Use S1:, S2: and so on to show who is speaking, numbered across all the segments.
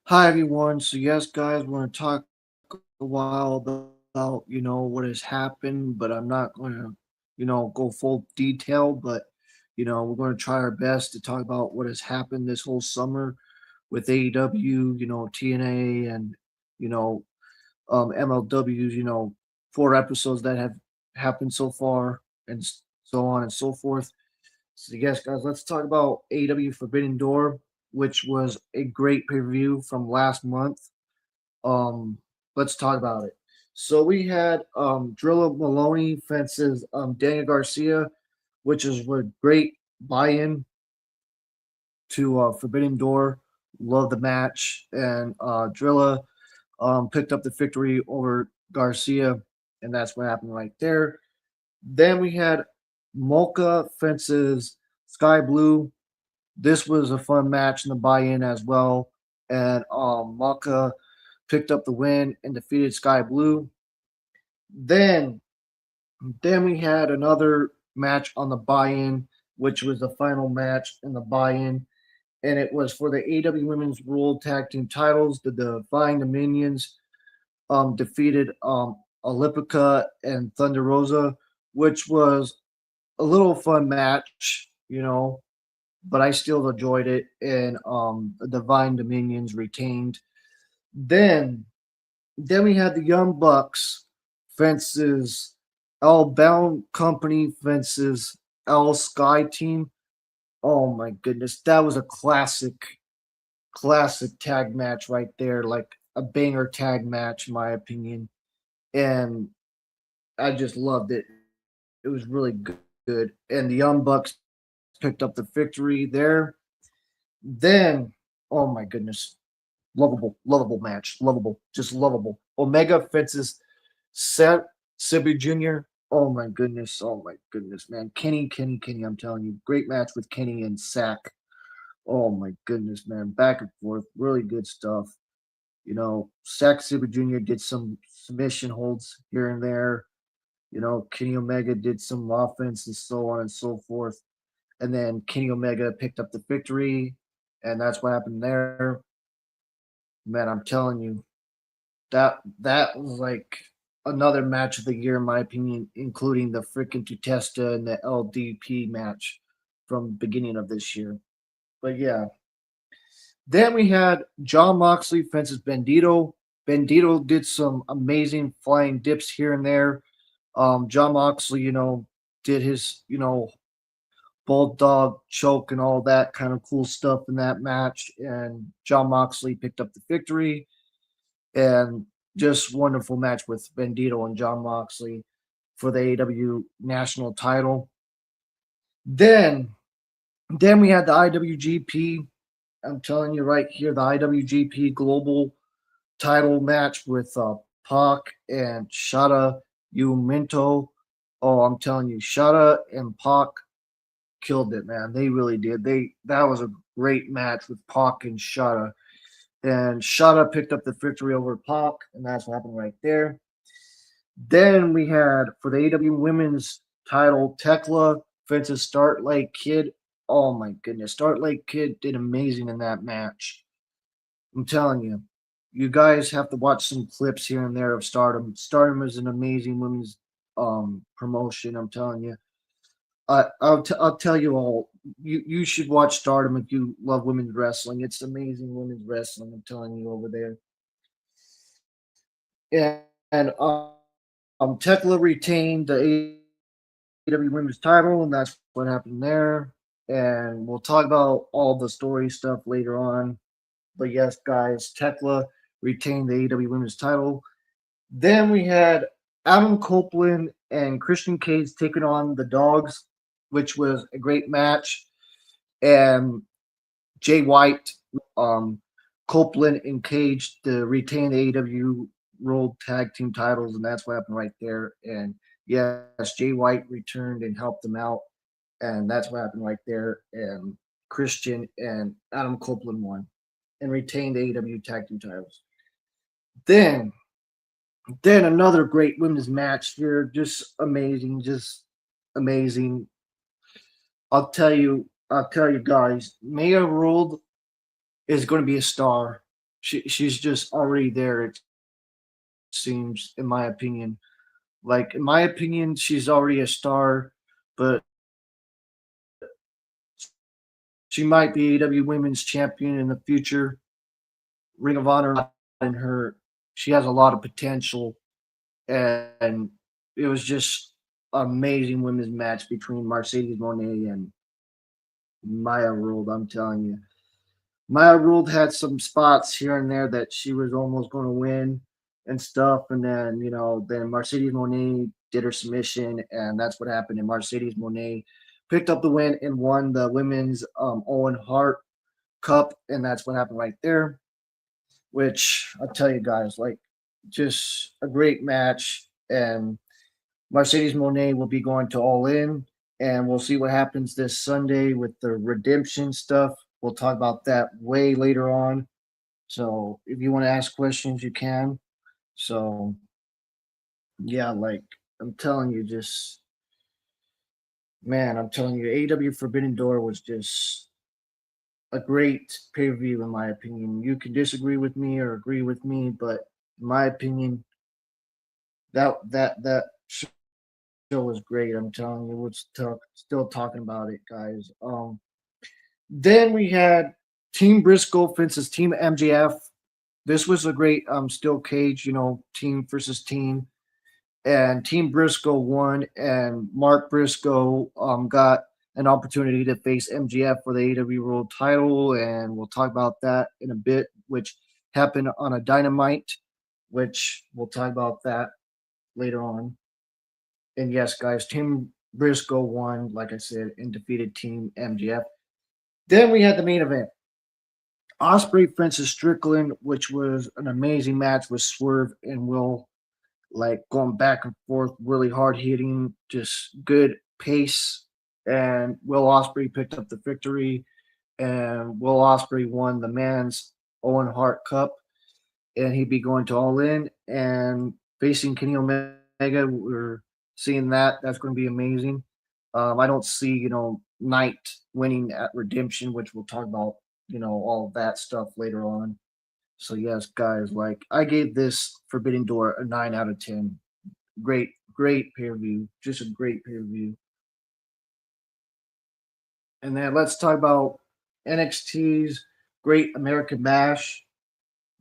S1: Hi everyone. So yes, guys, we're going to talk a while about what has happened, but I'm not going to go full detail. But we're going to try our best to talk about what has happened this whole summer with AEW, TNA, and you know MLW's, 4 episodes that have happened so far, and so on and so forth. So yes, guys, let's talk about AEW Forbidden Door, which was a great preview from last month. um, let's talk about it. So we had Drilla Maloney fences Daniel Garcia, which is a great buy-in to Forbidden Door. Love the match, and Drilla picked up the victory over Garcia, and that's what happened right there. Then we had Mocha fences Sky Blue. This was a fun match in the buy-in as well, and Mocha picked up the win and defeated Sky Blue. Then, then we had another match on the buy-in, which was the final match in the buy-in, and it was for the AW Women's World Tag Team titles. The Divine Dominions defeated Olipica and Thunder Rosa, which was a little fun match, but I still enjoyed it, and the Divine Dominions retained. Then Then we had the Young Bucks fences L Bound Company fences L Sky Team. Oh my goodness, that was a classic tag match right there, like a banger tag match in my opinion, and I just loved it. It was really good, and the Young Bucks picked up the victory there. Then, oh my goodness, lovable match, lovable, just lovable. Omega fences Seth Sibby Jr. Oh my goodness, man. Kenny. I'm telling you, great match with Kenny and Sack. Oh my goodness, man. Back and forth, really good stuff. Sack Sibby Jr. did some submission holds here and there. Kenny Omega did some offense and so on and so forth. And then Kenny Omega picked up the victory, and that's what happened there. Man, I'm telling you, that was like another match of the year in my opinion, including the freaking Tutesta and the LDP match from beginning of this year. But yeah, then we had John Moxley fences Bandito. Bandito did some amazing flying dips here and there. John Moxley, did his bulldog choke and all that kind of cool stuff in that match, and John Moxley picked up the victory. And just wonderful match with Bandito and John Moxley for the AW national title. Then, then we had the IWGP. I'm telling you right here, the IWGP Global title match with Pac and Shada Uminto. Oh, I'm telling you, Shada and Pac killed it, man. They really did. That was a great match with Pac and Shada. And Shada picked up the victory over Pac, and that's what happened right there. Then we had for the AW Women's title, Tekla versus Start Like Kid. Oh my goodness, Start Like Kid did amazing in that match. I'm telling you, you guys have to watch some clips here and there of Stardom. Stardom is an amazing women's promotion. I'm telling you. I'll tell you all. You should watch Stardom if you love women's wrestling. It's amazing women's wrestling. I'm telling you over there. And Tekla retained the AEW Women's title, and that's what happened there. And we'll talk about all the story stuff later on. But yes, guys, Tekla retained the AEW Women's title. Then we had Adam Copeland and Christian Cage taking on the Dogs, which was a great match. And Jay White, um, Copeland, and Cage to retain the AEW World Tag Team titles, and that's what happened right there. And yes, Jay White returned and helped them out, and that's what happened right there. And Christian and Adam Copeland won and retained the AEW Tag Team titles. Then, then another great women's match here, just amazing. I'll tell you guys, Maya Ruled is going to be a star. she's just already there. It seems, in my opinion. Like in my opinion, she's already a star, but she might be AEW Women's Champion in the future. Ring of Honor in her, she has a lot of potential, and it was just amazing women's match between Mercedes Monet and Maya Ruled. I'm telling you, Maya Ruled had some spots here and there that she was almost going to win and stuff, and then then Mercedes Monet did her submission, and that's what happened. And Mercedes Monet picked up the win and won the women's Owen Hart Cup, and that's what happened right there. Which I'll tell you guys, like, just a great match. And Mercedes Monet will be going to All In, and we'll see what happens this Sunday with the redemption stuff. We'll talk about that way later on. So if you want to ask questions, you can. So yeah, like I'm telling you, just man, I'm telling you, AW Forbidden Door was just a great pay per view in my opinion. You can disagree with me or agree with me, but in my opinion, that show was great. I'm telling you, still talking about it, guys. Then we had Team Briscoe versus Team MJF. This was a great steel cage, team versus team, and Team Briscoe won, and Mark Briscoe got an opportunity to face MJF for the AEW World Title, and we'll talk about that in a bit, which happened on a Dynamite, which we'll talk about that later on. And yes, guys, Team Briscoe won, like I said, and defeated Team MJF. Then we had the main event. Osprey Francis Strickland, which was an amazing match with Swerve and Will, like going back and forth, really hard hitting, just good pace. And Will Osprey picked up the victory, and Will Osprey won the man's Owen Hart Cup, and he'd be going to All In and facing Kenny Omega. We're seeing that. That's going to be amazing. I don't see, Knight winning at Redemption, which we'll talk about, all of that stuff later on. So yes, guys, like I gave this Forbidden Door a 9 out of 10. Great, great pay per view. Just a great pay per view. And then let's talk about NXT's Great American Bash.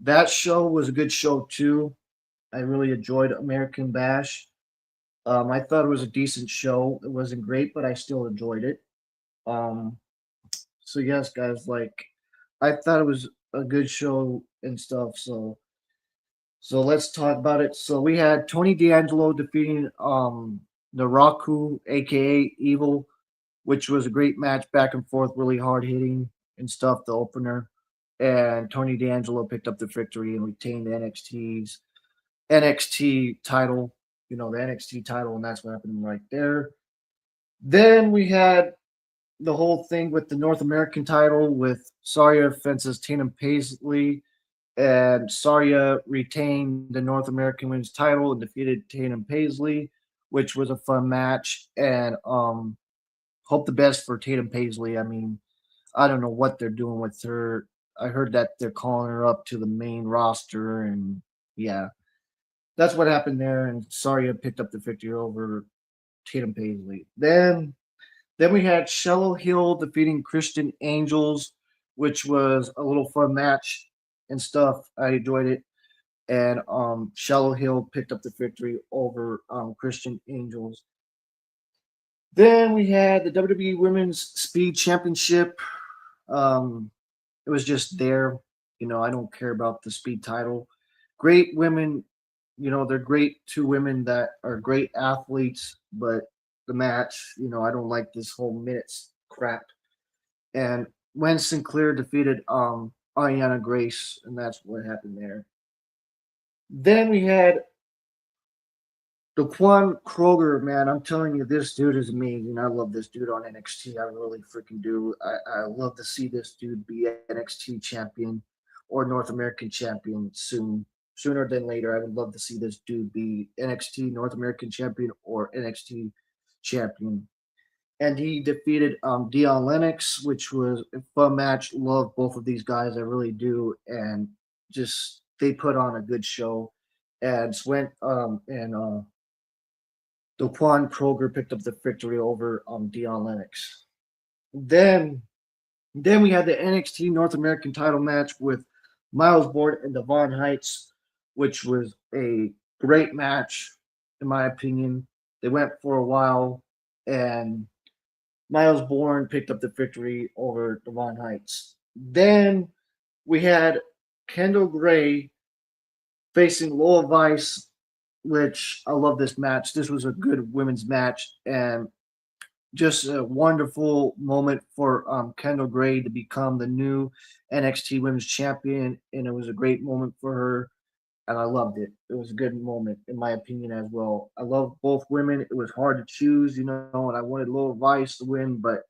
S1: That show was a good show too. I really enjoyed American Bash. I thought it was a decent show. It wasn't great, but I still enjoyed it. Um, so yes, guys, like I thought it was a good show and stuff. So let's talk about it. So we had Tony D'Angelo defeating Naraku, aka Evil, which was a great match, back and forth, really hard hitting and stuff. The opener, and Tony D'Angelo picked up the victory and retained the NXT title. The NXT title, and that's what happened right there. Then we had the whole thing with the North American title with Saria versus Tatum Paisley, and Saria retained the North American Women's title and defeated Tatum Paisley, which was a fun match. And hope the best for Tatum Paisley. I mean, I don't know what they're doing with her. I heard that they're calling her up to the main roster, and yeah, that's what happened there. And Saria picked up the victory over Tatum Paisley. Then we had Shallow Hill defeating Christian Angels, which was a little fun match and stuff. I enjoyed it. And Shallow Hill picked up the victory over Christian Angels. Then we had the WWE Women's Speed Championship. Um, it was just there. I don't care about the speed title. Great women, they're great two women that are great athletes, but the match, I don't like this whole minutes crap. And Wen Sinclair defeated Ariana Grace, and that's what happened there. Then we had Daquan Kroger, man. I'm telling you, this dude is amazing. I love this dude on NXT. I really freaking do. I love to see this dude be NXT champion or North American champion soon. Sooner than later, I would love to see this dude be NXT North American champion or NXT champion. And he defeated Dion Lennox, which was a fun match. Love both of these guys, I really do. And just they put on a good show, and went and Daquan Kroger picked up the victory over Dion Lennox. Then then we had the NXT North American title match with Miles Bourne and Devon Heights, which was a great match in my opinion. They went for a while, and Miles Bourne picked up the victory over Devon Heights. Then we had Kendall Gray facing Lola Vice, which I love this match. This was a good women's match, and just a wonderful moment for Kendall Gray to become the new NXT Women's Champion, and it was a great moment for her, and I loved it. It was a good moment, in my opinion, as well. I love both women. It was hard to choose, and I wanted Lola Vice to win, but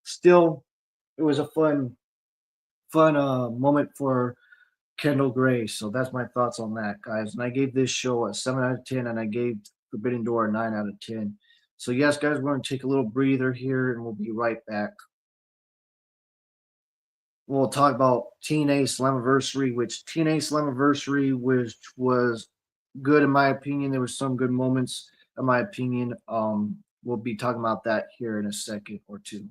S1: still, it was a fun moment for Kendall Gray. So that's my thoughts on that, guys. And I gave this show a 7 out of 10, and I gave Forbidden Door a 9 out of 10. So yes, guys, we're going to take a little breather here, and we'll be right back. We'll talk about TNA Slammiversary, which TNA Slammiversary was good in my opinion. There were some good moments in my opinion. We'll be talking about that here in a second or two.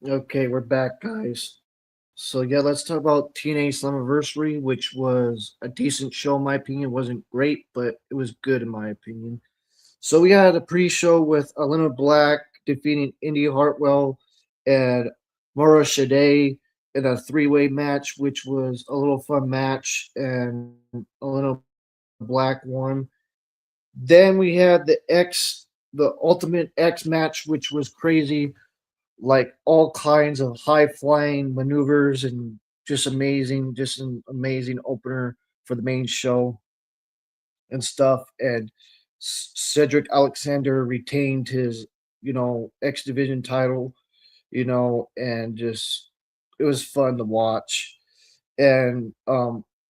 S1: Okay, we're back, guys. So yeah, let's talk about TNA Slammiversary, which was a decent show in my opinion. It wasn't great, but it was good in my opinion. So we had a pre-show with Alina Black defeating Indy Hartwell and Maura Shade in a three-way match, which was a little fun match, and Alina Black won. Then we had the Ultimate X match, which was crazy, like all kinds of high flying maneuvers and just an amazing opener for the main show and stuff. And Cedric Alexander retained his, X Division title, and just it was fun to watch. And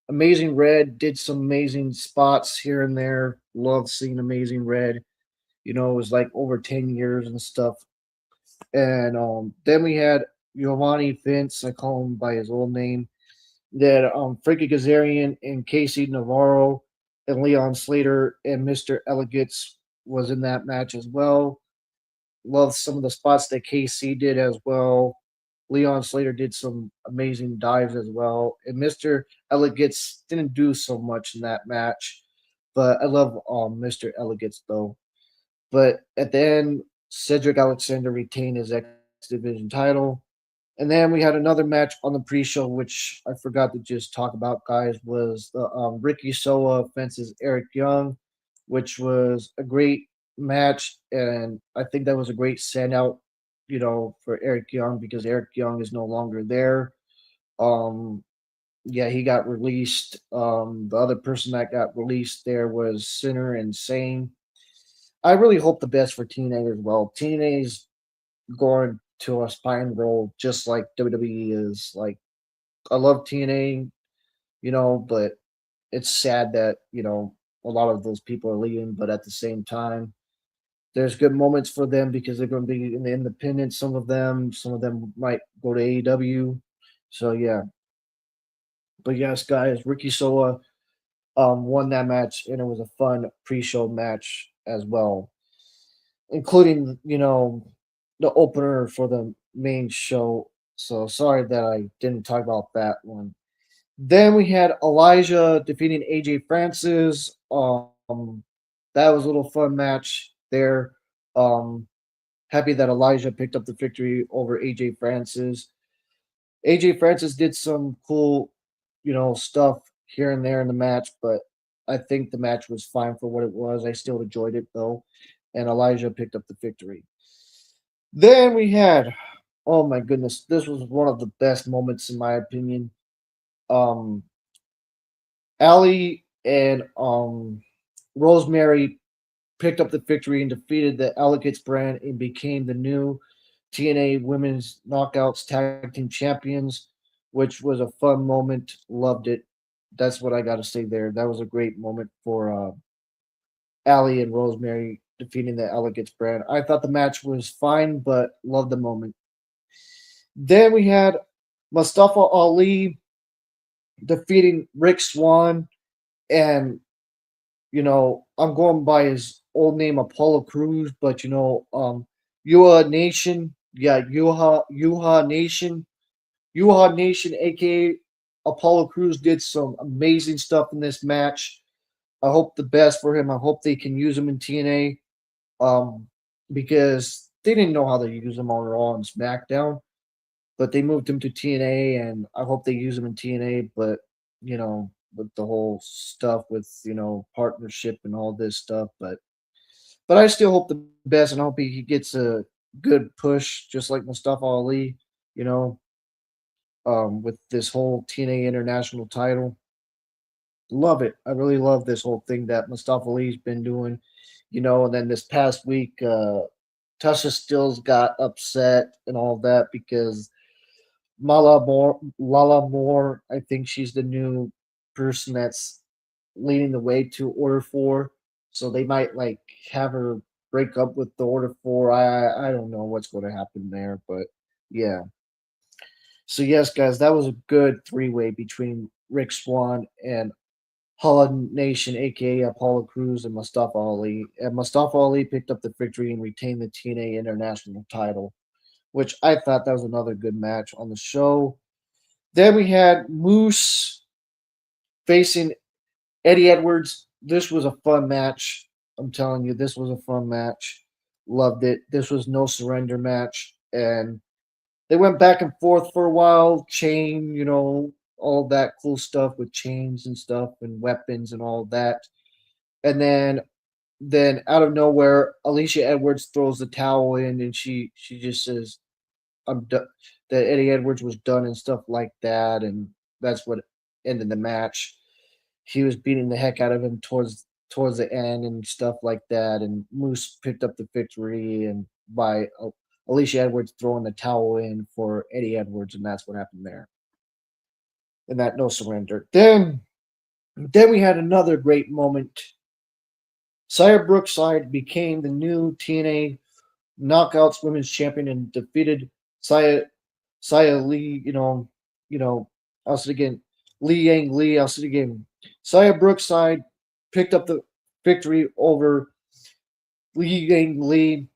S1: Amazing Red did some amazing spots here and there. Love seeing Amazing Red. It was like over 10 years and stuff. And then we had Giovanni Vince, I call him by his old name, that Frankie Kazarian and Casey Navarro and Leon Slater and Mr. Elegance was in that match as well. Love some of the spots that KC did as well. Leon Slater did some amazing dives as well. And Mr. Elegance didn't do so much in that match. But I love Mr. Elegance though. But at the end, Cedric Alexander retained his X Division title. And then we had another match on the pre-show, which I forgot to just talk about, guys, was the Ricky Soa fences Eric Young, which was a great match, and I think that was a great standout, for Eric Young because Eric Young is no longer there. Um, yeah, he got released. The other person that got released there was Sinner and Sane. I really hope the best for TNA as well. TNA's going to a spine role just like WWE is. Like, I love TNA, but it's sad that, a lot of those people are leaving, but at the same time, there's good moments for them because they're going to be in the independent. Some of them might go to AEW. So yeah, but yes, guys, Ricky Soa won that match, and it was a fun pre-show match as well, including the opener for the main show. So sorry that I didn't talk about that one. Then we had Elijah defeating AJ Francis. That was a little fun match there. Um, Happy that Elijah picked up the victory over AJ Francis. AJ Francis did some cool, stuff here and there in the match, but I think the match was fine for what it was. I still enjoyed it though, and Elijah picked up the victory. Then we had, oh my goodness, this was one of the best moments in my opinion. Um, Ali and Rosemary picked up the victory and defeated the Alots brand and became the new TNA Women's Knockouts Tag Team Champions, which was a fun moment. Loved it. That's what I got to say there. That was a great moment for Ali and Rosemary defeating the Alots brand. I thought the match was fine, but loved the moment. Then we had Mustafa Ali defeating Rick Swan, and I'm going by his old name Apollo Cruz, but Yuha Nation, yeah, Yuha Nation, aka Apollo Cruz, did some amazing stuff in this match. I hope the best for him. I hope they can use him in TNA, because they didn't know how to use him on Raw and SmackDown, but they moved him to TNA, and I hope they use him in TNA. But with the whole stuff with partnership and all this stuff, but I still hope the best, and I hope he gets a good push, just like Mustafa Ali. You know, with this whole TNA International title, love it. I really love this whole thing that Mustafa Ali's been doing. And then this past week, Tasha Stills got upset and all that because Lala Moore, I think she's the new person that's leading the way to Order 4. So they might like have her break up with the Order 4. I don't know what's going to happen there, but yeah. So yes, guys, that was a good three-way between Rick Swan and Holland Nation, aka Apollo Cruz, and Mustafa Ali. And Mustafa Ali picked up the victory and retained the TNA International title, which I thought that was another good match on the show. Then we had Moose facing Eddie Edwards. This was a fun match. I'm telling you, this was a fun match. Loved it. This was no surrender match. And they went back and forth for a while. Chain, all that cool stuff with chains and stuff and weapons and all that. And then out of nowhere, Alicia Edwards throws the towel in and she just says, I'm done. That Eddie Edwards was done and stuff like that, and that's what ended the match. He was beating the heck out of him towards the end and stuff like that, and Moose picked up the victory and by Alicia Edwards throwing the towel in for Eddie Edwards, and that's what happened there. And that no surrender. Then we had another great moment. Sire Brookside became the new TNA Knockouts Women's Champion and defeated Saya Saya Lee. I'll say it again, Lee Yang Lee. I'll say it again. Saya Brookside picked up the victory over Lee Yang Lee,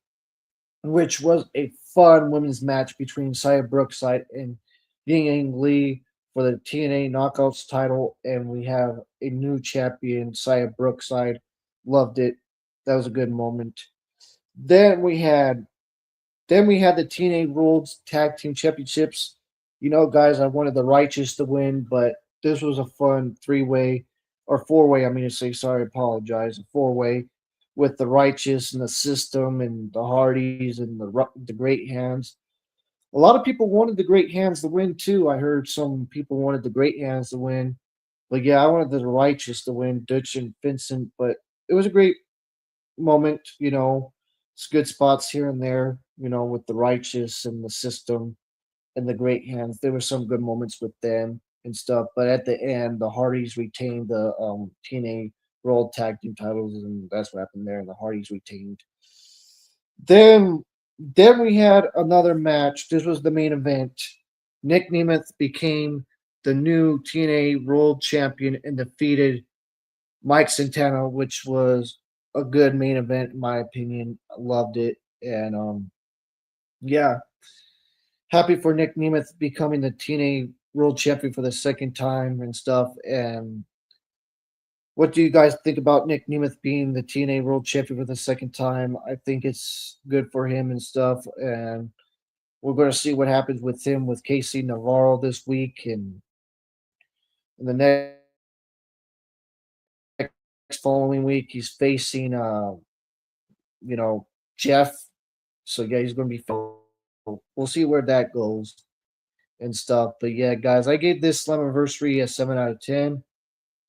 S1: which was a fun women's match between Saya Brookside and Ying Yang Lee for the TNA Knockouts title, and we have a new champion, Saya Brookside. Loved it. That was a good moment. Then we had Then we had the TNA World Tag Team Championships. You know, guys, I wanted the Righteous to win, but this was a fun three-way or four-way. I mean to say, sorry, apologize, a four-way with the Righteous and the System and the Hardys and the Great Hands. A lot of people wanted the Great Hands to win too. I heard some people wanted the Great Hands to win, but yeah, I wanted the Righteous to win, Dutch and Vincent. But it was a great moment. It's good spots here and there. With the Righteous and the System and the Great Hands, there were some good moments with them and stuff. But at the end, the Hardys retained the TNA World Tag Team titles, and that's what happened there. And the Hardys retained. Then, then we had another match. This was the main event. Nick Nemeth became the new TNA World Champion and defeated Mike Santana, which was a good main event in my opinion. I loved it, and yeah, happy for Nick Nemeth becoming the TNA World Champion for the second time and stuff. And what do you guys think about Nick Nemeth being the TNA World Champion for the second time? I think it's good for him and stuff, and we're going to see what happens with him with Casey Navarro this week, and in the next following week he's facing Jeff. So yeah, he's going to be we'll see where that goes and stuff. But yeah, guys, I gave this Slammiversary a 7 out of 10.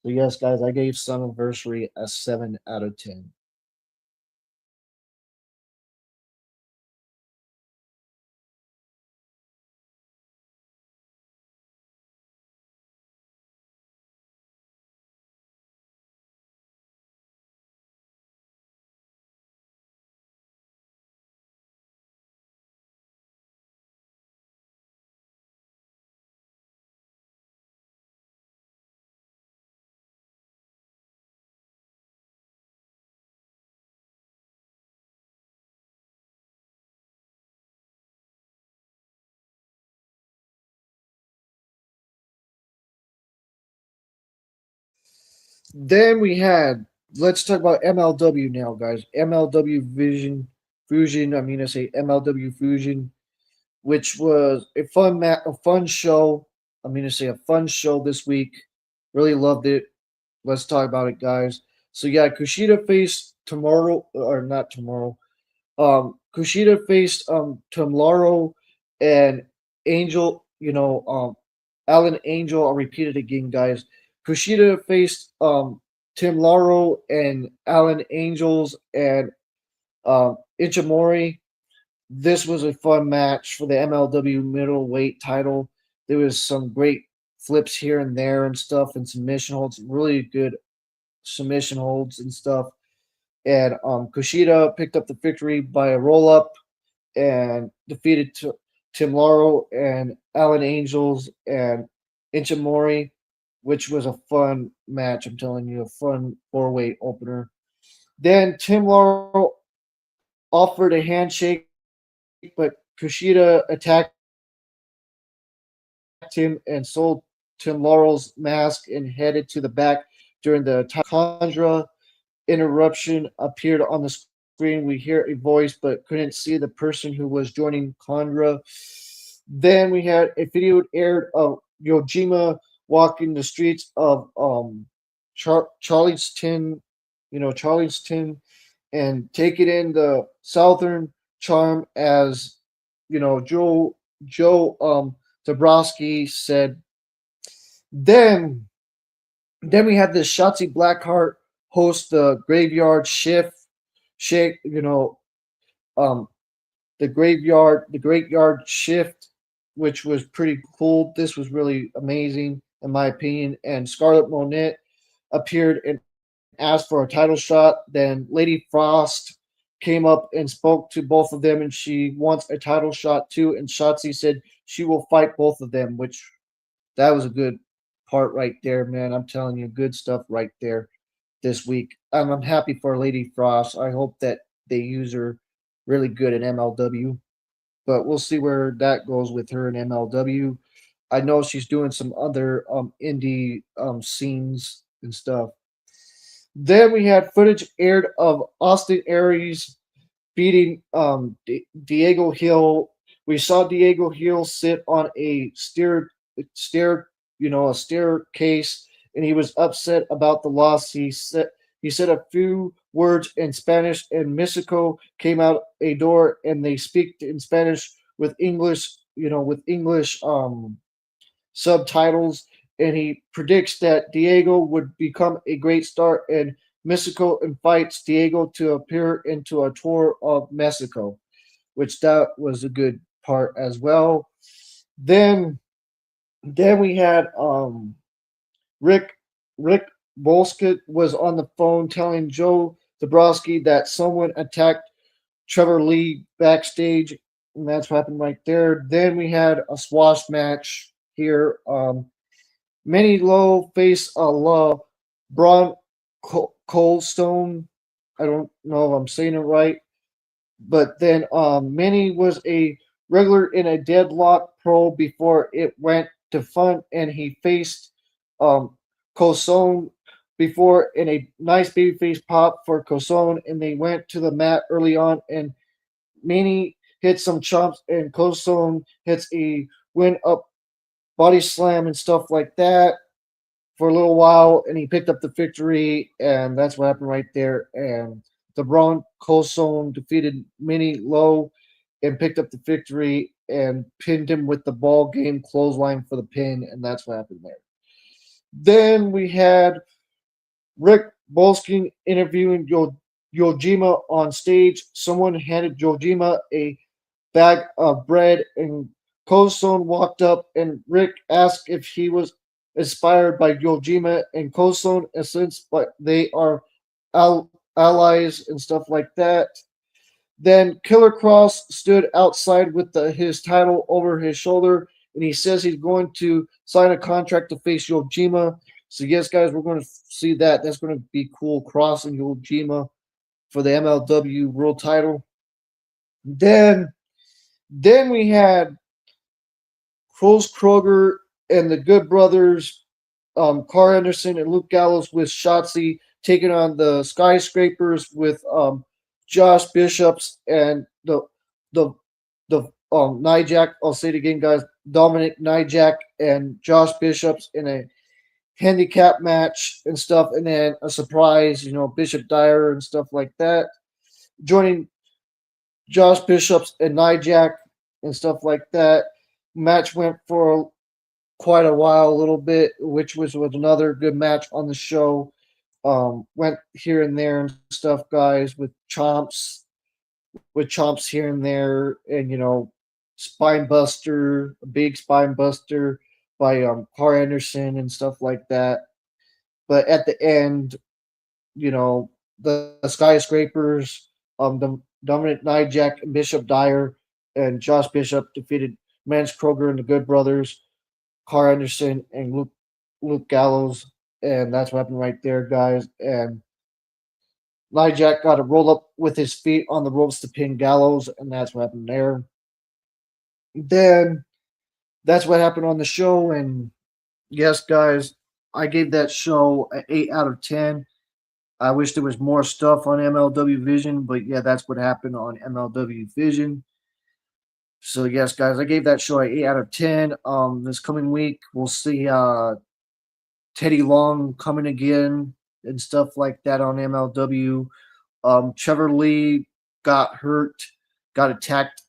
S1: So yes, guys, I gave Slammiversary a 7 out of 10. Then we had let's talk about MLW now, guys. MLW Fusion. I mean to say MLW Fusion, which was a fun show. I mean to say a fun show this week. Really loved it. Let's talk about it, guys. So yeah, Kushida faced tomorrow or not tomorrow. Kushida faced Tomlaro and Angel. Alan Angel. I'll repeat it again, guys. Kushida faced Tim Laro and Alan Angels and Ichimori. This was a fun match for the MLW middleweight title. There was some great flips here and there and stuff, and submission holds, really good submission holds and stuff. And Kushida picked up the victory by a roll up and defeated Tim Laro and Alan Angels and Inchamori, which was a fun match. I'm telling you, a fun four-way opener. Then Tim Laro offered a handshake, but Kushida attacked him and sold Tim Laro's mask and headed to the back during the title match. Chandra interruption appeared on the screen. We hear a voice, but couldn't see the person who was joining Chandra. Then we had a video aired of Yojima walking the streets of Charleston, Charleston, and taking in the Southern charm as Joe Dabrowski said. Then then we had this Shotzi Blackheart host the graveyard shake, um, the graveyard shift, which was pretty cool. This was really amazing in my opinion. And Scarlett Monet appeared and asked for a title shot. Then Lady Frost came up and spoke to both of them, and she wants a title shot too. And Shotzi said she will fight both of them, which that was a good part right there, man. I'm telling you, good stuff right there this week. I'm happy for Lady Frost. I hope that they use her really good in MLW, but we'll see where that goes with her in MLW. I know she's doing some other indie scenes and stuff. Then we had footage aired of Austin Aries beating Diego Hill. We saw Diego Hill sit on a stair, a staircase, and he was upset about the loss. He said a few words in Spanish, and Mexico came out a door, and they speak in Spanish with English, with English subtitles, and he predicts that Diego would become a great star, and Mexico invites Diego to appear into a tour of Mexico, which that was a good part as well. Then then we had Rick Rick Bolskett was on the phone telling Joe Dabrowski that someone attacked Trevor Lee backstage, and that's what happened right there. Then we had a swash match here. Manny Low faced Braun Coldstone. I don't know if I'm saying it right, but then Manny was a regular in a deadlock pro before it went to fun, and he faced um, Coulson before in a nice babyface pop for Coulson, and they went to the mat early on, and Manny hits some chumps, and Coulson hits a win up body slam and stuff like that for a little while, and he picked up the victory, and that's what happened right there. And DeBron Colson defeated Minnie Low and picked up the victory and pinned him with the ball game clothesline for the pin, and that's what happened there. Then we had Rick Bolskin interviewing Yojima on stage. Someone handed Yojima a bag of bread, and Coulson walked up, and Rick asked if he was inspired by Yojima and Coulson, and since but they are allies and stuff like that. Then Killer Cross stood outside with his title over his shoulder, and he says he's going to sign a contract to face Yojima. So yes, guys, we're going to see that. That's going to be cool. Cross and Yojima for the MLW World Title. Then, then we had Cruz Kroger and the Good Brothers, Carl Anderson and Luke Gallows with Shotzi taking on the Skyscrapers with Josh Bishops and the Nijak. I'll say it again, guys. Dominic Nijak and Josh Bishops in a handicap match and stuff, and then a surprise, Bishop Dyer and stuff like that. Joining Josh Bishops and Nijak and stuff like that. Match went for quite a while, a little bit, which was another good match on the show. Went here and there and stuff, guys, with chomps here and there, and spine buster, a big spine buster by Carl Anderson and stuff like that. But at the end, the skyscrapers, the Dominic Nijak and Bishop Dyer and Josh Bishop defeated Mance Kroger and the Good Brothers, Carl Anderson and Luke Gallows, and that's what happened right there, guys. And Nijak got a roll up with his feet on the ropes to pin Gallows, and that's what happened there. Then that's what happened on the show, and yes, guys, I gave that show an 8 out of 10. I wish there was more stuff on MLW Vision, but yeah, that's what happened on MLW Vision. So yes, guys, I gave that show an 8 out of 10. This coming week we'll see Teddy Long coming again and stuff like that on MLW. Trevor Lee got hurt, got attacked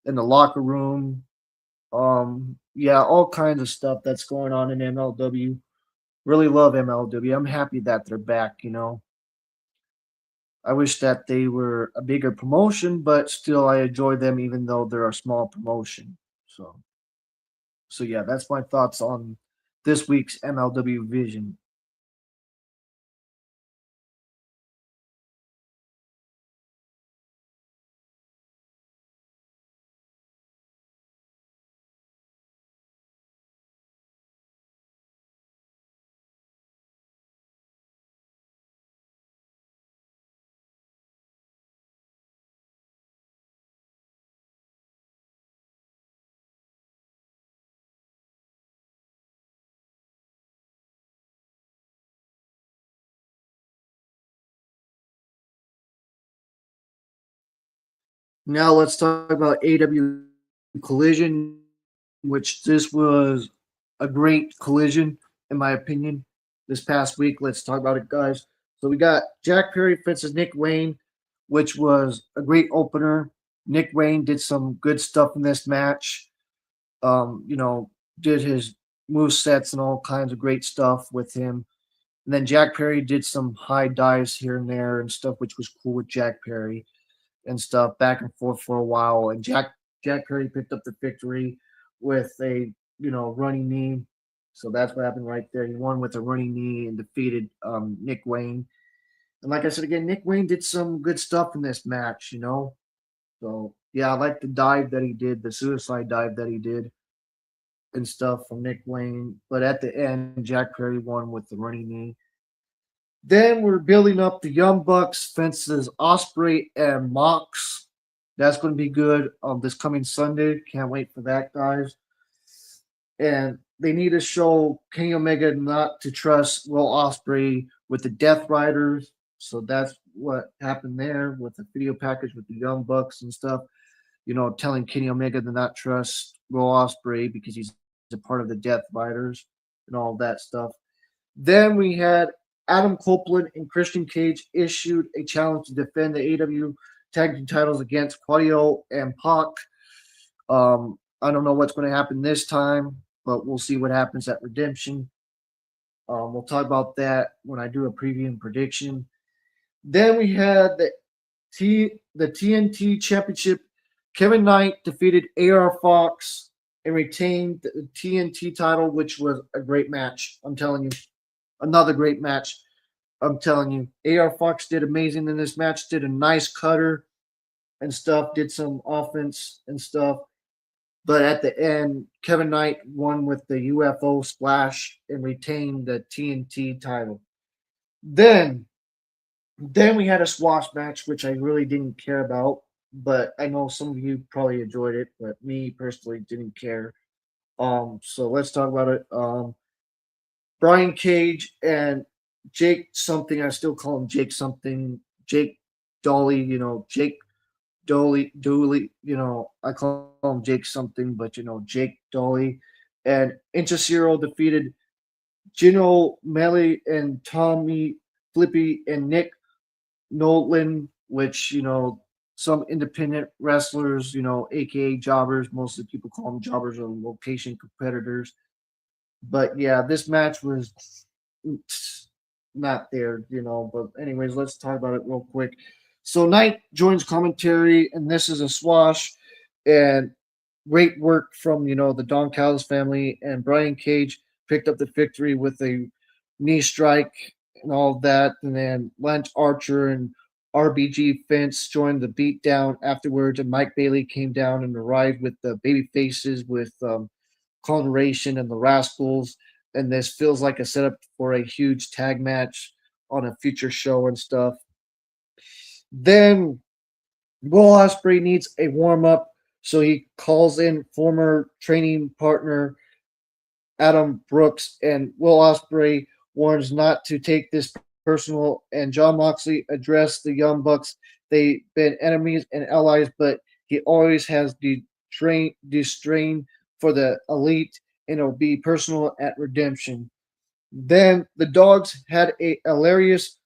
S1: in the locker room. Yeah, all kinds of stuff that's going on in MLW. Really love MLW. I'm happy that they're back. I wish that they were a bigger promotion, but still I enjoy them even though they're a small promotion. So yeah, that's my thoughts on this week's MLW Vision. Now let's talk about AW Collision, which this was a great collision, in my opinion, this past week. Let's talk about it, guys. So we got Jack Perry versus Nick Wayne, which was a great opener. Nick Wayne did some good stuff in this match. You know, did his move sets and all kinds of great stuff with him. And then Jack Perry did some high dives here and there and stuff, which was cool with Jack Perry and stuff, back and forth for a while. And Jack Perry picked up the victory with a running knee. So that's what happened right there. He won with a running knee and defeated Nick Wayne. And like I said again, Nick Wayne did some good stuff in this match. So yeah, I like the dive that he did, the suicide dive that he did and stuff from Nick Wayne. But at the end, Jack Perry won with the running knee. Then we're building up the Young Bucks fences Osprey and Mox. That's going to be good this coming Sunday. Can't wait for that, guys. And they need to show Kenny Omega not to trust Will Osprey with the Death Riders. So that's what happened there with the video package with the Young Bucks and stuff. Telling Kenny Omega to not trust Will Osprey because he's a part of the Death Riders and all that stuff. Then we had Adam Copeland and Christian Cage issued a challenge to defend the AW tag team titles against Claudio and Pac. I don't know what's going to happen this time, but we'll see what happens at Redemption. We'll talk about that when I do a preview and prediction. Then we had the TNT Championship. Kevin Knight defeated AR Fox and retained the TNT title, which was a great match. I'm telling you, another great match. I'm telling you, AR Fox did amazing in this match. Did a nice cutter and stuff. Did some offense and stuff. But at the end, Kevin Knight won with the UFO splash and retained the TNT title. Then, then we had a squash match, which I really didn't care about, but I know some of you probably enjoyed it, but me personally didn't care. So let's talk about it. Brian Cage and Jake something. I still call him Jake something. Jake Dolly. Jake Dooley. I call him Jake something, but Jake Dolly. And Inchacero defeated Gino Melly and Tommy Flippy and Nick Nolan, which some independent wrestlers, aka jobbers. Most of the people call them jobbers or location competitors. But yeah, this match was not there, But anyways, let's talk about it real quick. So Knight joins commentary, and this is a swash, and great work from the Don Callis family, and Brian Cage picked up the victory with a knee strike and all of that, and then Lance Archer and RBG Fence joined the beatdown afterwards, and Mike Bailey came down and arrived with the baby faces with Conration and the Rascals, and this feels like a setup for a huge tag match on a future show and stuff. Then Will Ospreay needs a warm up, so he calls in former training partner Adam Brooks, and Will Ospreay warns not to take this personal. And John Moxley addressed the Young Bucks. They've been enemies and allies, but he always has disdain for the elite, and it'll be personal at Redemption. Then the Dogs had a hilarious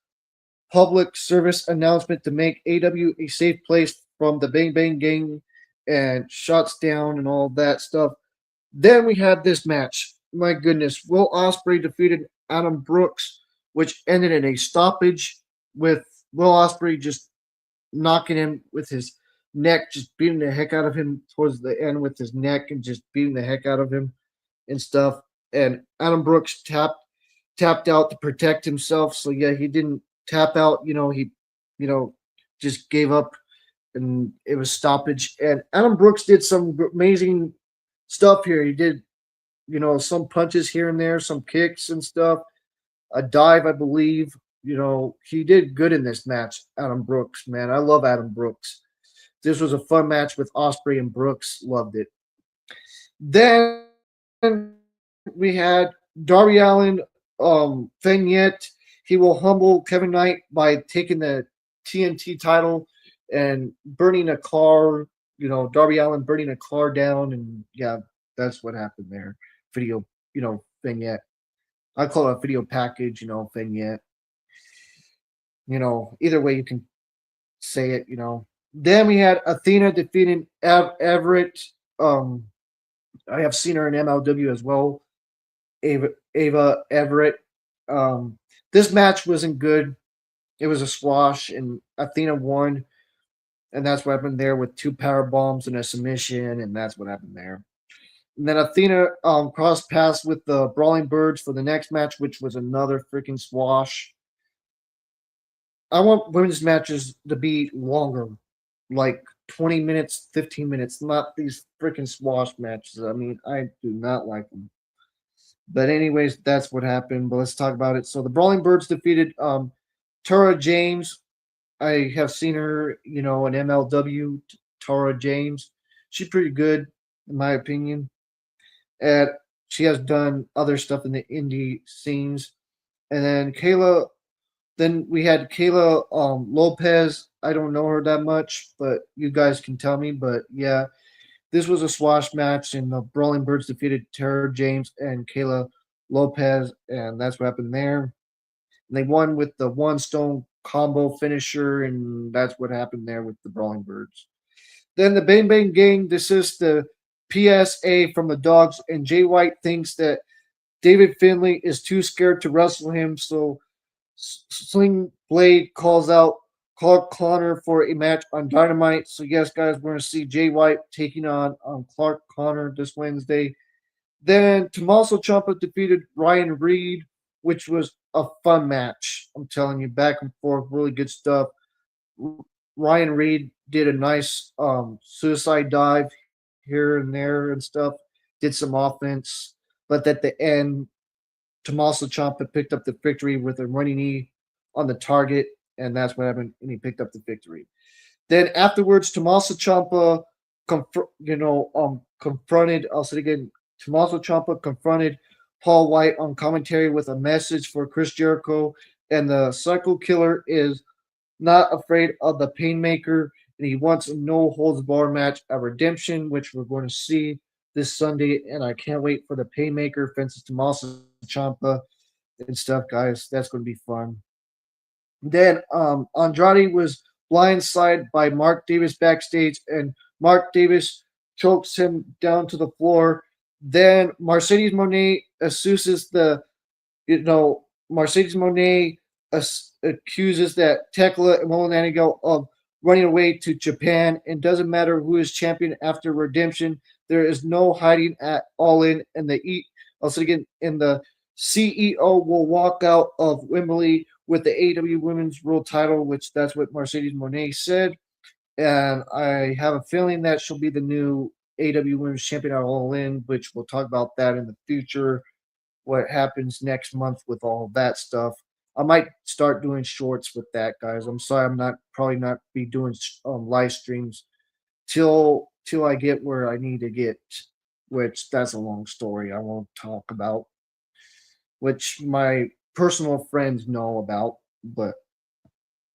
S1: public service announcement to make AW a safe place from the Bang Bang Gang and shots down and all that stuff. Then we had this match. My goodness, Will Ospreay defeated Adam Brooks, which ended in a stoppage with Will Ospreay just knocking him with his neck, just beating the heck out of him towards the end with his neck and just beating the heck out of him and stuff. And Adam Brooks tapped out to protect himself. So yeah, he didn't tap out. He just gave up, and it was stoppage. And Adam Brooks did some amazing stuff here. He did some punches here and there, some kicks and stuff, a dive, I believe. He did good in this match. Adam Brooks, man, I love Adam Brooks. This was a fun match with Ospreay and Brooks. Loved it. Then we had Darby Allen, Vignette. He will humble Kevin Knight by taking the TNT title and burning a car. Darby Allen burning a car down, and yeah, that's what happened there. Video, vignette. I call it a video package, vignette. Either way you can say it. Then we had Athena defeating Everett. Um, I have seen her in MLW as well. Ava Everett. Um, this match wasn't good. It was a squash, and Athena won, and that's what happened there with two power bombs and a submission, and that's what happened there. And then Athena crossed paths with the Brawling Birds for the next match, which was another freaking squash. I want women's matches to be longer, like 20 minutes, 15 minutes, not these freaking squash matches. I mean, I do not like them. But anyways, that's what happened. But let's talk about it. So the Brawling Birds defeated Tara James. I have seen her, in MLW. Tara James, she's pretty good in my opinion. And she has done other stuff in the indie scenes. And then we had Kayla Lopez. I don't know her that much, but you guys can tell me. But yeah, this was a swash match, and the Brawling Birds defeated Tara James and Kayla Lopez, and that's what happened there. And they won with the one stone combo finisher, and that's what happened there with the Brawling Birds. Then the Bang Bang Gang desists the PSA from the Dogs, and Jay White thinks that David Finlay is too scared to wrestle him, so Sling Blade calls out Clark Connor for a match on Dynamite. So yes, guys, we're gonna see Jay White taking on Clark Connor this Wednesday. Then Tommaso Ciampa defeated Ryan Reed, which was a fun match. I'm telling you, back and forth, really good stuff. Ryan Reed did a nice suicide dive here and there and stuff. Did some offense, but at the end, Tommaso Ciampa picked up the victory with a running knee on the target, and that's what happened. And he picked up the victory. Then afterwards, Tommaso Ciampa, confronted. I'll say it again. Tommaso Ciampa confronted Paul White on commentary with a message for Chris Jericho, and the Psycho Killer is not afraid of the Painmaker, and he wants a no holds bar match at Redemption, which we're going to see this Sunday, and I can't wait for the Painmaker fences Tommaso Ciampa and stuff, guys. That's going to be fun. Then Andrade was blindsided by Mark Davis backstage, and Mark Davis chokes him down to the floor. Then Mercedes Monet accuses Mercedes Monet accuses that Tekla and Molinanigo of running away to Japan, and doesn't matter who is champion after Redemption. There is no hiding at All In, and also again, and the CEO will walk out of Wembley with the AEW Women's World Title, which that's what Mercedes Monet said, and I have a feeling that she'll be the new AEW Women's Champion at All In, which we'll talk about that in the future. What happens next month with all of that stuff. I might start doing shorts with that, guys. I'm sorry, I'm not probably not be doing live streams till I get where I need to get, which that's a long story I won't talk about, which my personal friends know about, but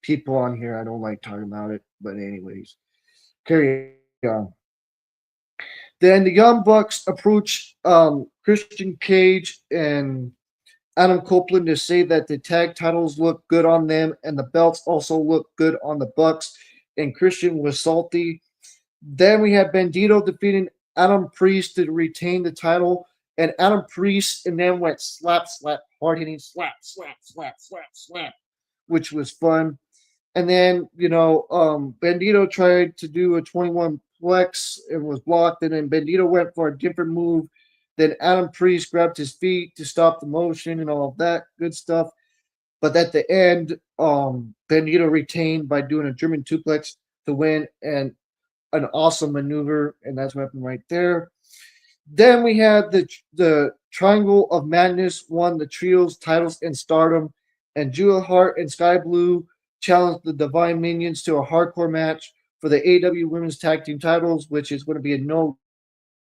S1: people on here I don't like talking about it. But anyways, carry on. Then the Young Bucks approach Christian Cage and Adam Copeland to say that the tag titles look good on them and the belts also look good on the Bucks. And Christian was salty. Then we had Bandito defeating Adam Priest to retain the title. And Adam Priest and then went slap, slap, hard hitting, slap, slap, slap, slap, slap, which was fun. And then, Bandito tried to do a 21 plex and was blocked. And then Bandito went for a different move. Then Adam Priest grabbed his feet to stop the motion and all of that good stuff. But at the end, Bandito retained by doing a German suplex to win, and an awesome maneuver. And that's what happened right there. Then we had the Triangle of Madness won the trios titles in Stardom, and Julia Hart and Sky Blue challenged the Divine Minions to a hardcore match for the AEW Women's Tag Team titles, which is going to be a no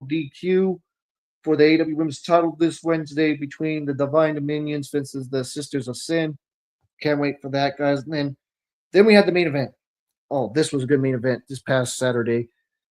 S1: DQ for the AEW Women's title this Wednesday between the Divine Minions versus the Sisters of Sin. Can't wait for that, guys. And then we had the main event. oh, this was a good main event this past Saturday.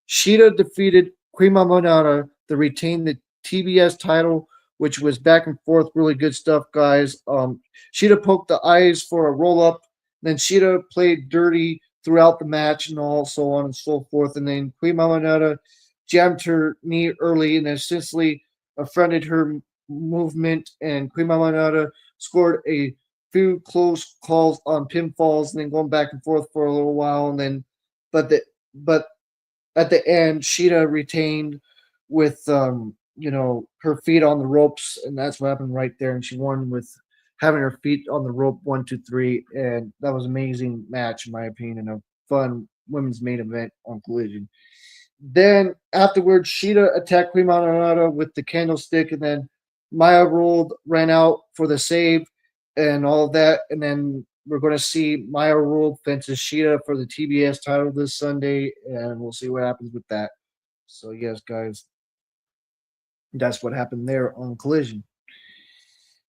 S1: Shida defeated Queen Monata to retain the TBS title, which was back and forth, really good stuff, guys. Shida poked the eyes for a roll up, then Shida played dirty throughout the match and all so on and so forth. And then Queen Monata jammed her knee early and then instantly affronted her movement, and Queen Monata scored a few close calls on pinfalls and then going back and forth for a little while, and then but the but at the end Sheeta retained with her feet on the ropes, and that's what happened right there, and she won with having her feet on the rope 1, 2, 3, and that was an amazing match in my opinion, and a fun women's main event on Collision. Then afterwards, Sheeta attacked Queen Mononata with the candlestick, and then Maya ruled ran out for the save and all of that. And then we're going to see Maya ruled fences Sheeta for the TBS title this Sunday, and we'll see what happens with that. So yes, guys, that's what happened there on Collision.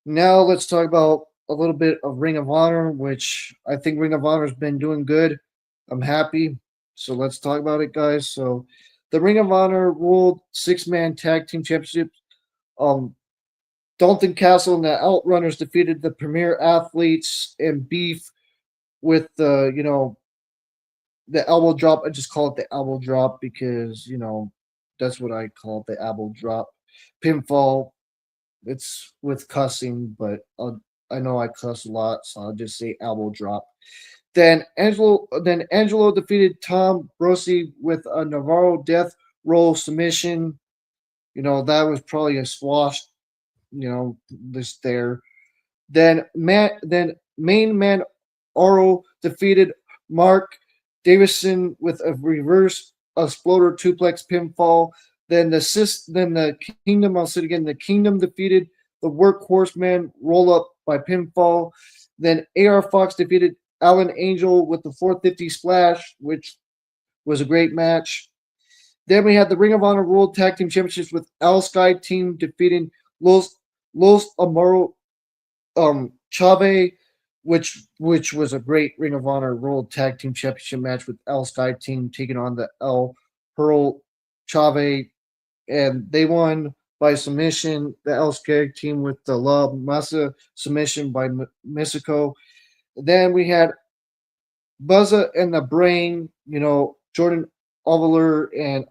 S1: Now let's talk about a little bit of Ring of Honor, which I think Ring of Honor has been doing good. I'm happy. So let's talk about it, guys. So the Ring of Honor World Six-Man Tag Team Championship. Um, Dalton Castle and the Outrunners defeated the Premier Athletes and Beef with the elbow drop. I just call it the elbow drop because that's what I call it, the elbow drop. Pinfall. It's with cussing, but I know I cuss a lot, so I'll just say elbow drop. Then Angelo defeated Tom Rossi with a Navarro Death Roll submission. That was probably a squash. This there. Then main man Oro defeated Mark Davison with a reverse exploder tuplex pinfall. Then the Kingdom. I'll say it again. The Kingdom defeated the Workhorseman roll up by pinfall. Then AR Fox defeated Alan Angel with the 450 splash, which was a great match. Then we had the Ring of Honor World Tag Team Championships with Al Sky Team defeating Los Amaro Chave, which was a great Ring of Honor World Tag Team Championship match with Al Sky Team taking on the El Pearl Chave, and they won by submission. The El Sky Team with the La Masa submission by Mexico. Then we had Buzza and the Brain, Jordan Ovaler and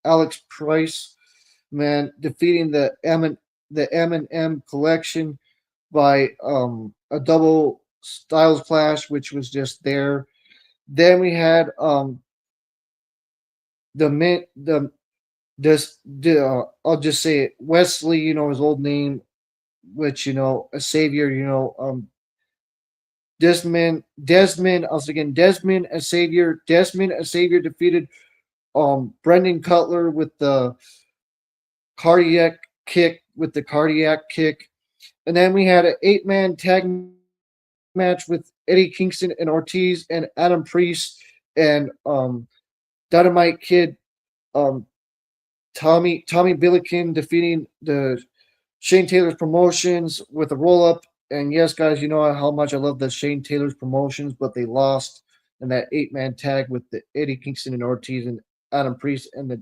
S1: Alex Price, man, defeating the M collection by a double Styles Clash, which was just there. Then we had the mint the this I'll just say it, Wesley, his old name, which a savior, Desmond, I was again Desmond a savior. Desmond a savior defeated Brendan Cutler with the cardiac kick. And then we had an 8-man tag match with Eddie Kingston and Ortiz and Adam Priest and Dynamite Kid, um, Tommy Billiken defeating the Shane Taylor's promotions with a roll up. And yes, guys, you know how much I love the Shane Taylor's promotions, but they lost in that 8-man tag with the Eddie Kingston and Ortiz and Adam Priest, and the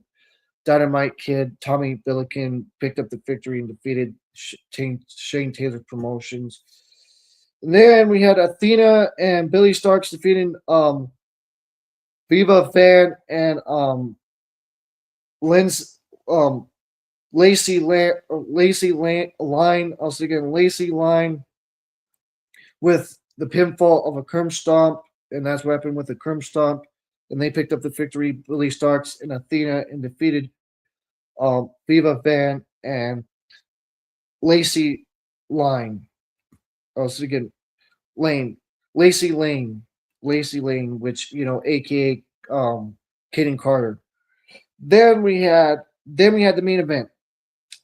S1: Dynamite Kid, Tommy Billiken picked up the victory and defeated Shane Taylor's promotions. And then we had Athena and Billy Starks defeating Viva Fan and Lynn's Line. I was thinking Lacey Line with the pinfall of a Kerm Stomp, and that's what happened with the Kerm Stomp. And they picked up the victory, Billy Starks and Athena, and defeated Viva Van and Lacey Line. I was thinking Lane, Lacey Lane, which aka Kaden Carter. Then we had the main event.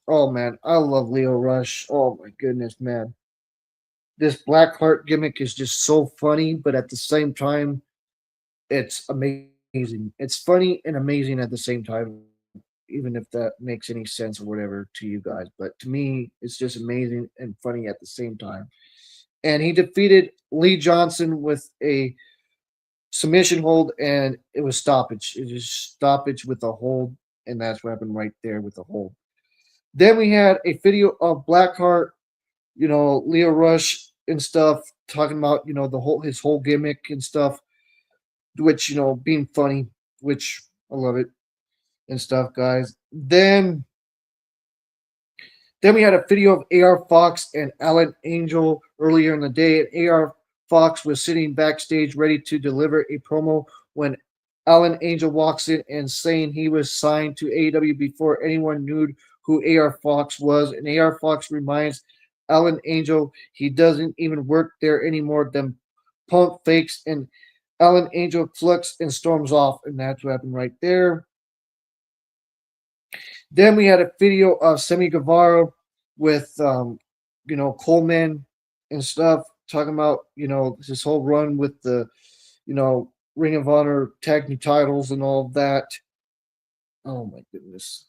S1: Oh man, I love Leo Rush. Oh my goodness, man. This Blackheart gimmick is just so funny, but at the same time, it's amazing. It's funny and amazing at the same time, even if that makes any sense or whatever to you guys. But to me, it's just amazing and funny at the same time. And he defeated Lee Johnson with a submission hold, and it was stoppage. It is stoppage with a hold, and that's what happened right there with the hold. Then we had a video of Blackheart, Leo Rush and stuff, talking about the whole his whole gimmick and stuff, which being funny, which I love it and stuff, guys. Then we had a video of AR Fox and Alan Angel earlier in the day, and AR Fox was sitting backstage ready to deliver a promo when Alan Angel walks in and saying he was signed to AEW before anyone knew who AR Fox was. And AR Fox reminds Alan Angel he doesn't even work there anymore. Them punk fakes, and Alan Angel clucks and storms off, and that's what happened right there. Then we had a video of Semi Guevara with Coleman and stuff, talking about his whole run with the Ring of Honor tag team titles and all of that. Oh my goodness.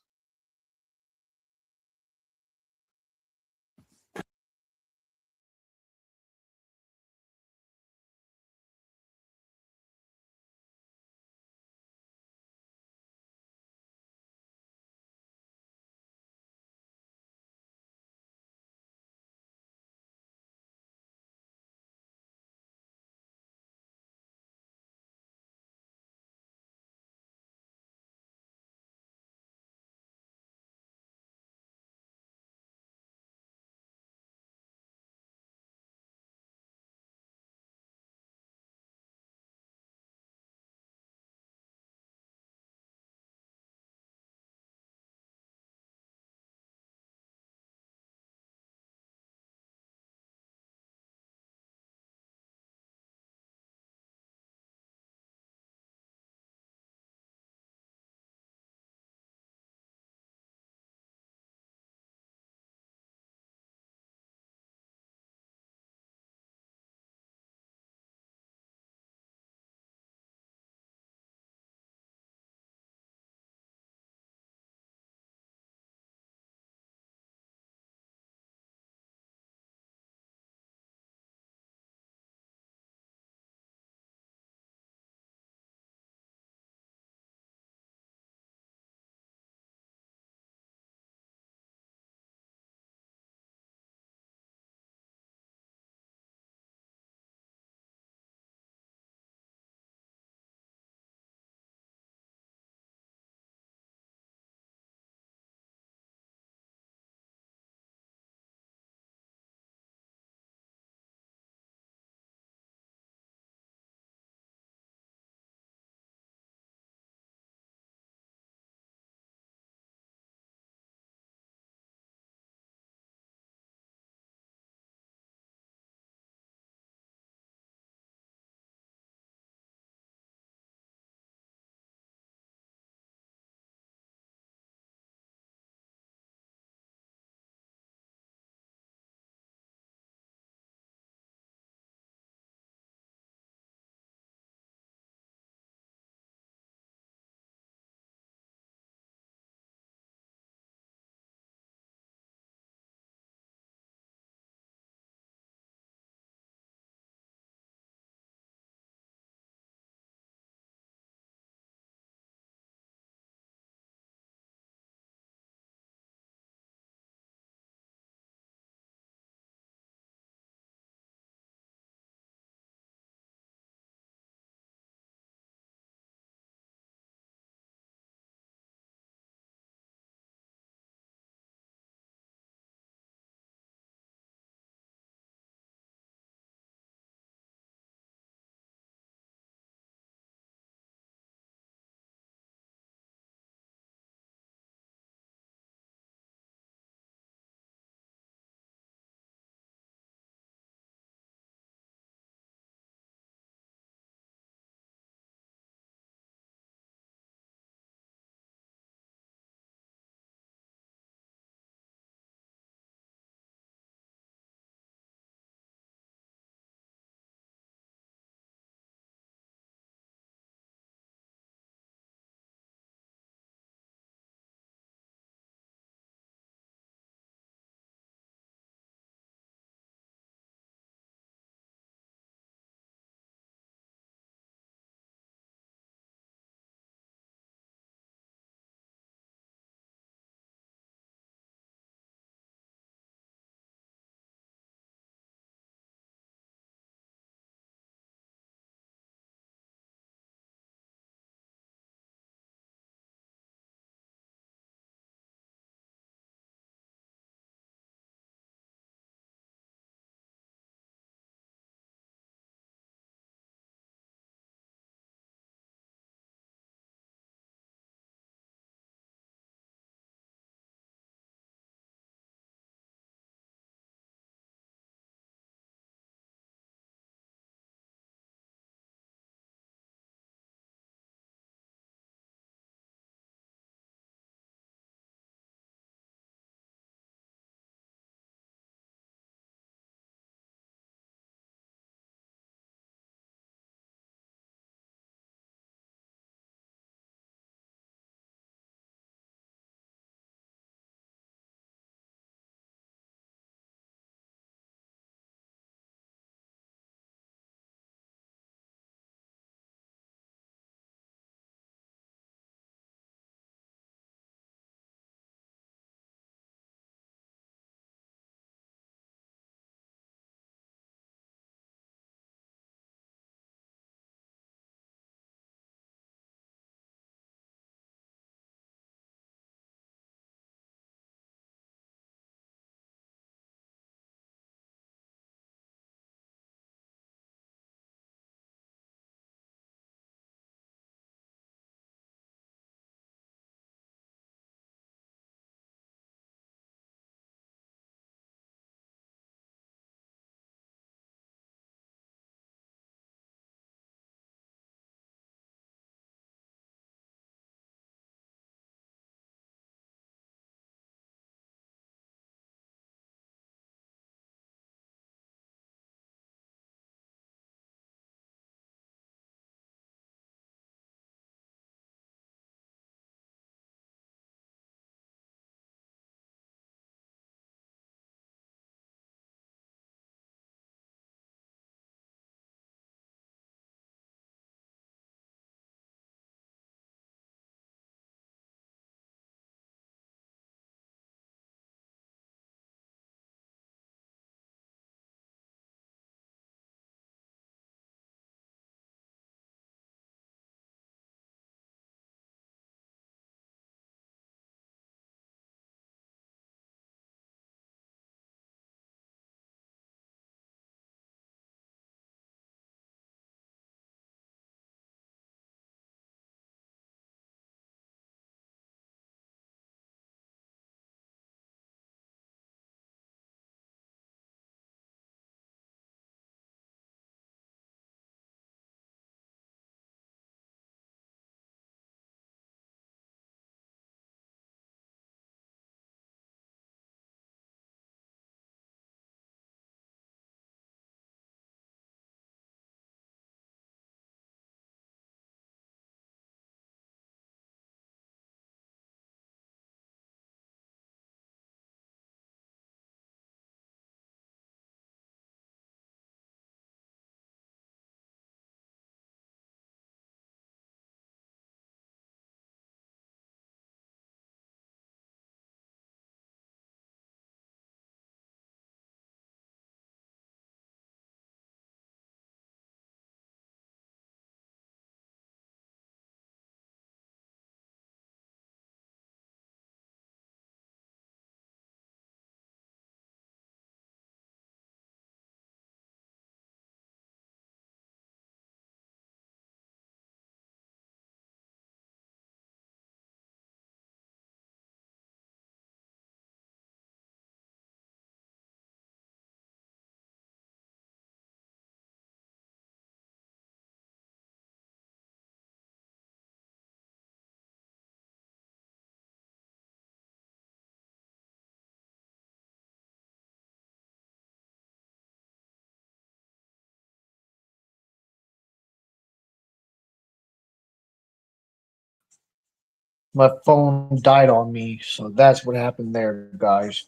S1: My phone died on me, so that's what happened there, guys.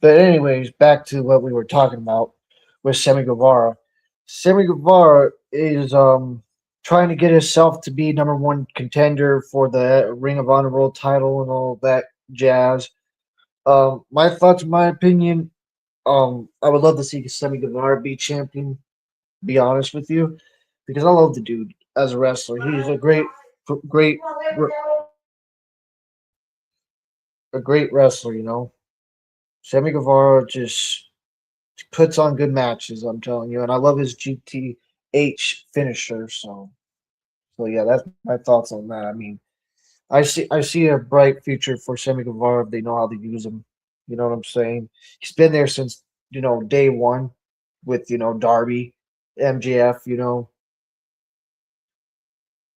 S1: But anyways, back to what we were talking about with Sammy Guevara. Sammy Guevara is trying to get himself to be number one contender for the Ring of Honor World Title and all that jazz. My thoughts, my opinion, I would love to see Sammy Guevara be champion. Be honest with you, because I love the dude as a wrestler. He's a great, a great wrestler. You know, Sammy Guevara just puts on good matches. I'm telling you, and I love his GTH finisher. So yeah, that's my thoughts on that. I mean, I see a bright future for Sammy Guevara if they know how to use him. You know what I'm saying? He's been there since day one with Darby, MJF,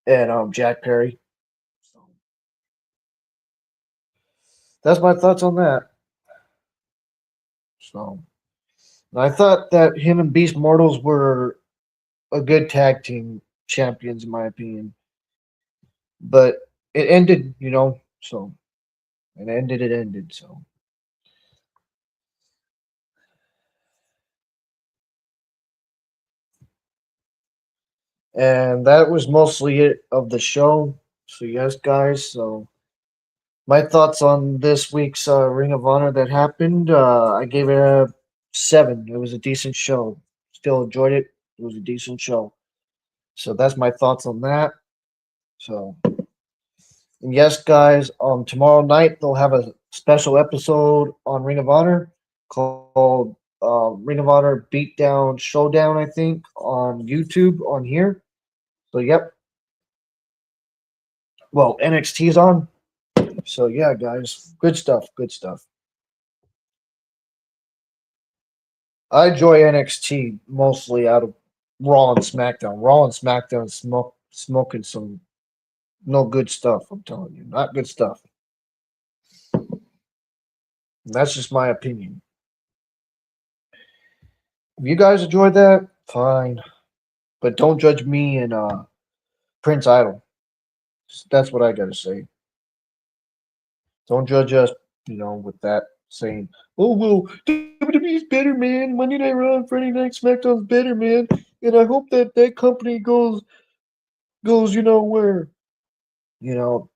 S1: and Jack Perry. So that's my thoughts on that. So and I thought that him and Beast Mortals were a good tag team champions in my opinion, but it ended, so it ended. It ended. So and that was mostly it of the show. So yes, guys. So my thoughts on this week's Ring of Honor that happened. I gave it a 7. It was a decent show. Still enjoyed it. It was a decent show. So that's my thoughts on that. So and yes, guys. Tomorrow night they'll have a special episode on Ring of Honor called Ring of Honor Beatdown Showdown. I think on YouTube on here. So yep. Well, NXT is on. So yeah, guys. Good stuff. Good stuff. I enjoy NXT mostly out of Raw and SmackDown. Raw and SmackDown smoking some no good stuff. I'm telling you, not good stuff. And that's just my opinion. If you guys enjoyed that, fine, but don't judge me and Prince Idol. That's what I gotta say. Don't judge us, with that saying, "Oh well, WWE's better, man. Monday Night Raw and Friday Night SmackDown's better, man." And I hope that company goes, where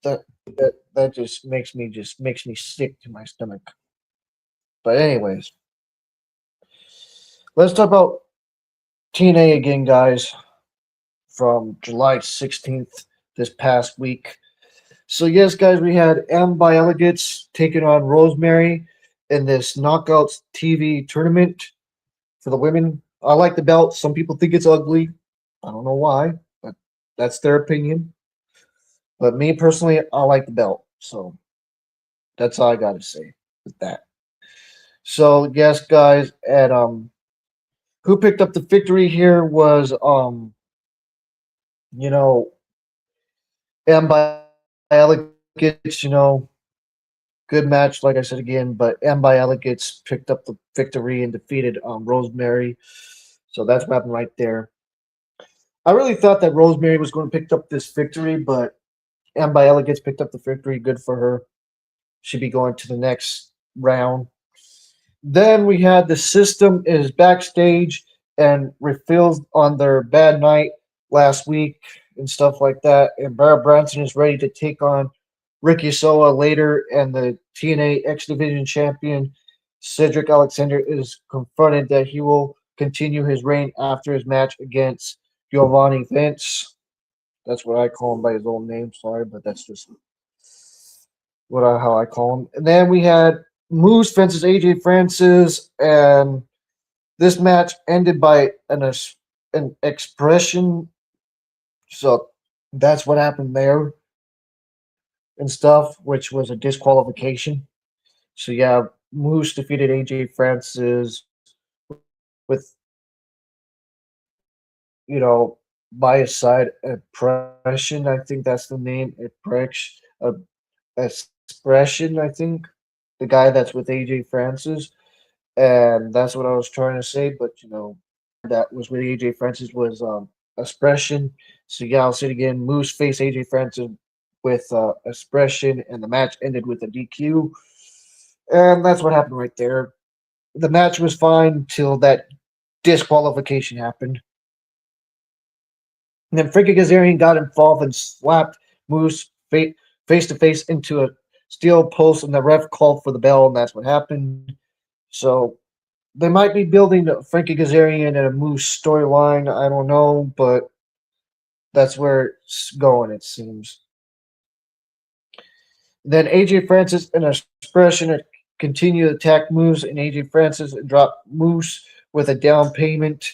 S1: that just makes me sick to my stomach. But anyways, let's talk about TNA again, guys, from July 16th this past week. So yes, guys, we had M by Elegance taking on Rosemary in this Knockouts TV tournament for the women. I like the belt. Some people think it's ugly. I don't know why, but that's their opinion. But me personally, I like the belt. So that's all I got to say with that. So yes, guys, and who picked up the victory here was you know M by Elegance, good match, like I said again, but M by Elegance picked up the victory and defeated Rosemary. So that's what happened right there. I really thought that Rosemary was going to pick up this victory, but M by Elegance picked up the victory. Good for her. Should be going to the next round. Then we had the system is backstage and refills on their bad night last week and stuff like that. And Barrett Branson is ready to take on Ricky Soa later, and the TNA X Division champion Cedric Alexander is confronted that he will continue his reign after his match against Giovanni Vince. That's what I call him by his old name. Sorry, but that's just how I call him. And then we had Moose fences AJ Francis, and this match ended by an expression. So that's what happened there and stuff, which was a disqualification. So yeah, Moose defeated AJ Francis with by his side impression. I think that's the name. Uh, Expression. I think the guy that's with AJ Francis. And that's what I was trying to say. But that was with AJ Francis was expression. So yeah, I'll say it again. Moose face AJ Francis with expression, and the match ended with a DQ. And that's what happened right there. The match was fine till that disqualification happened. And then Frankie Kazarian got involved and slapped Moose face to face into a steel post, and the ref called for the bell, and that's what happened. So they might be building Frankie Kazarian and a Moose storyline. I don't know, but that's where it's going, it seems. Then AJ Francis and Expression continue to attack Moose, and AJ Francis and drop Moose with a down payment.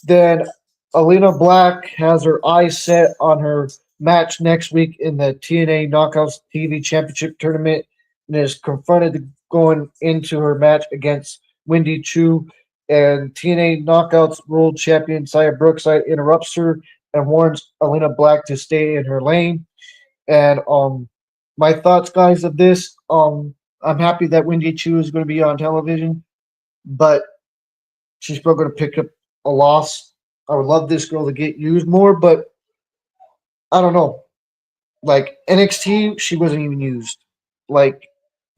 S1: Then Alina Black has her eyes set on her match next week in the TNA Knockouts TV Championship tournament and is confronted going into her match against Wendy Chu. And TNA Knockouts World Champion Saya Brookside interrupts her and warns Alina Black to stay in her lane. And my thoughts, guys, of this, I'm happy that Wendy Chu is going to be on television, but she's still going to pick up a loss. I would love this girl to get used more, but I don't know. Like NXT, she wasn't even used. Like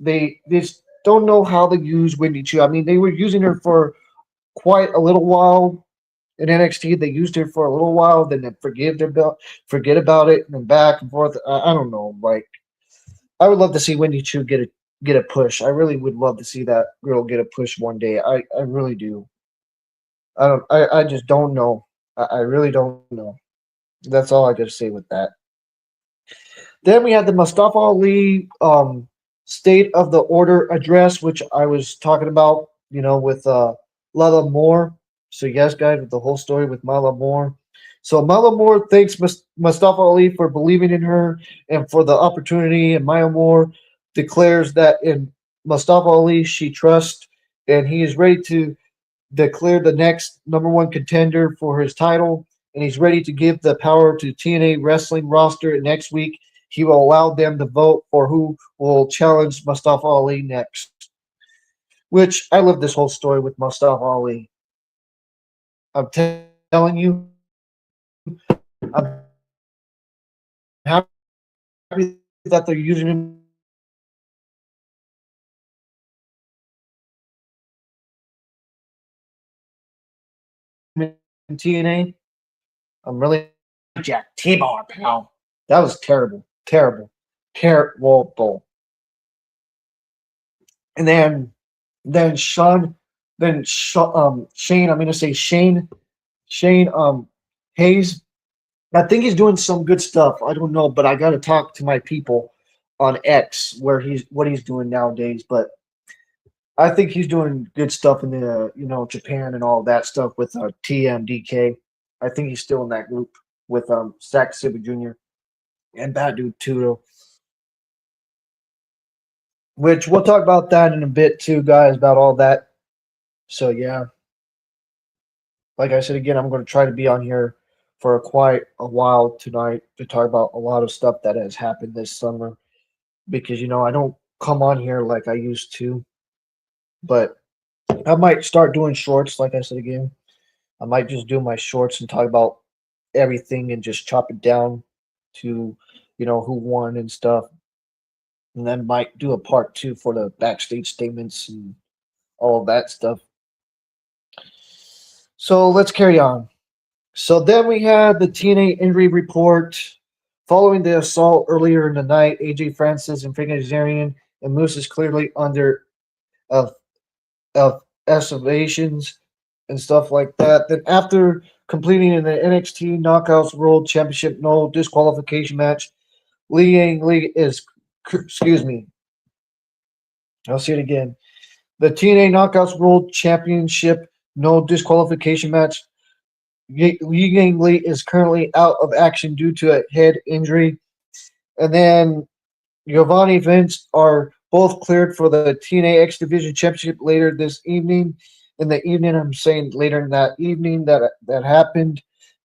S1: they just don't know how to use Wendy Chu. I mean, they were using her for quite a little while in NXT. They used her for a little while, then they forget about it, and then back and forth. I don't know. Like I would love to see Wendy Chu get a push. I really would love to see that girl get a push one day. I really do. I just don't know. I really don't know. That's all I got to say with that. Then we had the Mustafa Ali State of the Order address, which I was talking about, with Lala Moore. So yes, guys, with the whole story with Mala Moore. So Mala Moore thanks Mustafa Ali for believing in her and for the opportunity, and Maya Moore declares that in Mustafa Ali she trusts, and he is ready to declare the next number one contender for his title, and he's ready to give the power to TNA wrestling roster. And next week, he will allow them to vote for who will challenge Mustafa Ali next. Which I love this whole story with Mustafa Ali. I'm telling you, I'm happy that they're using him in TNA. I'm really Jack T-Bar, pal. That was terrible, terrible, terrible. And then Shane. I'm gonna say Shane Hayes. I think he's doing some good stuff. I don't know, but I got to talk to my people on X where what he's doing nowadays. But I think he's doing good stuff in the Japan and all that stuff with TMDK. I think he's still in that group with Zack Sabre Jr. and Bad Dude Tudo, which we'll talk about that in a bit too, guys, about all that. So yeah, like I said again, I'm going to try to be on here for quite a while tonight to talk about a lot of stuff that has happened this summer because I don't come on here like I used to, but I might start doing shorts. Like I said again, I might just do my shorts and talk about everything and just chop it down to who won and stuff, and then might do a part two for the backstage statements and all of that stuff. So let's carry on. So then we had the TNA injury report. Following the assault earlier in the night, AJ Francis and Frankie Kazarian and Moose is clearly under of excavations and stuff like that. Then after completing in the NXT Knockouts World Championship no disqualification match, Li Yang Li is excuse me. I'll see it again. The TNA Knockouts World Championship no disqualification match. Li Yang Li is currently out of action due to a head injury. And then Giovanni Vince are both cleared for the TNA X Division Championship later this evening. In the evening, I'm saying later in that evening that happened.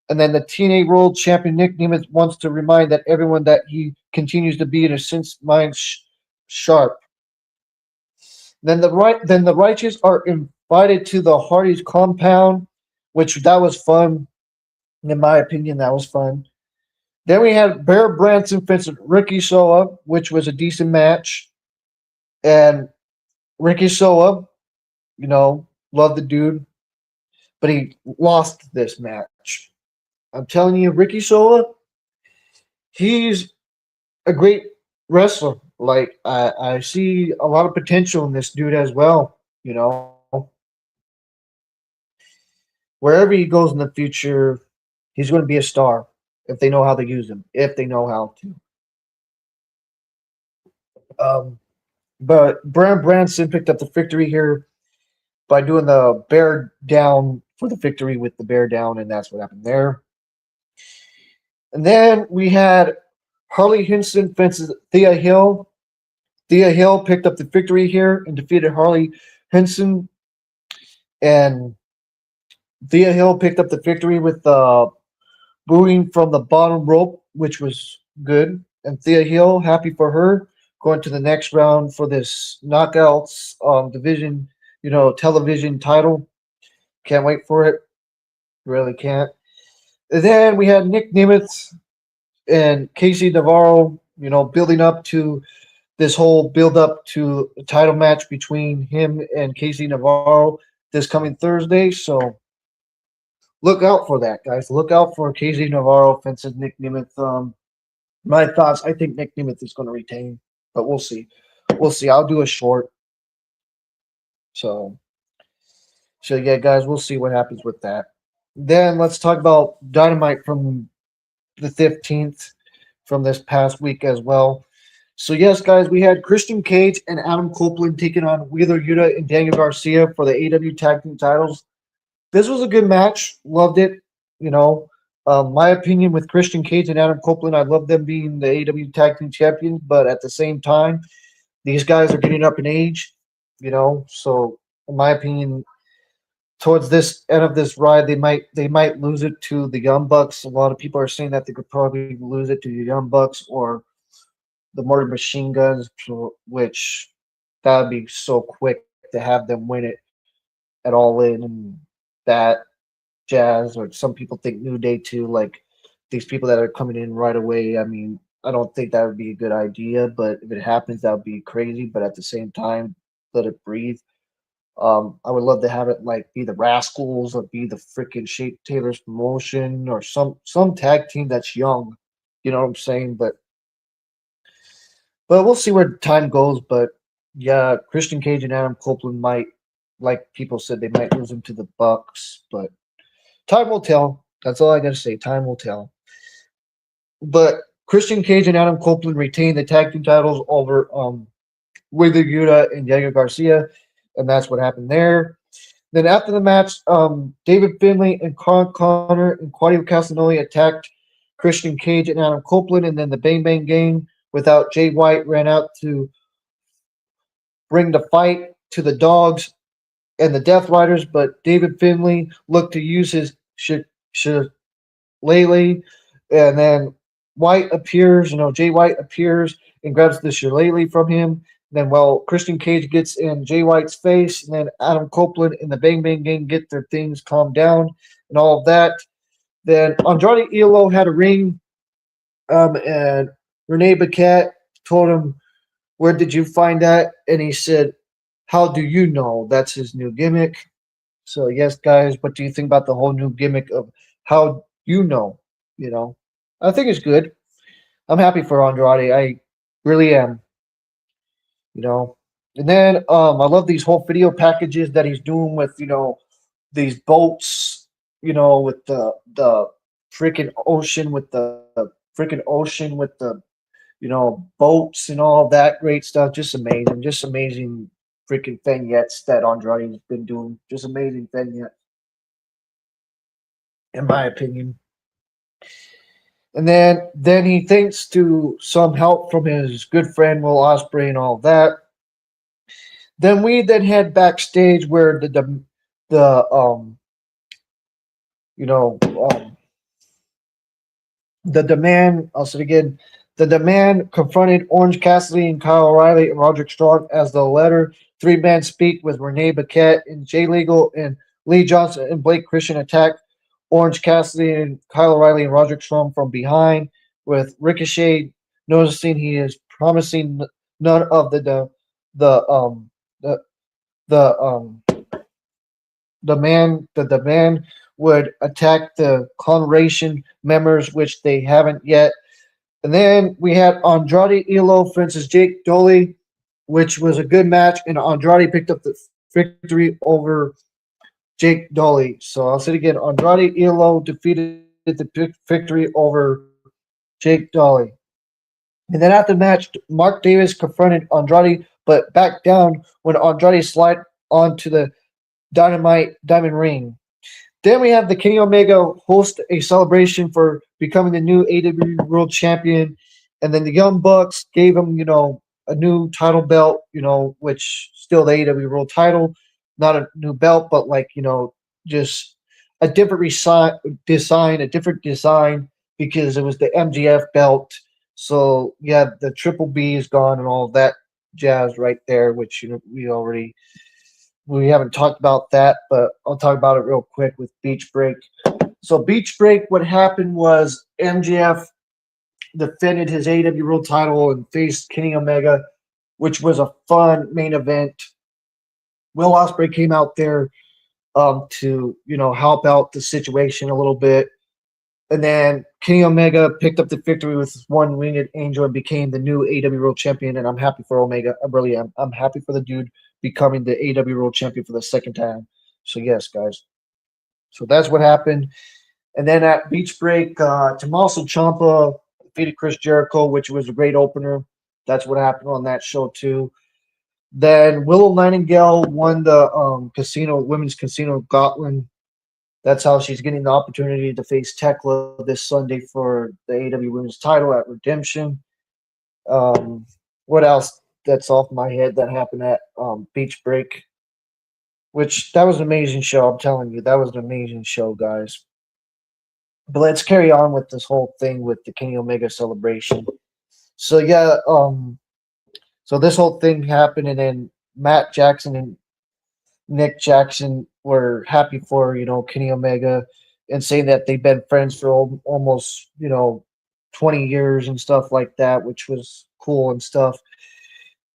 S1: And then the TNA World Champion Nick Nemeth wants to remind that everyone that he continues to be in a sense mind sharp. Then the Righteous are invited to the Hardy's compound, which that was fun. In my opinion, that was fun. Then we had Bear Branson facing Ricky Soa, which was a decent match. And Ricky Soa, love the dude, but he lost this match. I'm telling you, Ricky Soa, he's a great wrestler. Like I see a lot of potential in this dude as well. You know, wherever he goes in the future, he's going to be a star if they know how to use him. If they know how to. Um, but Brian Branson picked up the victory here by doing the bear down for the victory with the bear down, and that's what happened there. And then we had Harley Hinson fences Thea Hill. Thea Hill picked up the victory here and defeated Harley Hinson. And Thea Hill picked up the victory with booing from the bottom rope, which was good. And Thea Hill, happy for her, going to the next round for this knockouts division, television title. Can't wait for it. Really can't. And then we had Nick Nimitz and Casey Navarro, building up to this whole build up to a title match between him and Casey Navarro this coming Thursday. So look out for that, guys. Look out for Casey Navarro fences Nick Nimitz. My thoughts, I think Nick Nimitz is going to retain, but we'll see. We'll see. I'll do a short. So, so yeah, guys, we'll see what happens with that. Then let's talk about Dynamite from the 15th from this past week as well. So yes, guys, we had Christian Cage and Adam Copeland taking on Wheeler Yuta and Daniel Garcia for the AW Tag Team titles. This was a good match. Loved it. My opinion with Christian Cage and Adam Copeland, I love them being the AW Tag Team champions, but at the same time, these guys are getting up in age. So in my opinion, towards this end of this ride, they might lose it to the Young Bucks. A lot of people are saying that they could probably lose it to the Young Bucks or the Murder Machine Guns, which that would be so quick to have them win it at All In and that jazz. Or some people think New Day too, like these people that are coming in right away. I mean, I don't think that would be a good idea, but if it happens, that would be crazy. But at the same time, let it breathe. I would love to have it like be the Rascals or be the freaking Shape Taylor's promotion or some tag team that's young. You know what I'm saying? But we'll see where time goes. But yeah, Christian Cage and Adam Copeland might, like people said, they might lose him to the Bucks. But time will tell. That's all I gotta say. Time will tell. But Christian Cage and Adam Copeland retain the tag team titles over Wheeler Yuta and Diego Garcia, and that's what happened there. Then after the match, David Finlay and Con Connor and Claudio Castagnoli attacked Christian Cage and Adam Copeland, and then the Bang Bang Gang without Jay White ran out to bring the fight to the Dogs and the Death Riders, but David Finlay looked to use his shillelagh, and then White appears, Jay White appears and grabs the shillelagh from him. Then, Christian Cage gets in Jay White's face, and then Adam Copeland and the Bang Bang Gang get their things calmed down and all of that. Then Andrade Elo had a ring, and Renee Paquette told him, "Where did you find that?" And he said, "How do you know?" That's his new gimmick. So, yes, guys, what do you think about the whole new gimmick of how you know? You know, I think it's good. I'm happy for Andrade. I really am. you know. And then I love these whole video packages that he's doing with these boats, with the freaking ocean, with the freaking ocean, with the boats and all that great stuff. Just amazing freaking vignettes that Andrade's been doing. Just amazing vignettes, in my opinion. And then he thanks to some help from his good friend Will Ospreay and all that. Then we head backstage where the you know the demand. I'll say it again. The demand confronted Orange Cassidy and Kyle O'Reilly and Roderick Strong as the latter three-man speak with Renee Paquette and Jay Legal and Lee Johnson and Blake Christian attacked Orange Cassidy and Kyle O'Reilly and Roderick Strong from behind. with Ricochet noticing he is promising none of the the the the man would attack the Conration members, which they haven't yet. And then we had Andrade Elo versus Jake Dolly, which was a good match, and Andrade picked up the victory over Jake Dolly. So I'll say it again: Andrade Elo defeated the victory over Jake Dolly. And then after the match, Mark Davis confronted Andrade, but backed down when Andrade slid onto the Dynamite Diamond Ring. Then we have the Kenny Omega host a celebration for becoming the new AW World Champion, and then the Young Bucks gave him, a new title belt, which still the AW World title, not a new belt, but like just a different design, a different design because it was the MGF belt. So yeah, the Triple B is gone and all of that jazz right there, which we haven't talked about that, but I'll talk about it real quick with Beach Break. So Beach Break, what happened was MJF defended his AEW World title and faced Kenny Omega, which was a fun main event. Will Ospreay came out there to help out the situation a little bit, and then Kenny Omega picked up the victory with his one winged angel and became the new AEW World Champion. And I'm happy for Omega. I really am. I'm happy for the dude becoming the AEW World Champion for the second time. So yes, guys. So that's what happened. And then at Beach Break, Tommaso Ciampa defeated Chris Jericho, which was a great opener. That's what happened on that show too. Then Willow Nightingale won the women's casino Gauntlet. That's how she's getting the opportunity to face Tekla this Sunday for the AEW Women's title at Redemption. What else that's off my head that happened at Beach Break? Which that was an amazing show. I'm telling you, that was an amazing show, guys. But let's carry on with this whole thing with the Kenny Omega celebration. So yeah, so this whole thing happened, and then Matt Jackson and Nick Jackson were happy for Kenny Omega and saying that they've been friends for almost 20 years and stuff like that, which was cool and stuff.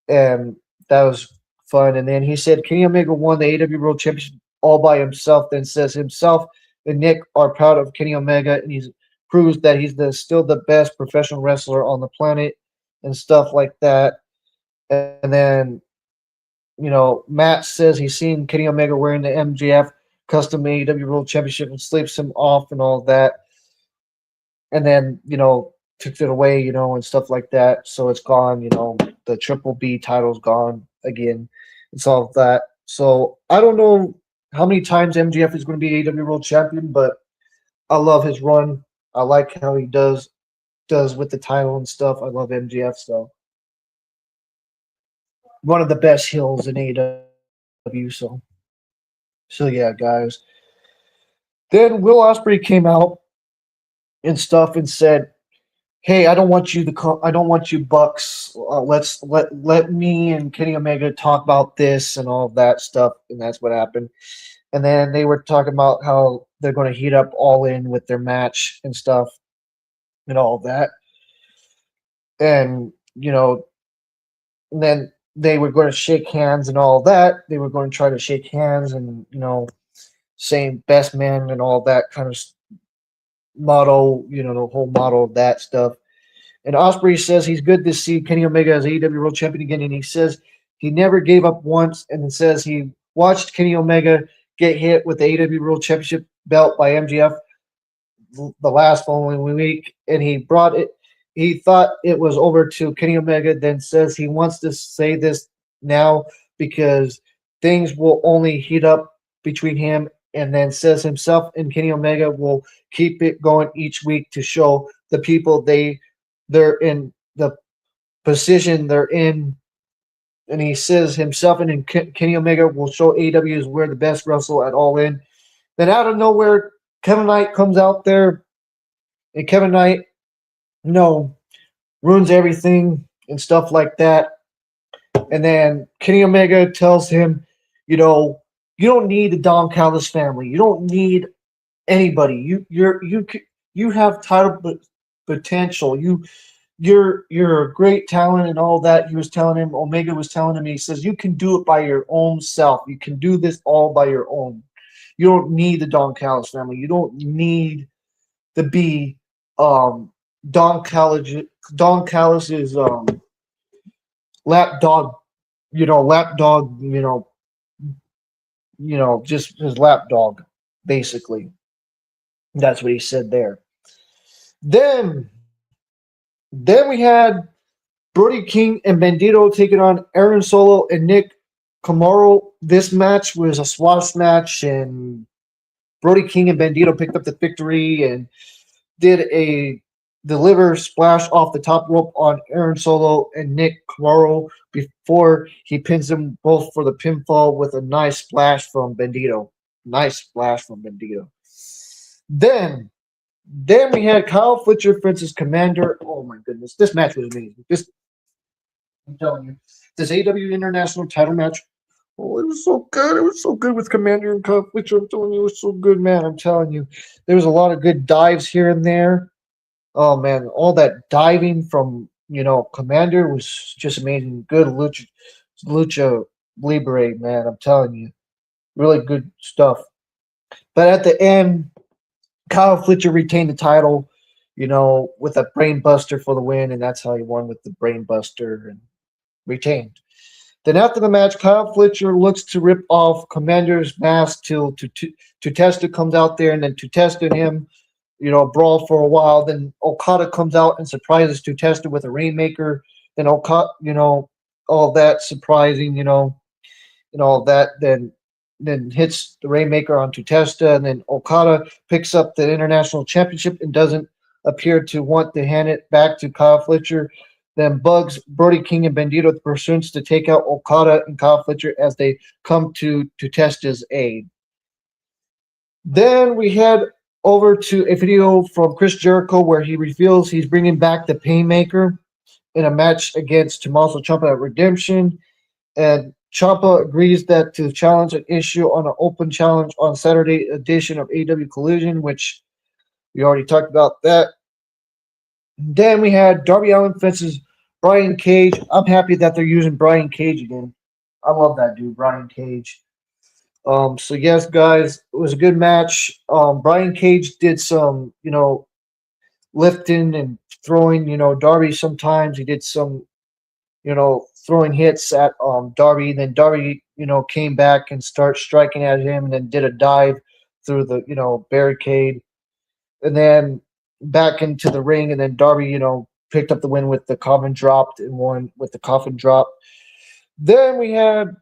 S1: And that was fun. And then he said Kenny Omega won the AEW World Championship all by himself. Then says himself and Nick are proud of Kenny Omega, and he proves that he's still the best professional wrestler on the planet and stuff like that. And then Matt says he's seen Kenny Omega wearing the MJF custom AEW World Championship and sleeps him off and all that. And then, took it away, and stuff like that. So it's gone, the Triple B title's gone again. It's all of that. So I don't know how many times MJF is going to be AEW World Champion, but I love his run. I like how he does with the title and stuff. I love MJF, so one of the best heels in AEW. So yeah, guys. Then Will Ospreay came out and stuff and said, "Hey, I don't want you Bucks. Let me and Kenny Omega talk about this and all of that stuff." And that's what happened. And then they were talking about how they're going to heat up All In with their match and stuff and all of that. And and then they were going to shake hands and all that. They were going to try to shake hands and saying best man and all that kind of motto, the whole motto of that stuff. And Ospreay says he's good to see Kenny Omega as AEW World Champion again, and he says he never gave up once, and says he watched Kenny Omega get hit with the AEW World Championship belt by MGF the last following week, and he brought it. He thought it was over to Kenny Omega, then says he wants to say this now because things will only heat up between him, and then says himself and Kenny Omega will keep it going each week to show the people they're in the position they're in. And he says himself and Kenny Omega will show AEW is where the best wrestle at All In. Then out of nowhere, Kevin Knight comes out there, and Kevin Knight, ruins everything and stuff like that. And then Kenny Omega tells him, you don't need the Don Callis family. You don't need anybody. You have title potential. You're a great talent and all that. He was telling him, Omega was telling him, he says, you can do it by your own self. You can do this all by your own. You don't need the Don Callis family. You don't need to be um Don Callis Don Callis's lapdog, lapdog, just his lapdog, basically. That's what he said there. Then then we had Brody King and Bandito taking on Aaron Solo and Nick Camaro. This match was a squash match, and Brody King and Bandito picked up the victory and did a deliver splash off the top rope on Aaron Solo and Nick Camaro before he pins them both for the pinfall with a nice splash from Bandito. Nice splash from Bandito. Then then we had Kyle Fletcher versus Commander. Oh my goodness, this match was amazing. This, I'm telling you, this AW International title match. Oh, it was so good. It was so good with Commander and Kyle Fletcher. I'm telling you, it was so good, man. I'm telling you, there was a lot of good dives here and there. Oh man, all that diving from Commander was just amazing. Good lucha libre, man. I'm telling you, really good stuff. But at the end, Kyle Fletcher retained the title, with a brain buster for the win, and that's how he won with the brain buster and retained. Then after the match, Kyle Fletcher looks to rip off Commander's mask till Tutesta comes out there, and then Tutesta and him, brawl for a while. Then Okada comes out and surprises Tutesta with a Rainmaker. Then Okada, all that surprising, and all that. Then hits the Rainmaker on Tutesta, and then Okada picks up the International Championship and doesn't appear to want to hand it back to Kyle Fletcher. Then bugs Brody King and Bandito pursuits to take out Okada and Kyle Fletcher as they come to Tutesta's aid. Then we head over to a video from Chris Jericho where he reveals he's bringing back the Painmaker in a match against Tommaso Ciampa at Redemption. And Ciampa agrees that to challenge an issue on an open challenge on Saturday edition of AW Collision, which we already talked about that. Then we had Darby Allin versus Brian Cage. I'm happy that they're using Brian Cage again. I love that dude, Brian Cage. So yes, guys, it was a good match. Brian Cage did some, lifting and throwing. Darby sometimes he did some, throwing hits at Darby. Then Darby, came back and started striking at him, and then did a dive through the, barricade, and then back into the ring, and then Darby, picked up the win with the coffin dropped and won with the coffin drop. Then we had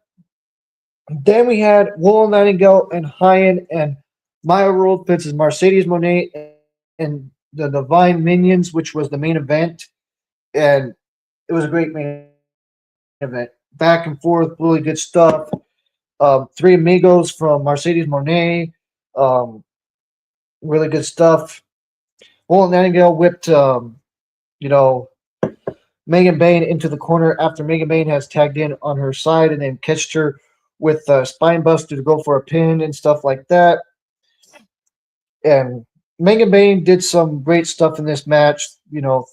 S1: Willow Nightingale and Hyan and Maya World versus Mercedes Monet and the Divine Minions, which was the main event, and it was a great main event. Back and forth, really good stuff. Three Amigos from Mercedes Monet, really good stuff. Willow Nightingale whipped, Megan Bayne into the corner after Megan Bayne has tagged in on her side and then catched her with a spine buster to go for a pin and stuff like that. And Megan Bayne did some great stuff in this match,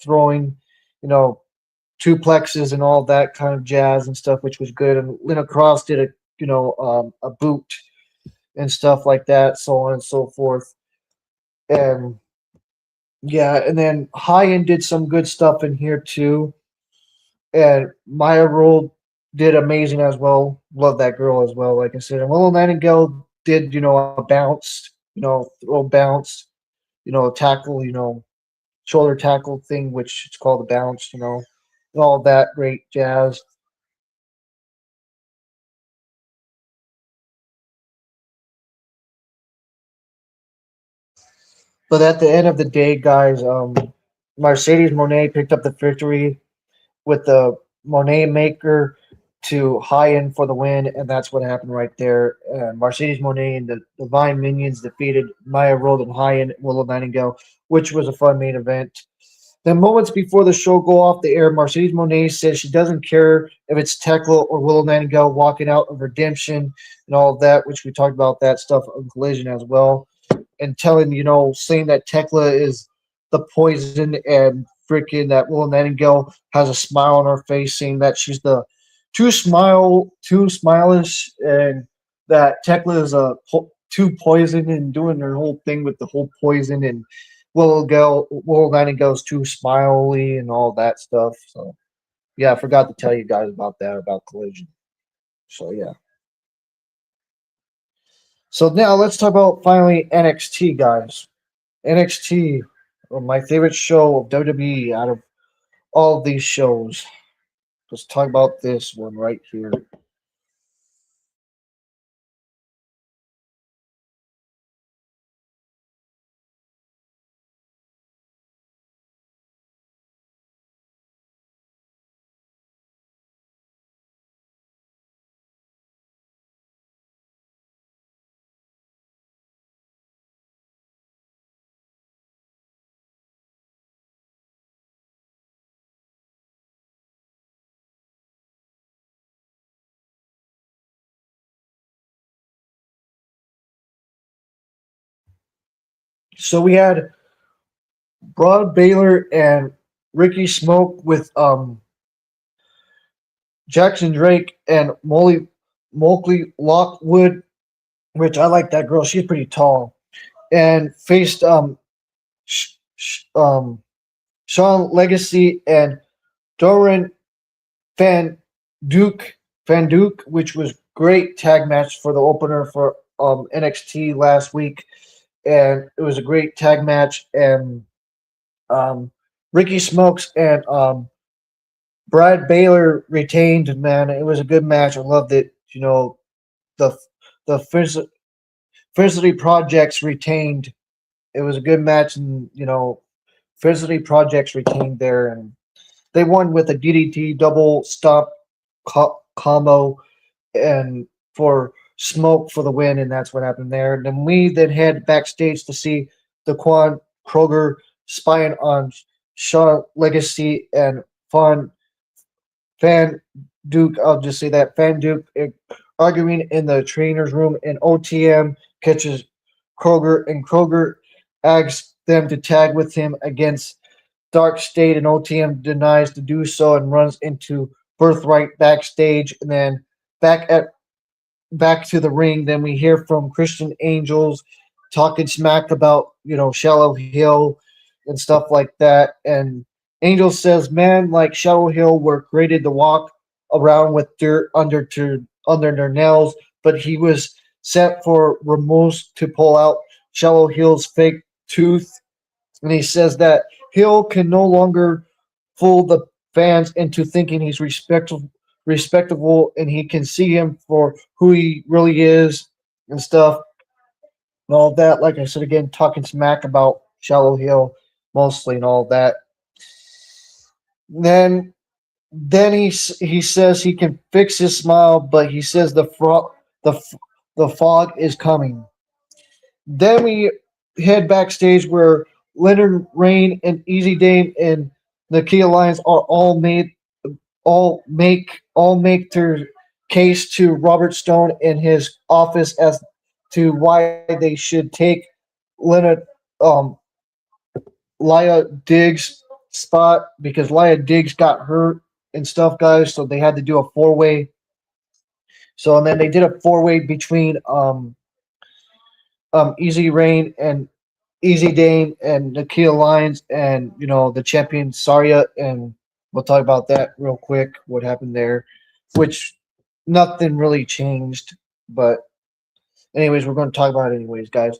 S1: throwing, duplexes and all that kind of jazz and stuff, which was good. And Lina Cross did a boot and stuff like that, so on and so forth. And yeah, and then High-End did some good stuff in here too. And Maya Rule did amazing as well. Love that girl as well, like I said. And Willow Nightingale did, a bounce, throw bounce, tackle, shoulder tackle thing, which it's called a bounce, and all that great jazz. But at the end of the day, guys, Mercedes Monet picked up the victory with the Monet Maker to High-End for the win, and that's what happened right there. Mercedes Monet and the Divine Minions defeated Maya Road and High-End Willow Nightingale, which was a fun main event. Then moments before the show go off the air, Mercedes Monet says she doesn't care if it's Tekla or Willow Nightingale walking out of Redemption and all of that, which we talked about that stuff on Collision as well. And telling, saying that Tekla is the poison, and freaking that Will Nightingale has a smile on her face, saying that she's the too smilish, and that Tekla is too poison, and doing her whole thing with the whole poison, and Will Nightingale's too smiley and all that stuff. So yeah, I forgot to tell you guys about that about Collision. So yeah. So now let's talk about finally NXT, guys. NXT, my favorite show of WWE out of all of these shows. Let's talk about this one right here. So we had Broad Baylor and Ricky Smoke with Jackson Drake and Molly Lockwood, which I like that girl. She's pretty tall, and faced sh- sh- um Sean Legacy and Doran Van Van Duke, which was great tag match for the opener for NXT last week, and it was a great tag match. And um, Ricky Smokes and Brad Baylor retained. Man, it was a good match. I loved it. The the Felicity Projects retained. It was a good match, and Felicity Projects retained there, and they won with a DDT double stop combo and for Smoke for the win, and that's what happened there. And then we then head backstage to see the Quan Kroger spying on Shaw Legacy and Fan Duke. I'll just say that Fan Duke arguing in the trainer's room, and OTM catches Kroger, and Kroger asks them to tag with him against Dark State, and OTM denies to do so and runs into Birthright backstage, and then back at back to the ring. Then we hear from Christian Angels talking smack about Shallow Hill and stuff like that. And Angel says, "Man, like Shallow Hill were created to walk around with dirt under their nails, but he was set for Ramos to pull out Shallow Hill's fake tooth." And he says that Hill can no longer fool the fans into thinking he's respectable, and he can see him for who he really is and stuff and all that. Like I said again, talking smack about Shallow Hill mostly and all that. Then he says he can fix his smile, but he says the the fog is coming. Then we head backstage where Leonard Rain and Easy Dame and the Key Alliance are all make their case to Robert Stone in his office as to why they should take Leonard um Lia Diggs spot, because Lia Diggs got hurt and stuff, guys. So they had to do a 4-way. So and then they did a 4-way between Easy Rain and Easy Dame and Nikhil Lyons and the champion Saria, and we'll talk about that real quick. What happened there, which nothing really changed, but anyways, we're going to talk about it anyways, guys.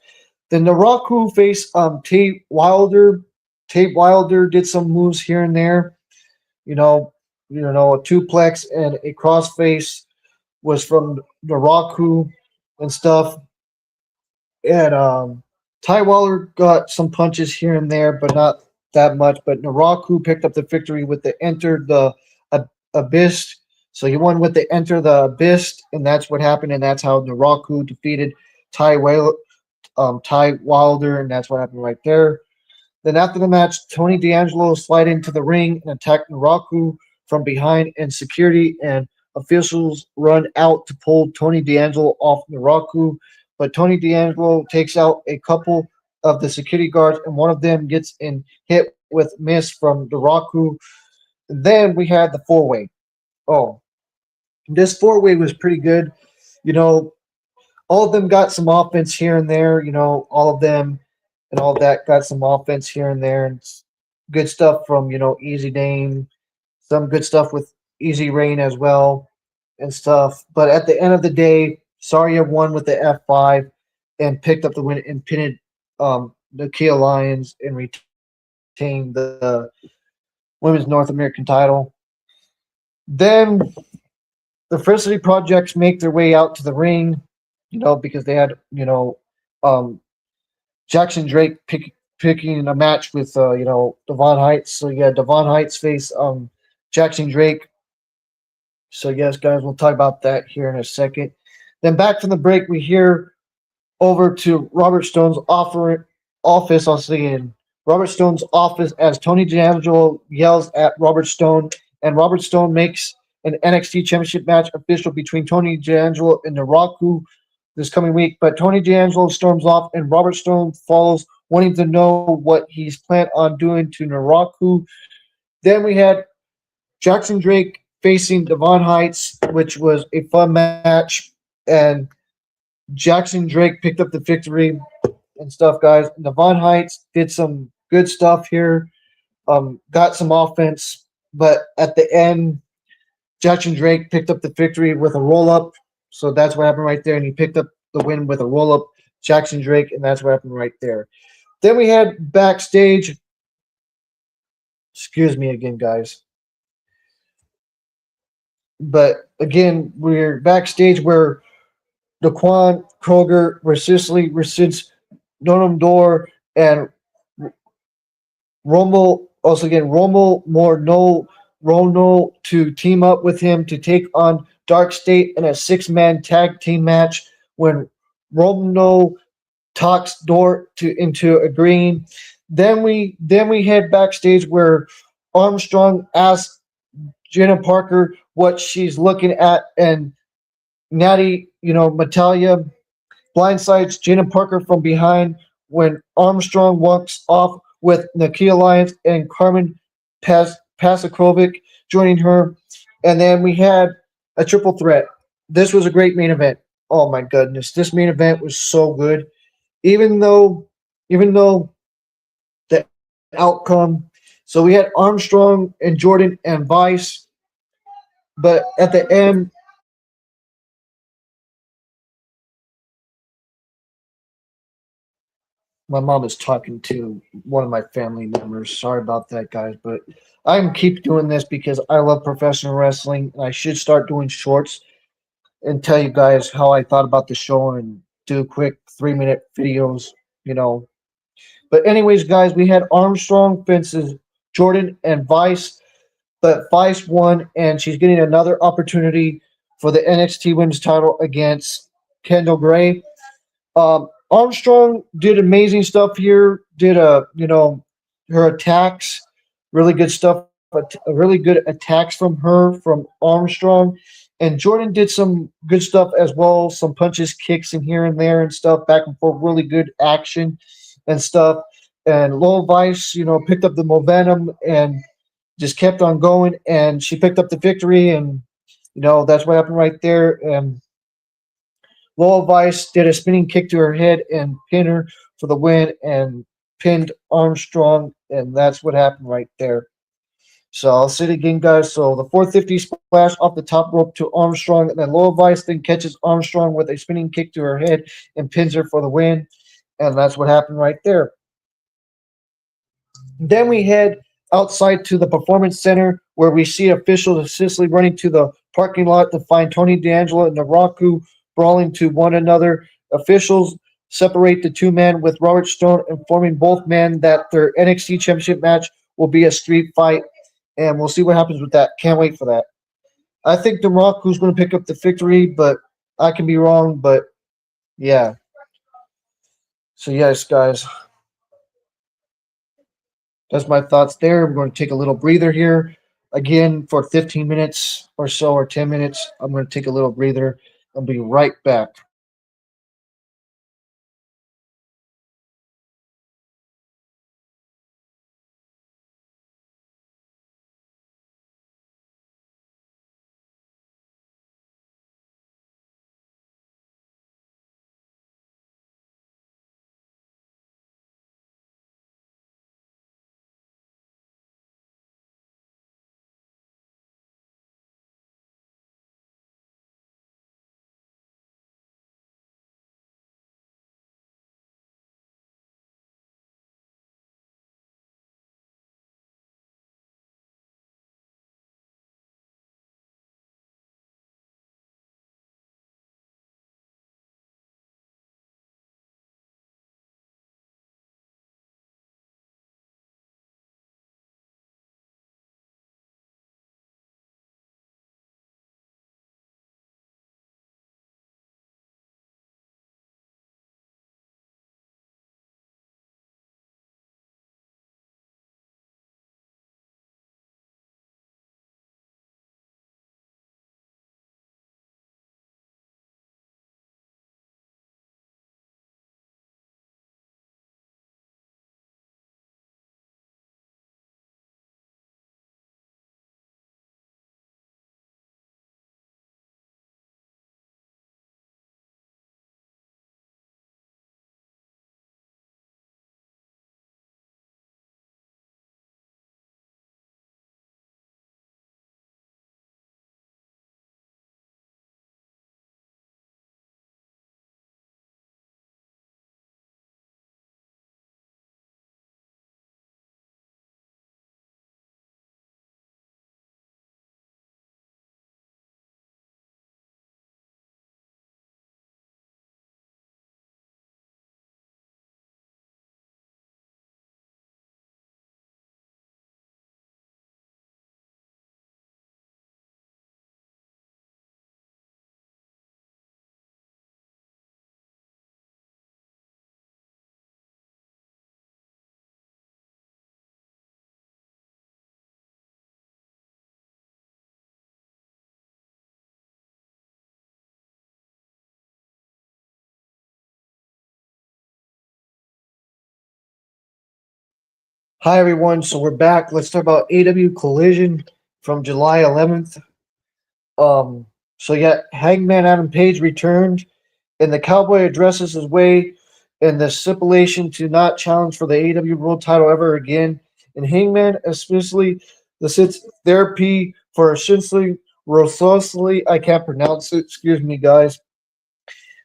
S1: Then the Raku face Tate Wilder. Tate Wilder did some moves here and there. You know, a twoplex and a crossface was from the Raku and stuff. And Ty Waller got some punches here and there, but not that much. But Naraku picked up the victory with the Enter the Abyss. So he won with the Enter the Abyss, and that's what happened. And that's how Naraku defeated Ty Wilder, and that's what happened right there. Then after the match, Tony D'Angelo slid into the ring and attacked Naraku from behind, and security and officials run out to pull Tony D'Angelo off Naraku. But Tony D'Angelo takes out a couple of the security guards, and one of them gets in hit with miss from the Raku. Then we had the four way. Oh, this four way was pretty good. You know, all of them got some offense here and there. All of them and all of that got some offense here and there, and good stuff from Easy Dame, some good stuff with Easy Rain as well, and stuff. But at the end of the day, Saria won with the F5 and picked up the win and pinned the Kia Lions and retained the Women's North American title. Then the Felicity Projects make their way out to the ring, because they had, um, Jackson Drake picking a match with, Devon Heights. So yeah, Devon Heights face Jackson Drake. So yes, guys, we'll talk about that here in a second. Then back from the break, we hear over to Robert Stone's office. I'll say in Robert Stone's office as Tony D'Angelo yells at Robert Stone, and Robert Stone makes an NXT Championship match official between Tony D'Angelo and Naraku this coming week. But Tony D'Angelo storms off, and Robert Stone follows, wanting to know what he's planned on doing to Naraku. Then we had Jackson Drake facing Devon Heights, which was a fun match, and Jackson Drake picked up the victory and stuff, guys. Devon Heights did some good stuff here, got some offense, but at the end, Jackson Drake picked up the victory with a roll up. So that's what happened right there. And he picked up the win with a roll up, Jackson Drake, and that's what happened right there. Then we had backstage. Excuse me again, guys. But again, we're backstage where Daquan Kroger Sicily rescinds Noam Door and Rommel, also again, Rommel more no Rono to team up with him to take on Dark State in a six-man tag team match when Romo talks Door into agreeing. Then we head backstage where Armstrong asks Jenna Parker what she's looking at, and Natty, Natalia blindsides Jenna Parker from behind when Armstrong walks off with Nakia Lyons and Carmen Pasakovic joining her. And then we had a triple threat. This was a great main event. Oh my goodness, this main event was so good. Even though the outcome, so we had Armstrong and Jordan and Vice, but at the end, my mom is talking to one of my family members. Sorry about that, guys, but I'm keep doing this because I love professional wrestling, and I should start doing shorts and tell you guys how I thought about the show and do quick 3-minute videos, you know. But anyways, guys, we had Armstrong fences Jordan and Vice, but Vice won, and she's getting another opportunity for the NXT Women's title against Kendall Gray. Armstrong did amazing stuff here. Did her attacks, really good stuff. But really good attacks from her from Armstrong, and Jordan did some good stuff as well. Some punches, kicks, and here and there and stuff, back and forth. Really good action and stuff. And Low Vice, picked up the momentum and just kept on going. And she picked up the victory, and that's what happened right there. And Lola Vice did a spinning kick to her head and pinned her for the win and pinned Armstrong, and that's what happened right there. So I'll say it again, guys. So the 450 splash off the top rope to Armstrong, and then Lola Vice then catches Armstrong with a spinning kick to her head and pins her for the win, and that's what happened right there. Then we head outside to the Performance Center where we see officials of Sicily running to the parking lot to find Tony D'Angelo and Naraku brawling to one another. Officials separate the two men with Robert Stone informing both men that their NXT Championship match will be a street fight, and we'll see what happens with that. Can't wait for that. I think Naraku's going to pick up the victory, but I can be wrong. But yeah. So yes, guys. That's my thoughts there. We're going to take a little breather here. Again, for 15 minutes or so, or 10 minutes, I'm going to take a little breather. I'll be right back. Hi everyone, so we're back. Let's talk about AW Collision from July 11th. Um, so yeah, Hangman Adam Page returned, and the Cowboy addresses his way in the stipulation to not challenge for the AW World Title ever again. And Hangman, especially the sits therapy for essentially Rososly, I can't pronounce it. Excuse me, guys,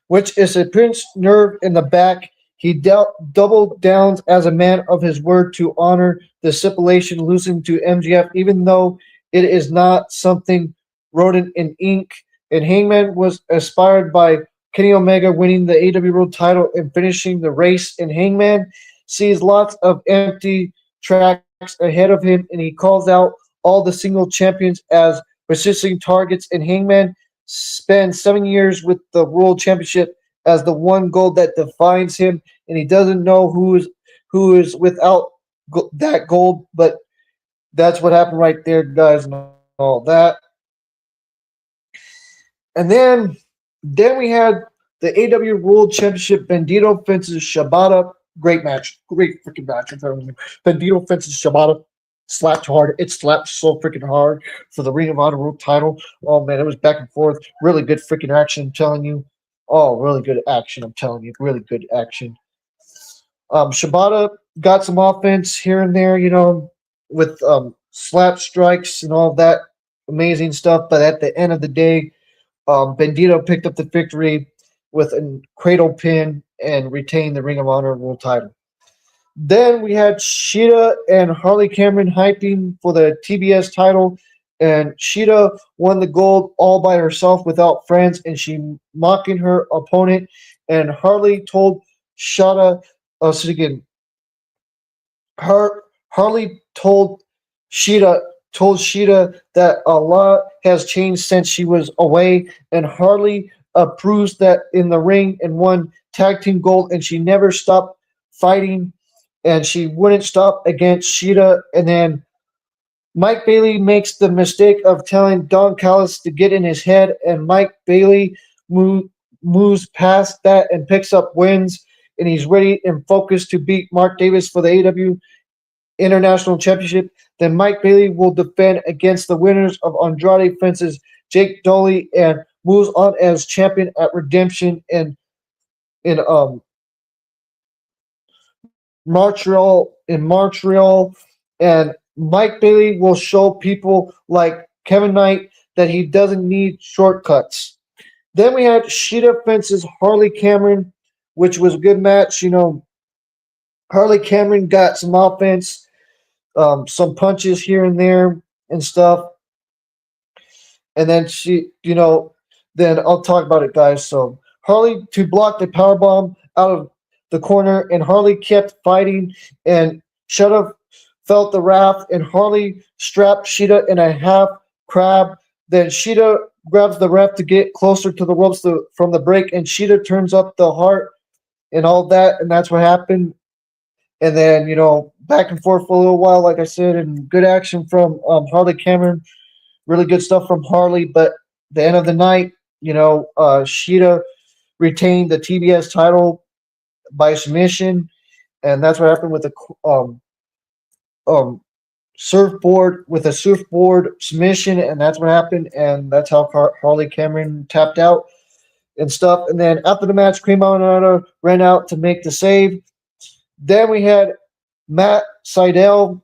S1: which is a pinched nerve in the back. He doubled down as a man of his word to honor the stipulation losing to MGF, even though it is not something written in ink. And Hangman was inspired by Kenny Omega winning the AW World title and finishing the race. And Hangman sees lots of empty tracks ahead of him, and he calls out all the single champions as persisting targets. And Hangman spent 7 years with the World Championship as the one goal that defines him, and he doesn't know who is without that gold. But that's what happened right there, guys, and all that. And then we had the AW World Championship. Bandito fences Shibata. Great match, great freaking match. Bandito fences Shibata. Slapped hard. It slapped so freaking hard for the Ring of Honor World title. Oh man, it was back and forth. Really good freaking action. I'm telling you. Oh, really good action. I'm telling you. Really good action. Shibata got some offense here and there, with slap strikes and all that amazing stuff. But at the end of the day, Bandito picked up the victory with a cradle pin and retained the Ring of Honor World title. Then we had Sheeta and Harley Cameron hyping for the TBS title, and Sheeta won the gold all by herself without friends, and she mocking her opponent. And Harley told Shada, so again, Harley told Sheeta that a lot has changed since she was away, and Harley proves that in the ring and won tag team gold, and she never stopped fighting, and she wouldn't stop against Sheeta. And then Mike Bailey makes the mistake of telling Don Callis to get in his head, and Mike Bailey moves past that and picks up wins, and he's ready and focused to beat Mark Davis for the AW International Championship. Then Mike Bailey will defend against the winners of Andrade fences Jake Dolly and moves on as champion at Redemption in Montreal, and Mike Bailey will show people like Kevin Knight that he doesn't need shortcuts. Then we had Sheeta fences Harley Cameron, which was a good match. Harley Cameron got some offense, some punches here and there and stuff. And then then I'll talk about it, guys. So Harley to block the power bomb out of the corner, and Harley kept fighting, and Sheeta felt the wrath, and Harley strapped Sheeta in a half crab. Then Sheeta grabs the ref to get closer to the ropes from the break, and Sheeta turns up the heart and all that, and that's what happened. And then, back and forth for a little while, like I said, and good action from Harley Cameron. Really good stuff from Harley. But the end of the night, Sheeta retained the TBS title by submission, and that's what happened with the um, surfboard with a surfboard submission, and that's what happened, and that's how Harley Cameron tapped out and stuff. And then after the match, Cream Monada ran out to make the save. Then we had Matt Sydal.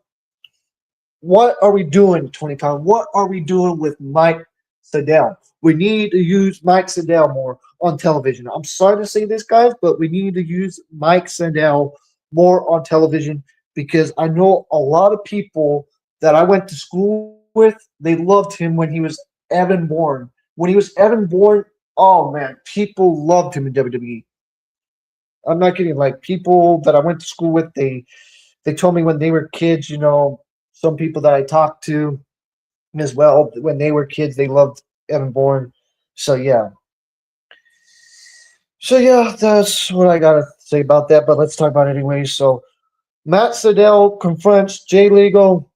S1: What are we doing, 20 pound? What are we doing with Mike Sydal? We need to use Mike Sydal more on television. I'm sorry to say this, guys, but we need to use Mike Sydal more on television, because I know a lot of people that I went to school with, they loved him when he was Evan Bourne. When he was Evan Bourne, oh man, people loved him in WWE. I'm not kidding. Like, people that I went to school with, they told me when they were kids, some people that I talked to as well, when they were kids, they loved Evan Bourne. So yeah. That's what I gotta say about that. But let's talk about it anyway. So Matt Sydal confronts Jay Legal.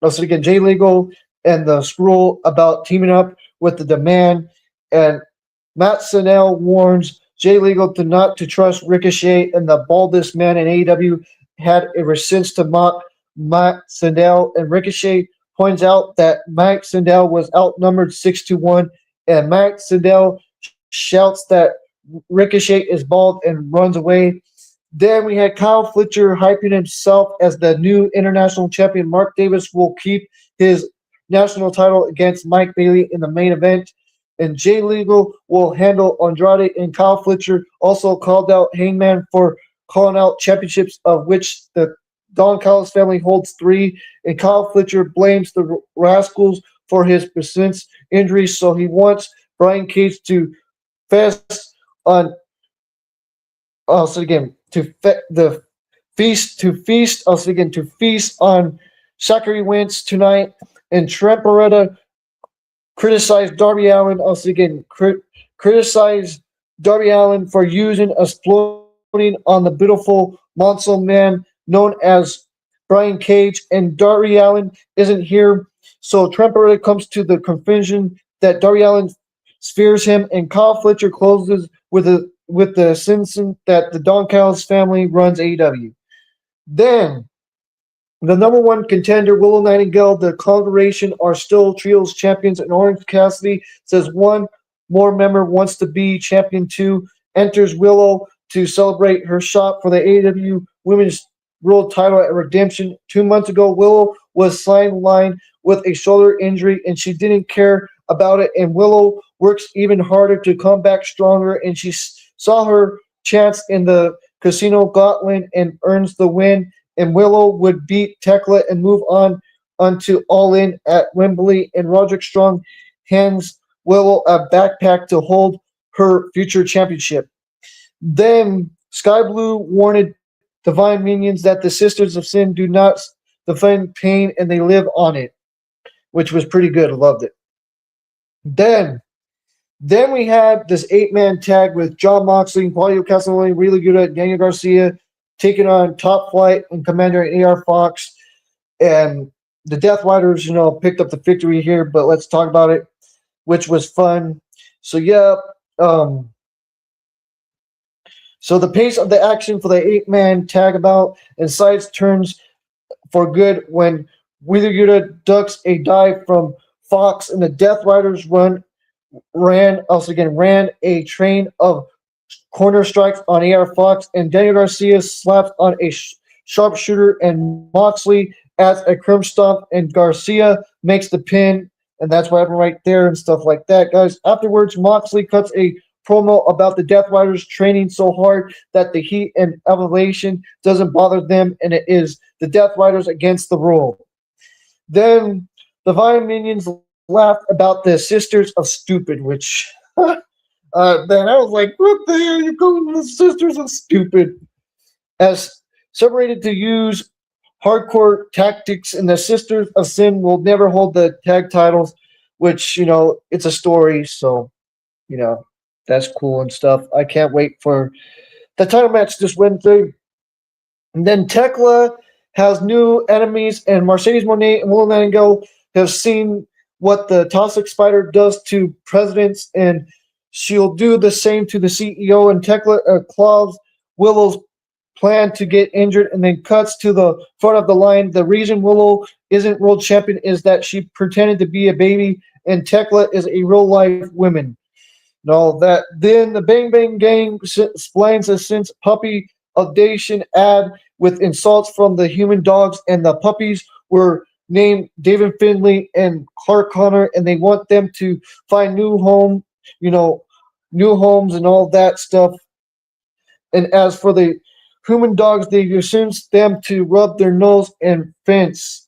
S1: Again, Jay Legal and the Skrull about teaming up with the Demand, and Matt Sydal warns Jay Legal not to trust Ricochet, and the baldest man in AEW had ever since to mock Mike Sandel, and Ricochet points out that Mike Sandel was outnumbered 6-1, and Mike Sandel shouts that Ricochet is bald and runs away. Then we had Kyle Fletcher hyping himself as the new international champion. Mark Davis will keep his national title against Mike Bailey in the main event. And Jay Legal will handle Andrade, and Kyle Fletcher also called out Hangman for calling out championships, of which the Don Callis family holds three. And Kyle Fletcher blames the Rascals for his persistent injuries, so he wants Brian Cage to fest on also again the feast on Zachary Wentz tonight, and Trent Beretta criticized Darby Allin also again criticized Darby Allin for using exploding on the beautiful Monso man known as Brian Cage, and Darby Allin isn't here, so Trent Beretta comes to the conclusion that Darby Allin fears him, and Kyle Fletcher closes with the sentence that the Don Callis family runs AEW. Then the number one contender, Willow Nightingale, the congregation are still trios champions, and Orange Cassidy says one more member wants to be champion too. Enters Willow to celebrate her shot for the AEW Women's World title at Redemption. 2 months ago, Willow was sidelined with a shoulder injury, and she didn't care about it. And Willow works even harder to come back stronger, and she saw her chance in the Casino Gauntlet and earns the win. And Willow would beat Tekla and move on onto All In at Wembley. And Roderick Strong hands Willow a backpack to hold her future championship. Then Sky Blue warned Divine Minions that the Sisters of Sin do not defend pain and they live on it, which was pretty good. I loved it. Then we had this 8-man tag with Jon Moxley, Claudio Castagnoli, Really Good at Daniel Garcia taking on Top Flight and Commander and AR Fox. And the Death Riders, picked up the victory here, but let's talk about it, which was fun. So, yeah. So the pace of the action for the 8-man tag about and sides turns for good when Wheeler Yuta ducks a dive from Fox, and the Death Riders ran a train of corner strikes on AR Fox, and Daniel Garcia slaps on a sharpshooter, and Moxley adds a crimp stomp, and Garcia makes the pin, and that's what happened right there and stuff like that, guys. Afterwards, Moxley cuts a promo about the Death Riders training so hard that the heat and elevation doesn't bother them, and it is the Death Riders against the rule. Then the Divine Minions laughed about the Sisters of Stupid, which then I was like, what the hell are you calling the Sisters of Stupid? As separated to use hardcore tactics, and the Sisters of Sin will never hold the tag titles, which, it's a story, so, that's cool and stuff. I can't wait for the title match this Wednesday. And then Tekla has new enemies, and Mercedes Moné and Willow Nightingale have seen what the Toxic Spider does to presidents, and she'll do the same to the CEO. And Tekla claws Willow's plan to get injured and then cuts to the front of the line. The reason Willow isn't world champion is that she pretended to be a baby, and Tekla is a real-life woman. And all that. Then the Bang Bang Gang explains a since puppy audition ad with insults from the human dogs, and the puppies were named David Finley and Clark Connor, and they want them to find new homes and all that stuff. And as for the human dogs, they assumes them to rub their nose and fence.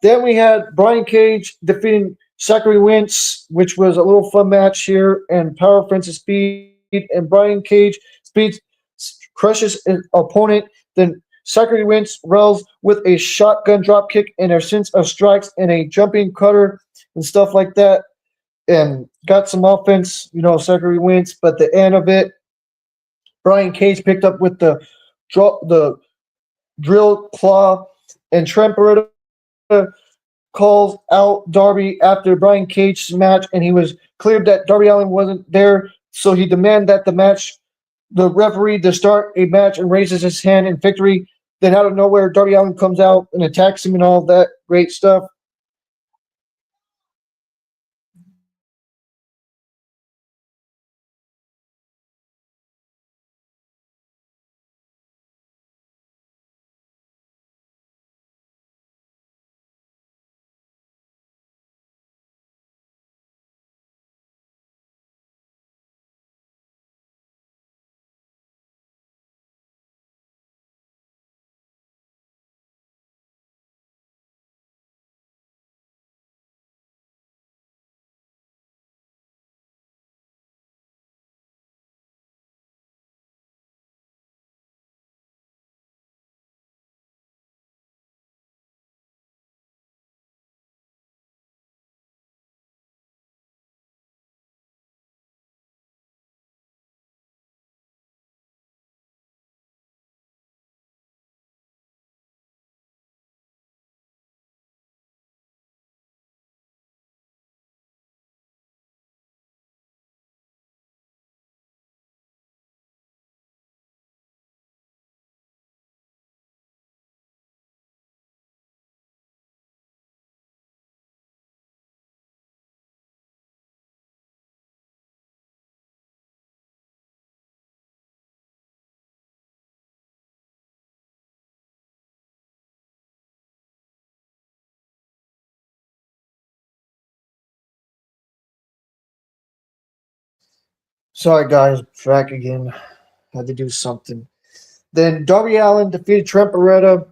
S1: Then we had Brian Cage defeating Zachary Wentz, which was a little fun match here, and Power Francis Speed, and Brian Cage crushes an opponent. Then Zachary Wentz rails with a shotgun dropkick and a sense of strikes and a jumping cutter and stuff like that, and got some offense, Zachary Wentz. But the end of it, Brian Cage picked up with the drill claw, and Trent Beretta calls out Darby after Brian Cage's match, and he was cleared that Darby Allin wasn't there, so he demanded that the referee to start a match, and raises his hand in victory. Then out of nowhere, Darby Allin comes out and attacks him and all that great stuff. Sorry, guys, back again. Had to do something. Then Darby Allin defeated Trent Beretta,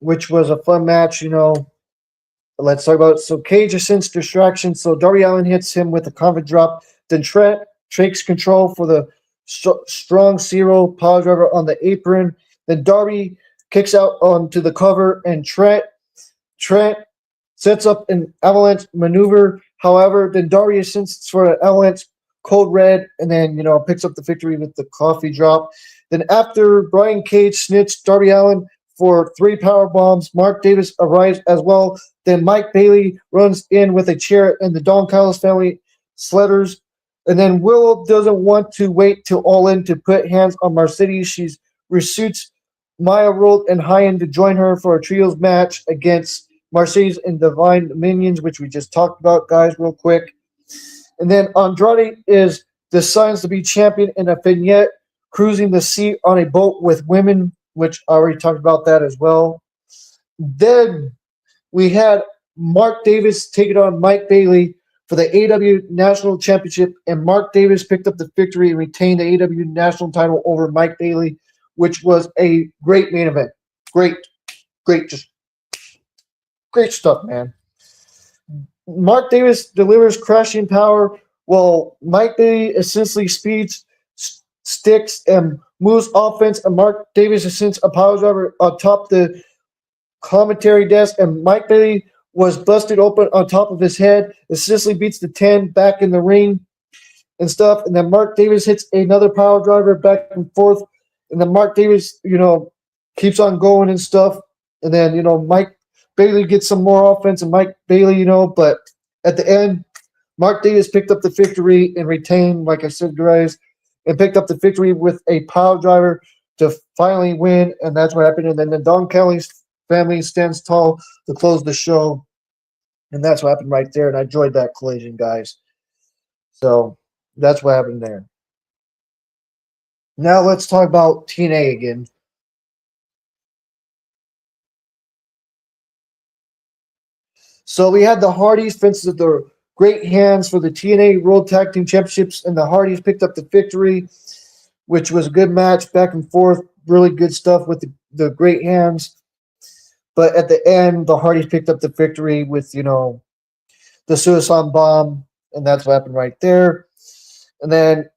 S1: which was a fun match. Let's talk about it. So Cage sense distraction. So Darby Allin hits him with a cover drop. Then Trent takes control for the strong zero power driver on the apron. Then Darby kicks out onto the cover, and Trent sets up an avalanche maneuver. However, then Darby ascends for an avalanche code red, and then picks up the victory with the coffee drop. Then after Brian Cage snitched Darby Allin for three power bombs, Mark Davis arrives as well. Then Mike Bailey runs in with a chair, and the Don Callis family sledders. And then Willow doesn't want to wait till All In to put hands on Mercedes. She recruits Maya Rold and Hyan to join her for a trios match against Mercedes and Divine Minions, which we just talked about, guys, real quick. And then Andrade is decides to be champion in a vignette, cruising the sea on a boat with women, which I already talked about that as well. Then we had Mark Davis take it on Mike Bailey for the AW National Championship, and Mark Davis picked up the victory and retained the AW National title over Mike Bailey, which was a great main event. Just great stuff, man. Mark Davis delivers crashing power while Mike Bailey essentially speeds, sticks, and moves offense, and Mark Davis essentially a power driver on top the commentary desk, and Mike Bailey was busted open on top of his head. Essentially beats the 10 back in the ring and stuff, and then Mark Davis hits another power driver back and forth, and then Mark Davis, keeps on going and stuff, and then, Mike Bailey gets some more offense, and Mike Bailey, but at the end, Mark Davis picked up the victory and retained, like I said, guys, and picked up the victory with a power driver to finally win, and that's what happened. And then the Don Kelly's family stands tall to close the show, and that's what happened right there. And I enjoyed that collision, guys. So that's what happened there. Now let's talk about TNA again. So we had the Hardys fences with their great hands for the TNA World Tag Team Championships, and the Hardys picked up the victory, which was a good match, back and forth, really good stuff with the great hands. But at the end, the Hardys picked up the victory with, the Suicide Bomb, and that's what happened right there. And then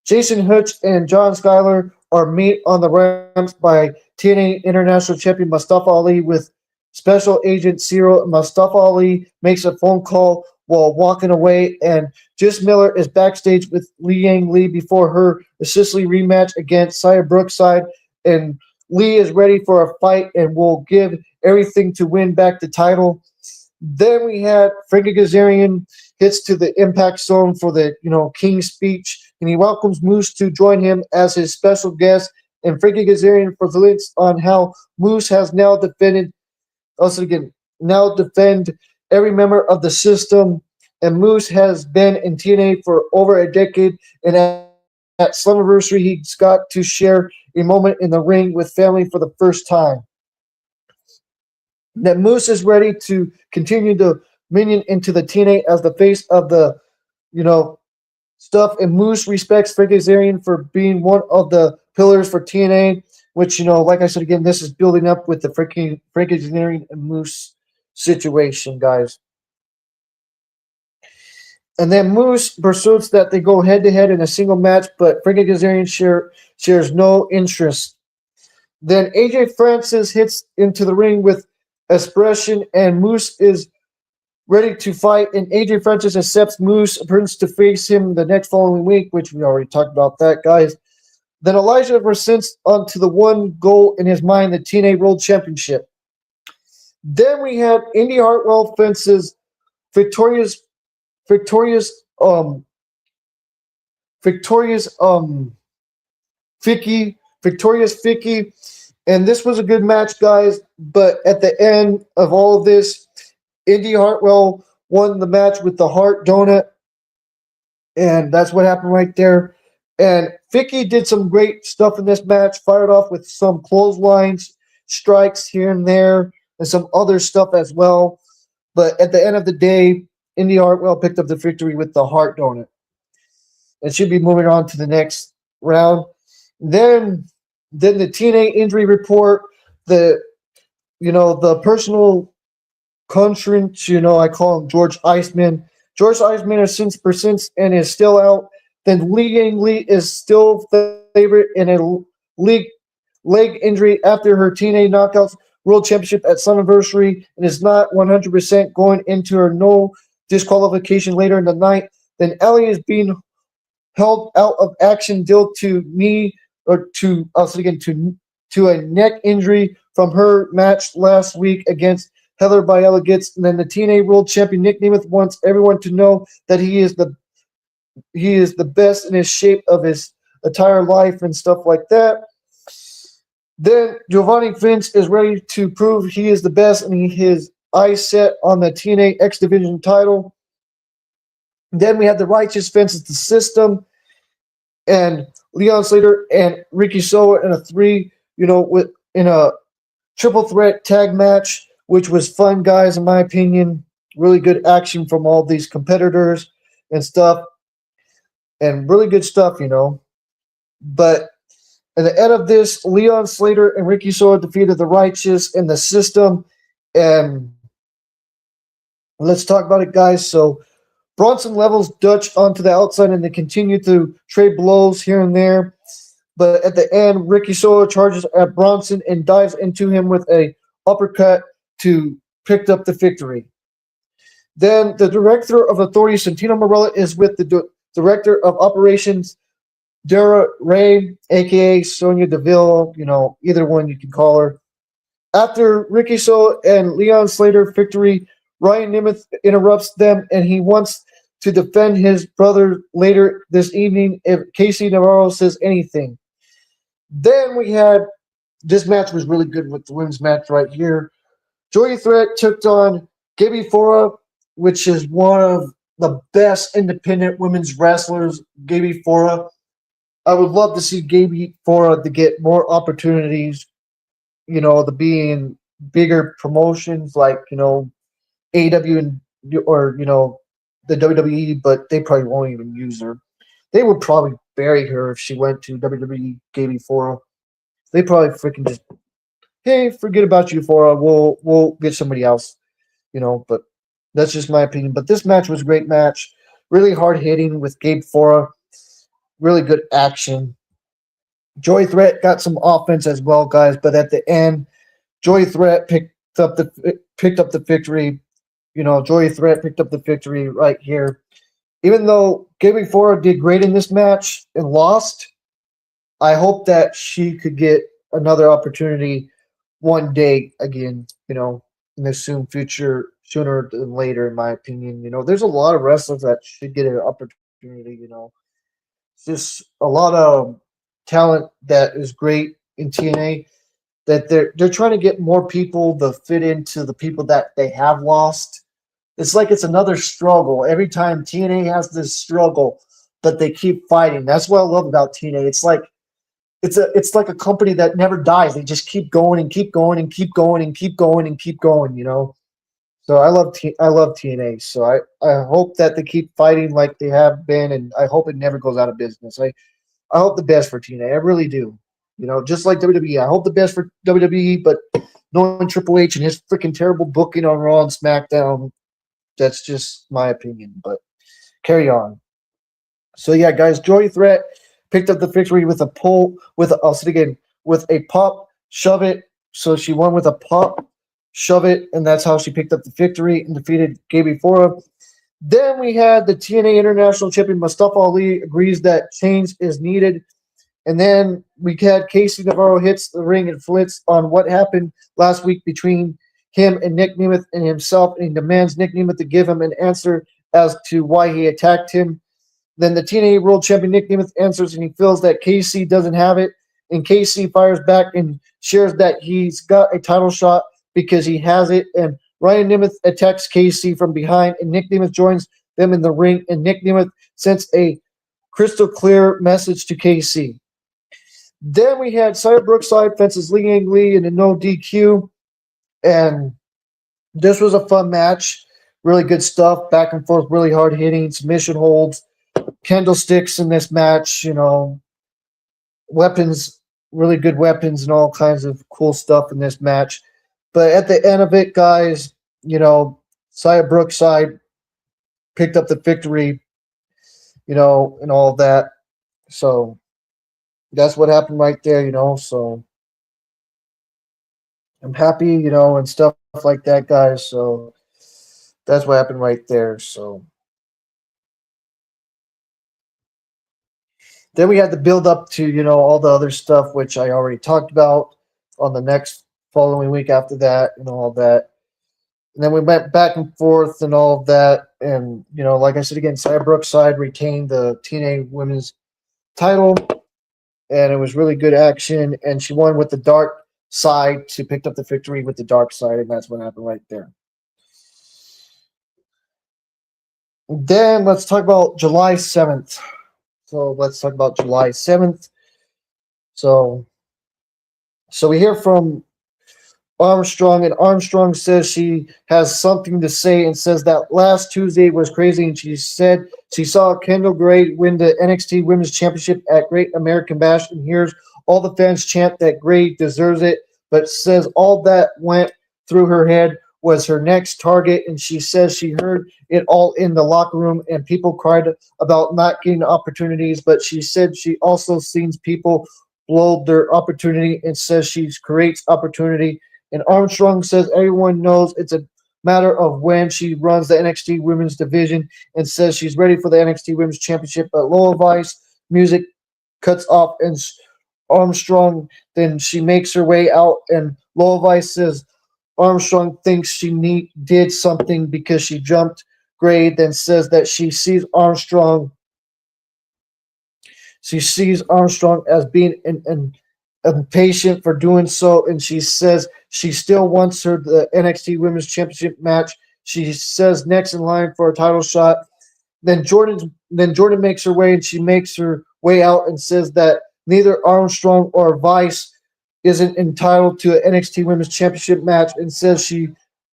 S1: Jason Hutch and John Schuyler are met on the ramps by TNA International Champion Mustafa Ali with Special Agent Cyril. Mustafa Ali makes a phone call while walking away, and Jess Miller is backstage with Li Yang Lee before her Sicily rematch against Xia Brookside, and Lee is ready for a fight and will give everything to win back the title. Then we had Frankie Kazarian hits to the impact zone for the King's speech, and he welcomes Moose to join him as his special guest and Frankie Kazarian for glitz on how Moose has now defended also again now defend every member of the system. And Moose has been in TNA for over a decade, and at Slammiversary, he's got to share a moment in the ring with family for the first time. That Moose is ready to continue to minion into the TNA as the face of the, you know, stuff. And Moose respects Frank Azarian for being one of the pillars for TNA, which, like I said again, this is building up with the Frank Azarian and Moose situation, guys. And then Moose pursues that they go head to head in a single match, but Frank Azarian shares no interest. Then AJ Francis hits into the ring with expression, and Moose is ready to fight. And AJ Francis accepts Moose appearance to face him the next following week, which we already talked about that, guys. Then Elijah presents onto the one goal in his mind, the TNA World Championship. Then we had Indy Hartwell fences victorious, victorious, um, victorious, victorious Vicky, and this was a good match, guys. But at the end of all of this, Indy Hartwell won the match with the Heart Donut, and that's what happened right there. And Vicky did some great stuff in this match, fired off with some clotheslines, strikes here and there, and some other stuff as well. But at the end of the day, Indy Hartwell picked up the victory with the Heart Donut and should be moving on to the next round. Then, then the TNA injury report, the the personal conference, I call him George Iceman. George Iceman has since persisted and is still out. Then Li Yang Lee is still favorite in a league leg injury after her TNA Knockouts World Championship at Slammiversary and is not 100% going into her no disqualification later in the night. Then Ellie is being held out of action due to knee or to also again to a neck injury from her match last week against Heather Biella gets. And then the TNA World Champion Nick Nemeth wants everyone to know that he is the best in his shape of his entire life and stuff like that. Then Giovanni Vince is ready to prove he is the best and his eyes set on the TNA X Division title. Then we have the Righteous Fences, the System, and Leon Slater and Ricky Soa in a in a triple threat tag match, which was fun, guys, in my opinion. Really good action from all these competitors and stuff, and really good stuff. But at the end of this, Leon Slater and Ricky Soa defeated the Righteous and the System. And let's talk about it, guys. So Bronson levels Dutch onto the outside and they continue to trade blows here and there. But at the end, Ricky Soa charges at Bronson and dives into him with a uppercut to pick up the victory. Then the director of authority, Santino Marella, is with the director of operations, Dara Ray, a.k.a. Sonya Deville, either one you can call her. After Ricky Soa and Leon Slater victory, Ryan Nemeth interrupts them and he wants to defend his brother later this evening if Casey Navarro says anything. Then we had this match was really good with the women's match right here. Joey Threat took on Gaby Fora, which is one of the best independent women's wrestlers, Gaby Fora. I would love to see Gaby Fora to get more opportunities, to be in bigger promotions like, AEW or, the WWE, but they probably won't even use her. They would probably bury her if she went to WWE Gaby Fora. They probably freaking just, hey, forget about you, Fora. We'll get somebody else, but that's just my opinion. But this match was a great match. Really hard hitting with Gabe Fora. Really good action. Joy Threat got some offense as well, guys. But at the end, Joy Threat picked up the victory. Joy Threat picked up the victory right here. Even though Gaby Fora did great in this match and lost, I hope that she could get another opportunity one day again. In the soon future, sooner than later, in my opinion. There's a lot of wrestlers that should get an opportunity. Just a lot of talent that is great in TNA, that they're trying to get more people to fit into the people that they have lost. It's like it's another struggle. Every time TNA has this struggle, but they keep fighting. That's what I love about TNA. It's like a company that never dies. They just keep going and keep going and keep going and keep going and keep going, you know. So I love TNA. So I hope that they keep fighting like they have been, and I hope it never goes out of business. I hope the best for TNA. I really do. You know, just like WWE. I hope the best for WWE, but knowing Triple H and his freaking terrible booking on Raw and SmackDown, that's just my opinion. But carry on. So yeah, guys, Joy Threat picked up the victory with a pull with I'll say it again with a pop, shove it. So she won with a pop, shove it, and that's how she picked up the victory and defeated Gaby Fora. Then we had the TNA International Champion Mustafa Ali agrees that change is needed. And then we had Casey Navarro hits the ring and flits on what happened last week between him and Nick Nemeth and himself, and he demands Nick Nemeth to give him an answer as to why he attacked him. Then the TNA World Champion Nick Nemeth answers, and he feels that KC doesn't have it. And KC fires back and shares that he's got a title shot because he has it. And Ryan Nemeth attacks KC from behind, and Nick Nemeth joins them in the ring. And Nick Nemeth sends a crystal clear message to KC. Then we had Cyber Brookside fences Lee Yang Lee in a no DQ. And this was a fun match. Really good stuff. Back and forth, really hard hitting, submission holds, candlesticks in this match, you know, weapons, really good weapons and all kinds of cool stuff in this match. But at the end of it, guys, you know, Cyber Brookside picked up the victory, you know, and all of that. So that's what happened right there, you know. So I'm happy, you know, and stuff like that, guys. So that's what happened right there. So then we had the build up to, you know, all the other stuff, which I already talked about on the next following week after that and all that. And then we went back and forth and all of that. And, you know, like I said again, Cyber Brookside retained the TNA Women's title. And it was really good action. And she won with the dark side. She picked up the victory with the dark side. And that's what happened right there. Then let's talk about July 7th. So let's talk about July 7th. So we hear from Armstrong, and Armstrong says she has something to say and says that last Tuesday was crazy, and she said she saw Kendall Gray win the NXT Women's Championship at Great American Bash, and hears all the fans chant that Gray deserves it, but says all that went through her head was her next target, and she says she heard it all in the locker room, and people cried about not getting opportunities, but she said she also sees people blow their opportunity and says she creates opportunity. And Armstrong says everyone knows it's a matter of when she runs the NXT Women's Division, and says she's ready for the NXT Women's Championship. But Lola Vice music cuts off, and Armstrong, then she makes her way out, and Lola Vice says Armstrong thinks she did something because she jumped Gray, then says that she sees Armstrong as being an impatient for doing so, and she says she still wants her the NXT Women's Championship match. She says next in line for a title shot. Then Jordan makes her way, and she makes her way out and says that neither Armstrong or Vice isn't entitled to an NXT Women's Championship match, and says she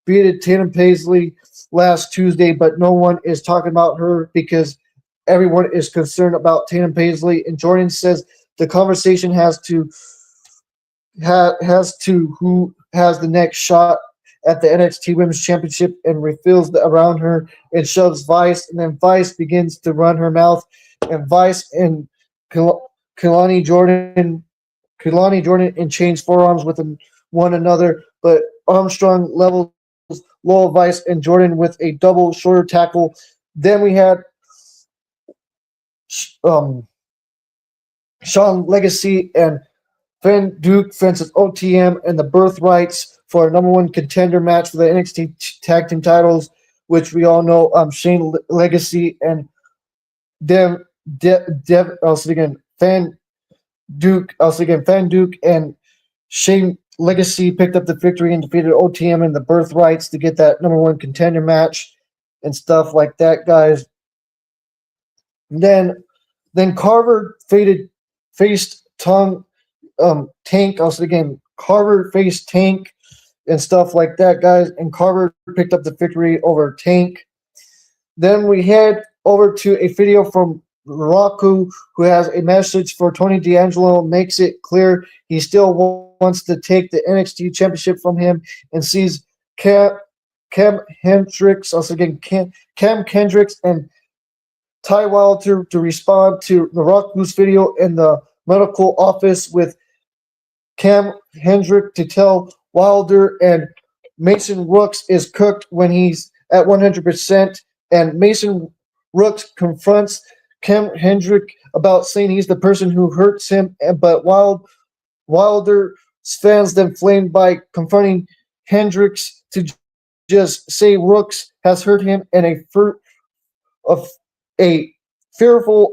S1: beat Tatum Paisley last Tuesday, but no one is talking about her because everyone is concerned about Tatum Paisley. And Jordan says the conversation has to who has the next shot at the NXT Women's Championship, and refills around her and shoves Vice, and then Vice begins to run her mouth, and Vice and Kelani Jordan exchange forearms with one another, but Armstrong levels Lola Vice and Jordan with a double shoulder tackle. Then we had Sean Legacy and Van Duke fences OTM and the birthrights for a number one contender match for the NXT Tag Team titles, which we all know Shane Legacy and Van Duke, also again, Fan Duke and Shane Legacy picked up the victory and defeated OTM and the Birthrights to get that number one contender match and stuff like that, guys. And then Carver faced Tank. Also again, Carver faced Tank and stuff like that, guys. And Carver picked up the victory over Tank. Then we head over to a video from Raku, who has a message for Tony D'Angelo, makes it clear he still wants to take the NXT Championship from him, and sees Cam Hendricks, also again Cam Kendricks and Ty Wilder to respond to Raku's video in the medical office, with Cam Hendrick to tell Wilder and Mason Rooks is cooked when he's at 100%, and Mason Rooks confronts Cam Hendrick about saying he's the person who hurts him, but Wilder fans then flamed by confronting Hendricks to just say Rooks has hurt him, and a fearful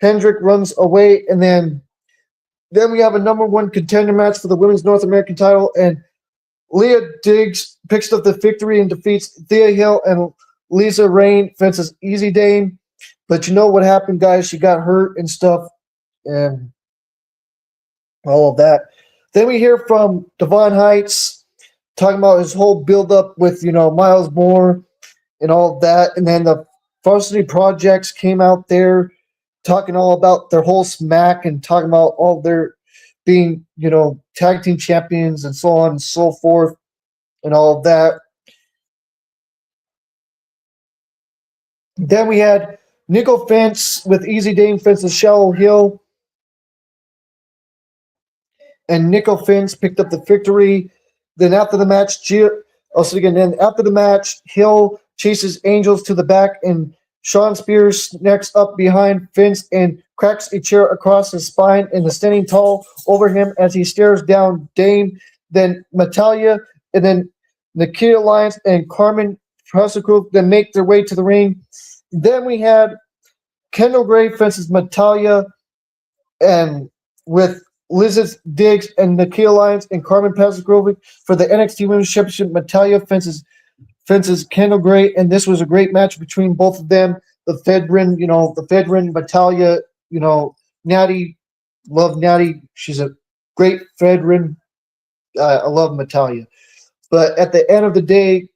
S1: Hendrick runs away, and then we have a number one contender match for the women's North American title, and Leah Diggs picks up the victory and defeats Thea Hill, and Lisa Rain fences Easy Dame. But you know what happened, guys? She got hurt and stuff, and all of that. Then we hear from Devon Heights talking about his whole build-up with, Miles Moore and all of that. And then the Varsity Projects came out there talking all about their whole smack and talking about all their being, tag team champions and so on and so forth and all of that. Then we had Nickel Fence with Easy Dame fences Shallow Hill, and Nickel Fence picked up the victory. Then after the match, Hill chases Angels to the back, and Sean Spears snacks up behind Fence and cracks a chair across his spine, and is standing tall over him as he stares down Dame. Then Natalia, and then Nikita Lyons and Carmen Prosecutor then make their way to the ring. Then we had Kendall Gray fences Natalia, and with Liz Diggs and Nikita Lyons and Carmen Prosecutor for the NXT Women's Championship. Natalia fences Kendall Gray, and this was a great match between both of them. The Fedrin, Natalia, Natty, love Natty. She's a great Fedrin. I love Natalia. But at the end of the day,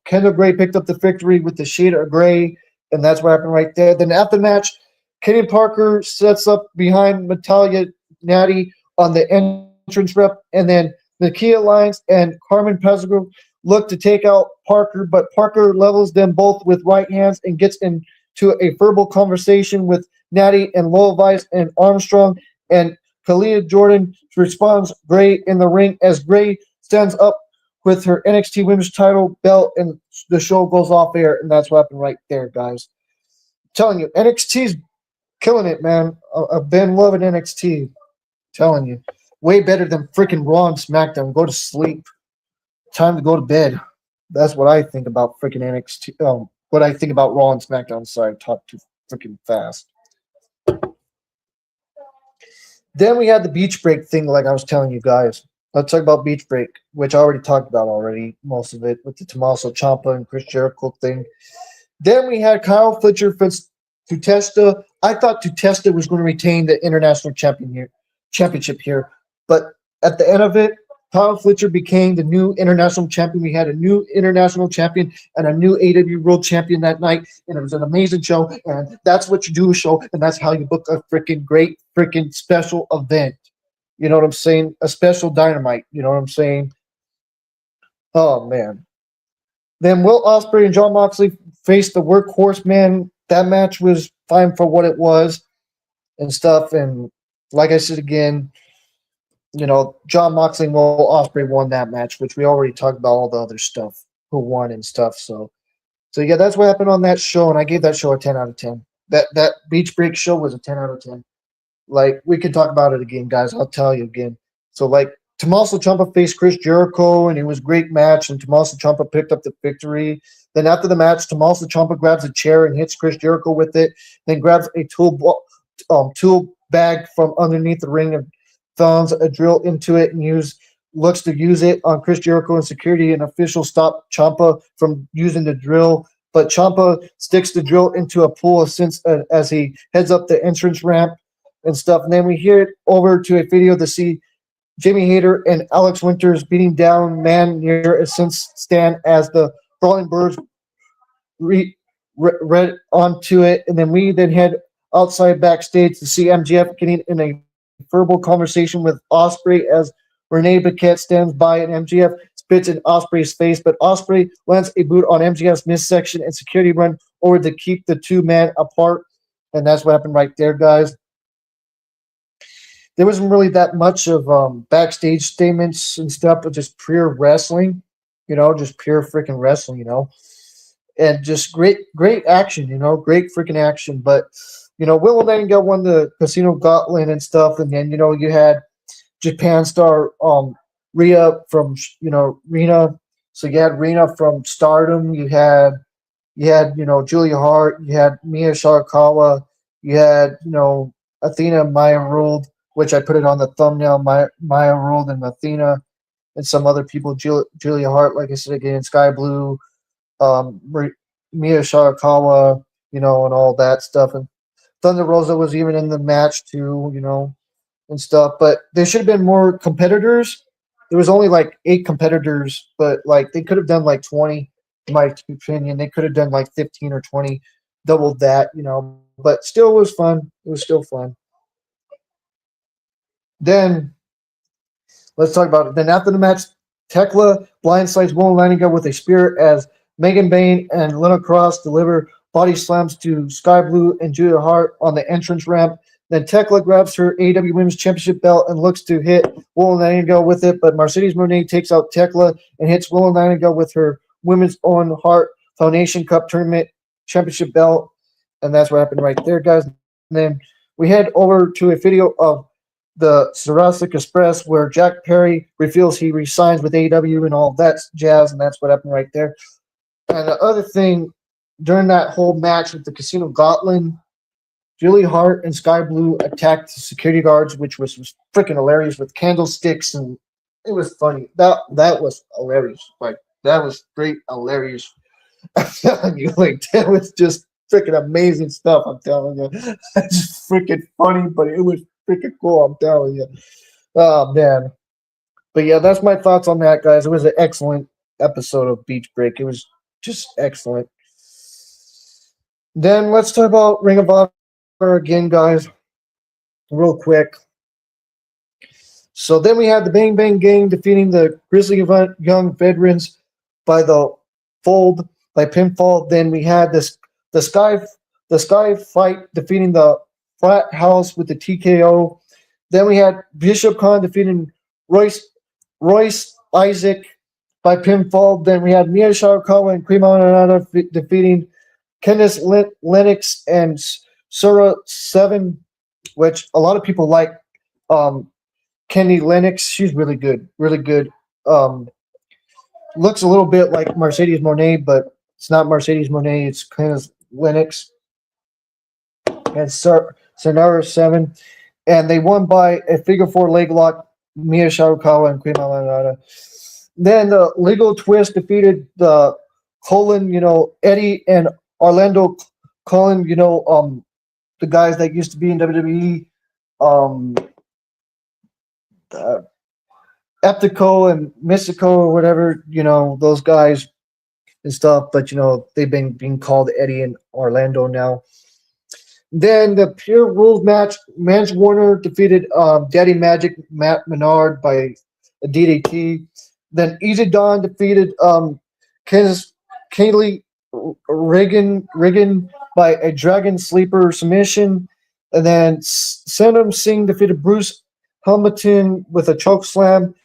S1: Kendall Gray picked up the victory with the shade of gray, and that's what happened right there. Then after the match, Kenny Parker sets up behind Natalia Natty on the entrance rep, and then Nikita Lyons and Carmen Pezgro look to take out Parker, but Parker levels them both with right hands and gets into a verbal conversation with Natty and Lovice and Armstrong, and Kalia Jordan responds Gray in the ring as Gray stands up with her NXT Women's title belt, and the show goes off air, and that's what happened right there, guys. I'm telling you, NXT's killing it, man. I've been loving NXT. Telling you, way better than freaking Raw and SmackDown. Go to sleep. Time to go to bed. That's what I think about freaking NXT. What I think about Raw and SmackDown. Sorry, I talked too freaking fast. Then we had the beach break thing, like I was telling you guys. Let's talk about beach break, which I already talked about most of it, with the Tommaso Ciampa and Chris Jericho thing. Then we had Kyle Fletcher against Tutesta. I thought Tutesta was going to retain the international championship here, but at the end of it, Kyle Fletcher became the new international champion. We had a new international champion and a new AEW World Champion that night, and it was an amazing show. And that's what you do a show, and that's how you book a freaking great freaking special event. You know what I'm saying? A special Dynamite. You know what I'm saying? Oh man. Then Will Ospreay and Jon Moxley faced the Workhorse Man. That match was fine for what it was and stuff. And like I said again, Jon Moxley and Will Ospreay won that match, which we already talked about all the other stuff, who won and stuff. So yeah, that's what happened on that show, and I gave that show a 10 out of 10. That Beach Break show was a 10 out of 10. Like, we can talk about it again, guys. I'll tell you again. So, like, Tommaso Ciampa faced Chris Jericho, and it was a great match, and Tommaso Ciampa picked up the victory. Then after the match, Tommaso Ciampa grabs a chair and hits Chris Jericho with it. Then grabs a tool bag from underneath the ring and throws a drill into it and looks to use it on Chris Jericho, and security and officials stop Ciampa from using the drill. But Ciampa sticks the drill into a pool as he heads up the entrance ramp and stuff. And then we hear it over to a video to see Jimmy Hayter and Alex Winters beating down man near a sense stand as the Brawling Birds read onto it. And then we then head outside backstage to see MGF getting in a verbal conversation with Ospreay as Renee Paquette stands by and MGF spits in Ospreay's face, but Ospreay lands a boot on MGF's midsection and security run over to keep the two men apart. And that's what happened right there, guys. There wasn't really that much of backstage statements and stuff, but just pure wrestling, just pure freaking wrestling, and just great action, great freaking action. But, Willow Nightingale won the Casino Gauntlet and stuff, and then, you had Japan star Rhea from, Rena. So you had Rena from Stardom, you had, Julia Hart, you had Mia Sharakawa, you had, Athena Maya Ruled, which I put it on the thumbnail, Maya Ruled and Athena, and some other people, Julia Hart, like I said again, Sky Blue, Mia Sharakawa, and all that stuff. And Thunder Rosa was even in the match too, and stuff. But there should have been more competitors. There was only like 8 competitors, but like they could have done like 20, in my opinion. They could have done like 15 or 20, doubled that, But still, it was fun. It was still fun. Then let's talk about it. Then after the match, Tekla blindsides Willow Nightingale with a spear as Megan Bayne and Lena Cross deliver body slams to Sky Blue and Julia Hart on the entrance ramp. Then Tekla grabs her AEW Women's Championship belt and looks to hit Willow Nightingale with it, but Mercedes Moné takes out Tekla and hits Willow Nightingale with her Women's Own Heart Foundation Cup Tournament Championship belt. And that's what happened right there, guys. And then we head over to a video of the Jurassic Express where Jack Perry reveals he resigns with AEW and all that jazz, and that's what happened right there. And the other thing, during that whole match with the Casino Gauntlet, Julia Hart and Sky Blue attacked the security guards, which was freaking hilarious with candlesticks, and it was funny. That was hilarious. Like, that was great, hilarious. I'm telling you, like, that was just freaking amazing stuff. I'm telling you. It's just freaking funny, but it was freaking cool. I'm telling you. Oh, man. But yeah, that's my thoughts on that, guys. It was an excellent episode of Beach Break. It was just excellent. Then let's talk about Ring of Honor again, guys, real quick. So then we had the Bang Bang Gang defeating the Grizzly Young Veterans by the fold by pinfall. Then we had the Sky Fight defeating the Frat House with the TKO. Then we had Bishop Khan defeating Royce Isaac by pinfall. Then we had Mia Sharakawa and Prima Anana defeating Kenneth Lennox and Sura 7, which a lot of people like. Kenny Lennox, she's really good, really good. Looks a little bit like Mercedes Moné, but it's not Mercedes Moné. It's Kenneth Lennox and Sonara 7, and they won by a figure 4 leg lock. Mia Sharakawa and Queen Malanada. Then the Legal Twist defeated the Colin, Eddie and Orlando Colin, the guys that used to be in WWE, Eptico and Mystico or whatever, those guys and stuff. But, they've been being called Eddie and Orlando now. Then the Pure Rules match, Mance Warner defeated Daddy Magic Matt Menard by a DDT. Then Easy Dawn defeated Kaylee Riggin by a Dragon Sleeper submission. And then Sanam Singh defeated Bruce Hamilton with a choke slam.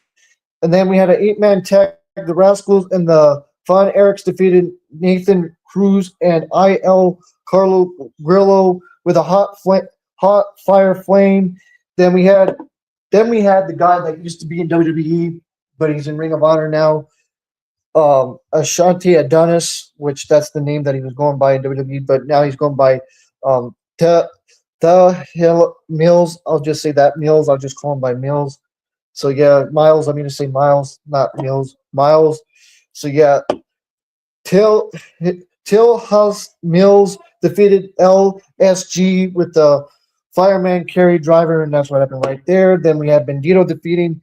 S1: And then we had an 8-man tag. The Rascals and the Von Erichs defeated Nathan Cruz and IL Carlo Grillo with a hot fire flame. Then we had the guy that used to be in WWE, but he's in Ring of Honor now. Ashanti Adonis, which that's the name that he was going by in WWE, but now he's going by um, the the Hill Mills. I'll just say that Mills. I'll just call him by Mills. So yeah, Miles. I mean to say Miles, not Mills. Miles. So yeah, Till Till House Mills defeated LSG with the fireman carry driver, and that's what happened right there. Then we had Bandito defeating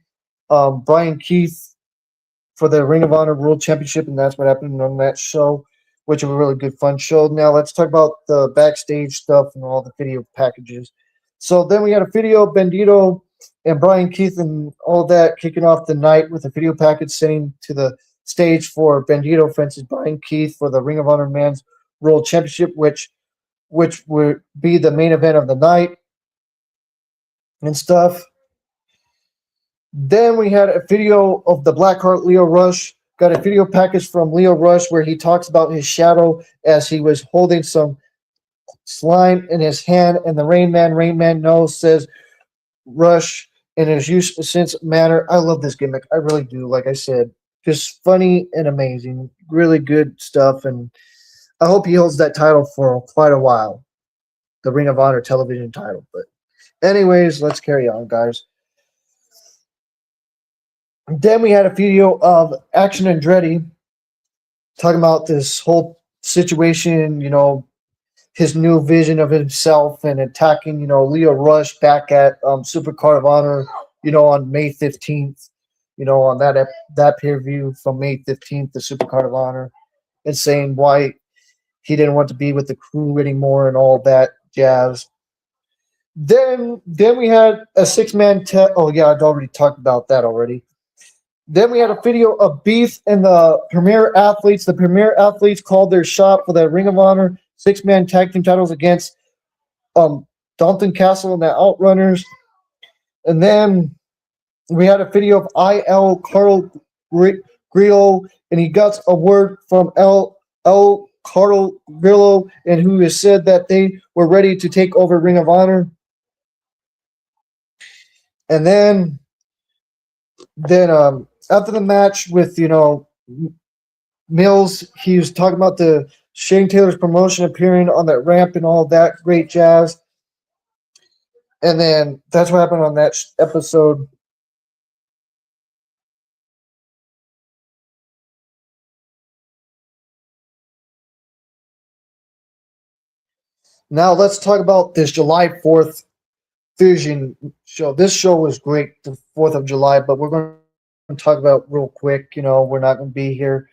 S1: Brian Keith for the Ring of Honor World Championship, and that's what happened on that show, which was a really good, fun show. Now let's talk about the backstage stuff and all the video packages. So then we had a video of Bandito and Brian Keith and all that kicking off the night with a video package sending to the stage for Bandito versus Brian Keith for the Ring of Honor Men's World Championship, which would be the main event of the night and stuff. Then we had a video of the Blackheart Leo Rush. Got a video package from Leo Rush where he talks about his shadow as he was holding some slime in his hand, and the Rain Man knows, says Rush in his use sense manner. I love this gimmick. I really do. Like I said, just funny and amazing. Really good stuff, and I hope he holds that title for quite a while. The Ring of Honor television title. But anyways, let's carry on, guys. Then we had a video of Action Andretti talking about this whole situation, his new vision of himself and attacking, Leo Rush back at Supercard of Honor, on May 15th, on that pay-per-view from May 15th, the Supercard of Honor, and saying why he didn't want to be with the crew anymore and all that jazz. Then we had a six-man oh yeah, I'd already talked about that already. Then we had a video of Beef and the Premier Athletes. The Premier Athletes called their shot for the Ring of Honor six-man tag team titles against Dalton Castle and the Outrunners. And then we had a video of IL Carl Grillo, and he got a word from L Carl Grillo, and who has said that they were ready to take over Ring of Honor. And then after the match with Mills, he was talking about the Shane Taylor's promotion appearing on that ramp and all that great jazz. And then that's what happened on that episode. Now let's talk about this July 4th Fusion show. This show was great, the 4th of July, but we're going to talk about real quick. We're not going to be here,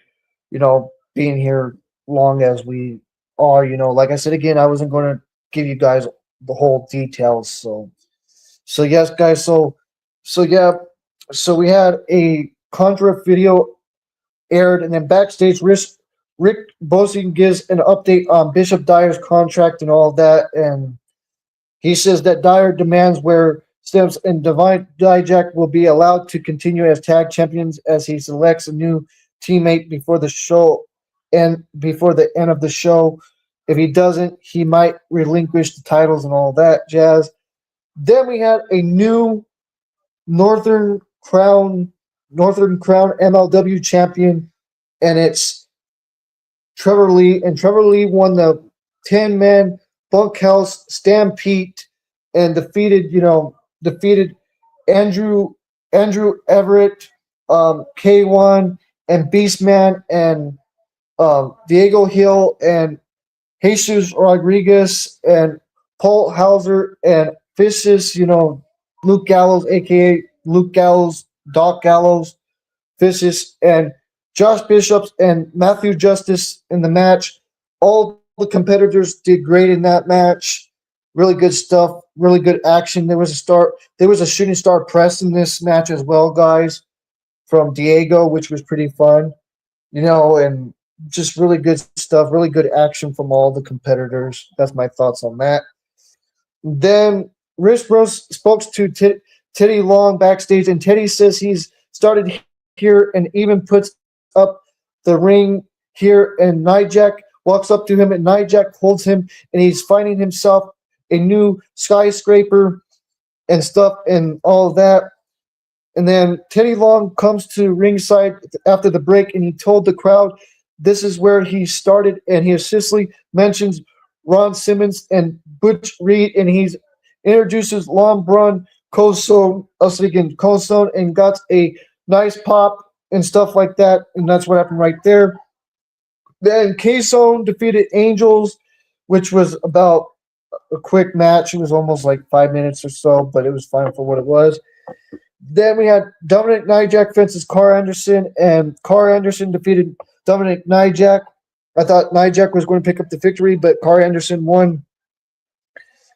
S1: being here long as we are. Like I said again, I wasn't going to give you guys the whole details. So yes, guys. So yeah. So we had a Contra video aired, and then backstage, Rick Bossing gives an update on Bishop Dyer's contract and all that, and he says that Dyer demands where Stems and Divine Dijak will be allowed to continue as tag champions as he selects a new teammate before the show and before the end of the show. If he doesn't, he might relinquish the titles and all that jazz. Then we had a new Northern Crown MLW champion, and it's Trevor Lee. And Trevor Lee won the 10-man Bunkhouse Stampede and defeated Andrew Everett, K1, and Beastman, and Diego Hill, and Jesus Rodriguez, and Paul Hauser, and Fishes, Luke Gallows, aka Luke Gallows, Doc Gallows, Fishes, and Josh Bishops, and Matthew Justice in the match. All the competitors did great in that match. Really good stuff. Really good action. There was a shooting star press in this match as well, guys, from Diego, which was pretty fun. And just really good stuff. Really good action from all the competitors. That's my thoughts on that. Then Rich Bros spoke to Teddy Long backstage, and Teddy says he's started here and even puts up the ring here, and Nijak walks up to him, and Nijak holds him, and he's finding himself a new skyscraper and stuff and all of that. And then Teddy Long comes to ringside after the break, and he told the crowd this is where he started, and he essentially mentions Ron Simmons and Butch Reed, and he introduces Lon Brun, Coldstone, us again, Coldstone, and got a nice pop and stuff like that, and that's what happened right there. Then K-Zone defeated Angels, which was about a quick match. It was almost like 5 minutes or so, but it was fine for what it was. Then we had Dominic Nijak versus Carl Anderson, and Carl Anderson defeated Dominic Nijak. I thought Nijak was going to pick up the victory, but Carl Anderson won,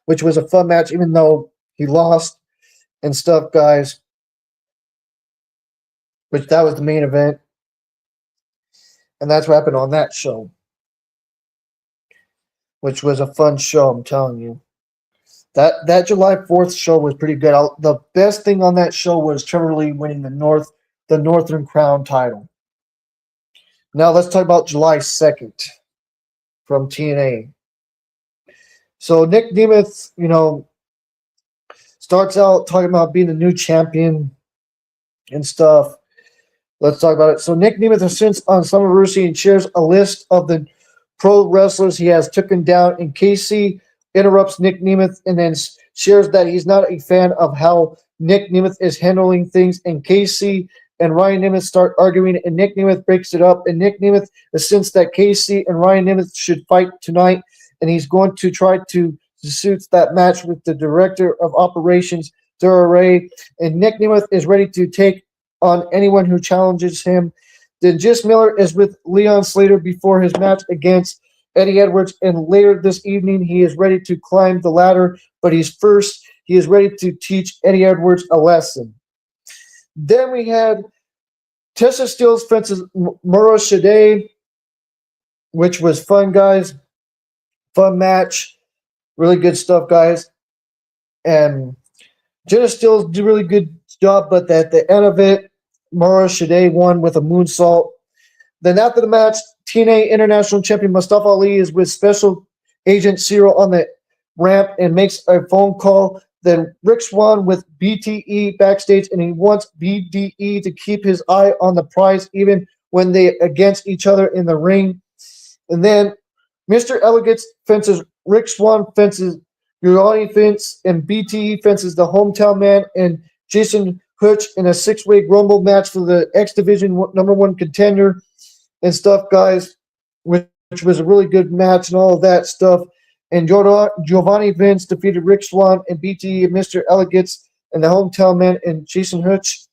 S1: which was a fun match, even though he lost and stuff, guys. Which that was the main event, and that's what happened on that show, which was a fun show. I'm telling you. That July 4th show was pretty good. The best thing on that show was Trevor Lee winning the Northern Crown title. Now let's talk about July 2nd from TNA. So Nick Nemeth, starts out talking about being the new champion and stuff. Let's talk about it. So Nick Nemeth has since on Summerversary and shares a list of the pro wrestlers he has taken down. And Casey interrupts Nick Nemeth and then shares that he's not a fan of how Nick Nemeth is handling things. And Casey and Ryan Nemeth start arguing, and Nick Nemeth breaks it up. And Nick Nemeth assents that Casey and Ryan Nemeth should fight tonight, and he's going to try to suit that match with the director of operations, Dura Ray. And Nick Nemeth is ready to take on anyone who challenges him. Then Jis Miller is with Leon Slater before his match against Eddie Edwards, and later this evening he is ready to climb the ladder, but he is ready to teach Eddie Edwards a lesson. Then we had Tessa Steele versus Mura Shade, which was fun, guys. Fun match. Really good stuff, guys. And Jenna Steele did a really good job, but at the end of it, Mura Shade won with a moonsault. Then after the match, TNA International Champion Mustafa Ali is with Special Agent Cyril on the ramp and makes a phone call. Then Rick Swan with BTE backstage, and he wants BDE to keep his eye on the prize even when they against each other in the ring. And then Mr. Elegance fences Rick Swan fences Giovanni Fence, and BTE fences the hometown man and Jason Hutch in a six-way Rumble match for the X Division #1 contender and stuff, guys, which was a really good match and all of that stuff. And Giovanni Vince defeated Rick Swan and BTE and Mr. Elegance and the hometown man and Jason Hutch.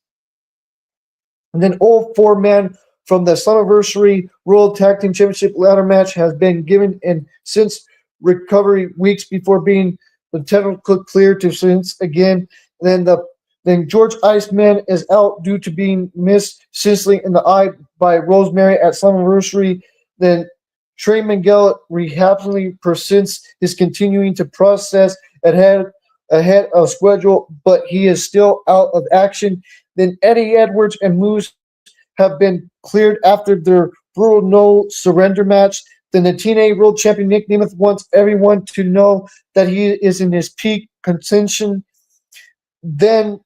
S1: And then all four men from the Slammiversary World Tag Team Championship ladder match has been given, and since recovery weeks before being the technical clear to since again. Then George Iceman is out due to being missed seriously in the eye by Rosemary at Slammiversary. Then Trey Miguel rehably persists is continuing to process ahead of schedule, but he is still out of action. Then Eddie Edwards and Moose have been cleared after their brutal no surrender match. Then the TNA World Champion Nick Nemeth wants everyone to know that he is in his peak contention. Then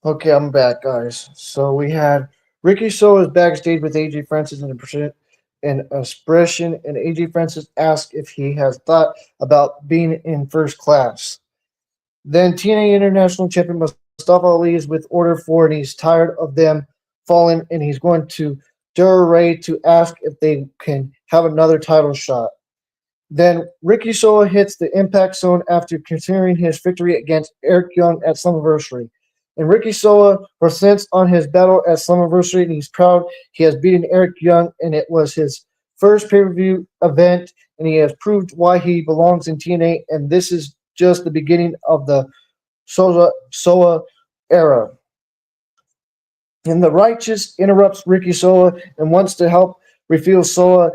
S1: Okay, I'm back, guys. So we had Ricky Soa's backstage with AJ Francis an expression, and AJ Francis asked if he has thought about being in first class. Then TNA International Champion Mustafa Ali is with Order 4, and he's tired of them falling, and he's going to Dura Ray to ask if they can have another title shot. Then Ricky Soa hits the impact zone after considering his victory against Eric Young at Slammiversary. And Ricky Soa presents on his battle at Slammiversary, and he's proud he has beaten Eric Young, and it was his first pay-per-view event, and he has proved why he belongs in TNA, and this is just the beginning of the Soa era. And the Righteous interrupts Ricky Soa and wants to help reveal Soa's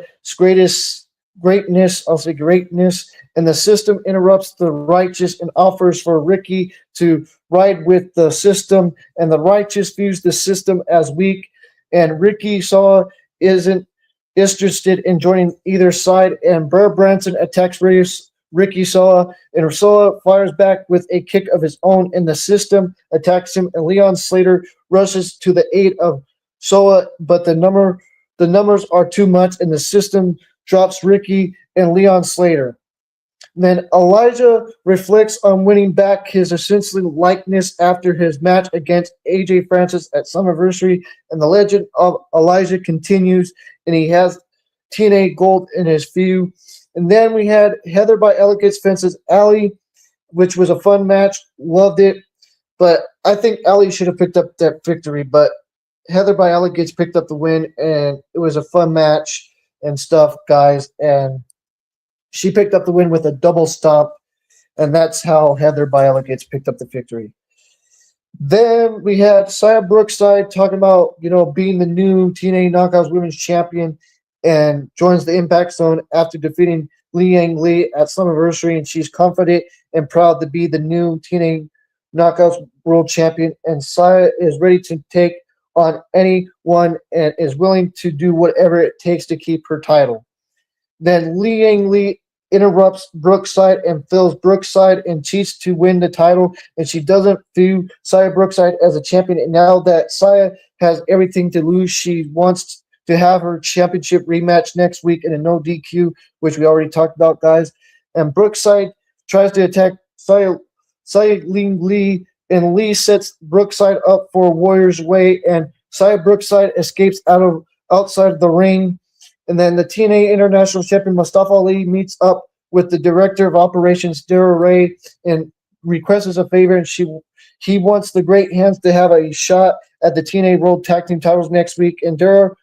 S1: greatness, I'll say greatness, and the system interrupts the Righteous and offers for Ricky to ride with the system, and the Righteous views the system as weak, and Ricky Soa isn't interested in joining either side, and Burr Branson attacks Ricky Soa, and Soa fires back with a kick of his own, and the system attacks him, and Leon Slater rushes to the aid of Soa, but the numbers are too much, and the system drops Ricky and Leon Slater. Then Elijah reflects on winning back his essentially likeness after his match against AJ Francis at Summerversary, and the legend of Elijah continues, and he has TNA Gold in his view. And then we had Heather by Elegance Fences Ali, which was a fun match. Loved it. But I think Ali should have picked up that victory. But Heather by Elegance picked up the win, and it was a fun match and stuff, guys. And she picked up the win with a double stomp, and that's how Heather by Elegance picked up the victory. Then we had Saya Brookside talking about, being the new TNA Knockouts Women's Champion and joins the Impact Zone after defeating Li Yang Li at Slammiversary, and she's confident and proud to be the new TNA Knockouts World Champion, and Saya is ready to take on anyone and is willing to do whatever it takes to keep her title. Then Li Yang Li interrupts Brookside and fills Brookside and cheats to win the title, and she doesn't view Saya Brookside as a champion. And now that Saya has everything to lose, she wants to have her championship rematch next week in a no DQ, which we already talked about, guys. And Brookside tries to attack Saya Ling Lee, and Lee sets Brookside up for Warrior's Way, and Saya Brookside escapes outside the ring. And then the TNA International Champion Mustafa Ali meets up with the Director of Operations Dara Ray and requests a favor, and he wants the Great Hands to have a shot at the TNA World Tag Team titles next week. And Dara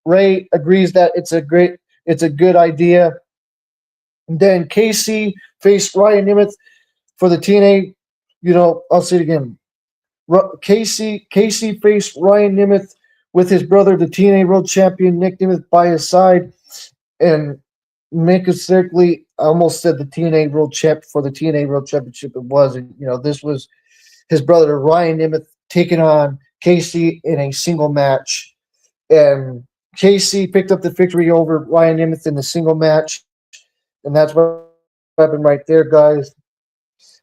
S1: Ray agrees that it's a good idea. And then KC faced Ryan Nemeth for the TNA. I'll say it again. Casey faced Ryan Nemeth with his brother, the TNA World Champion Nick Nemeth, by his side, and make it strictly. I almost said the TNA World Champ for the TNA World Championship. It wasn't. This was his brother Ryan Nemeth taking on Casey in a single match, and Casey picked up the victory over Ryan Nemeth in the single match, and that's what happened right there, guys.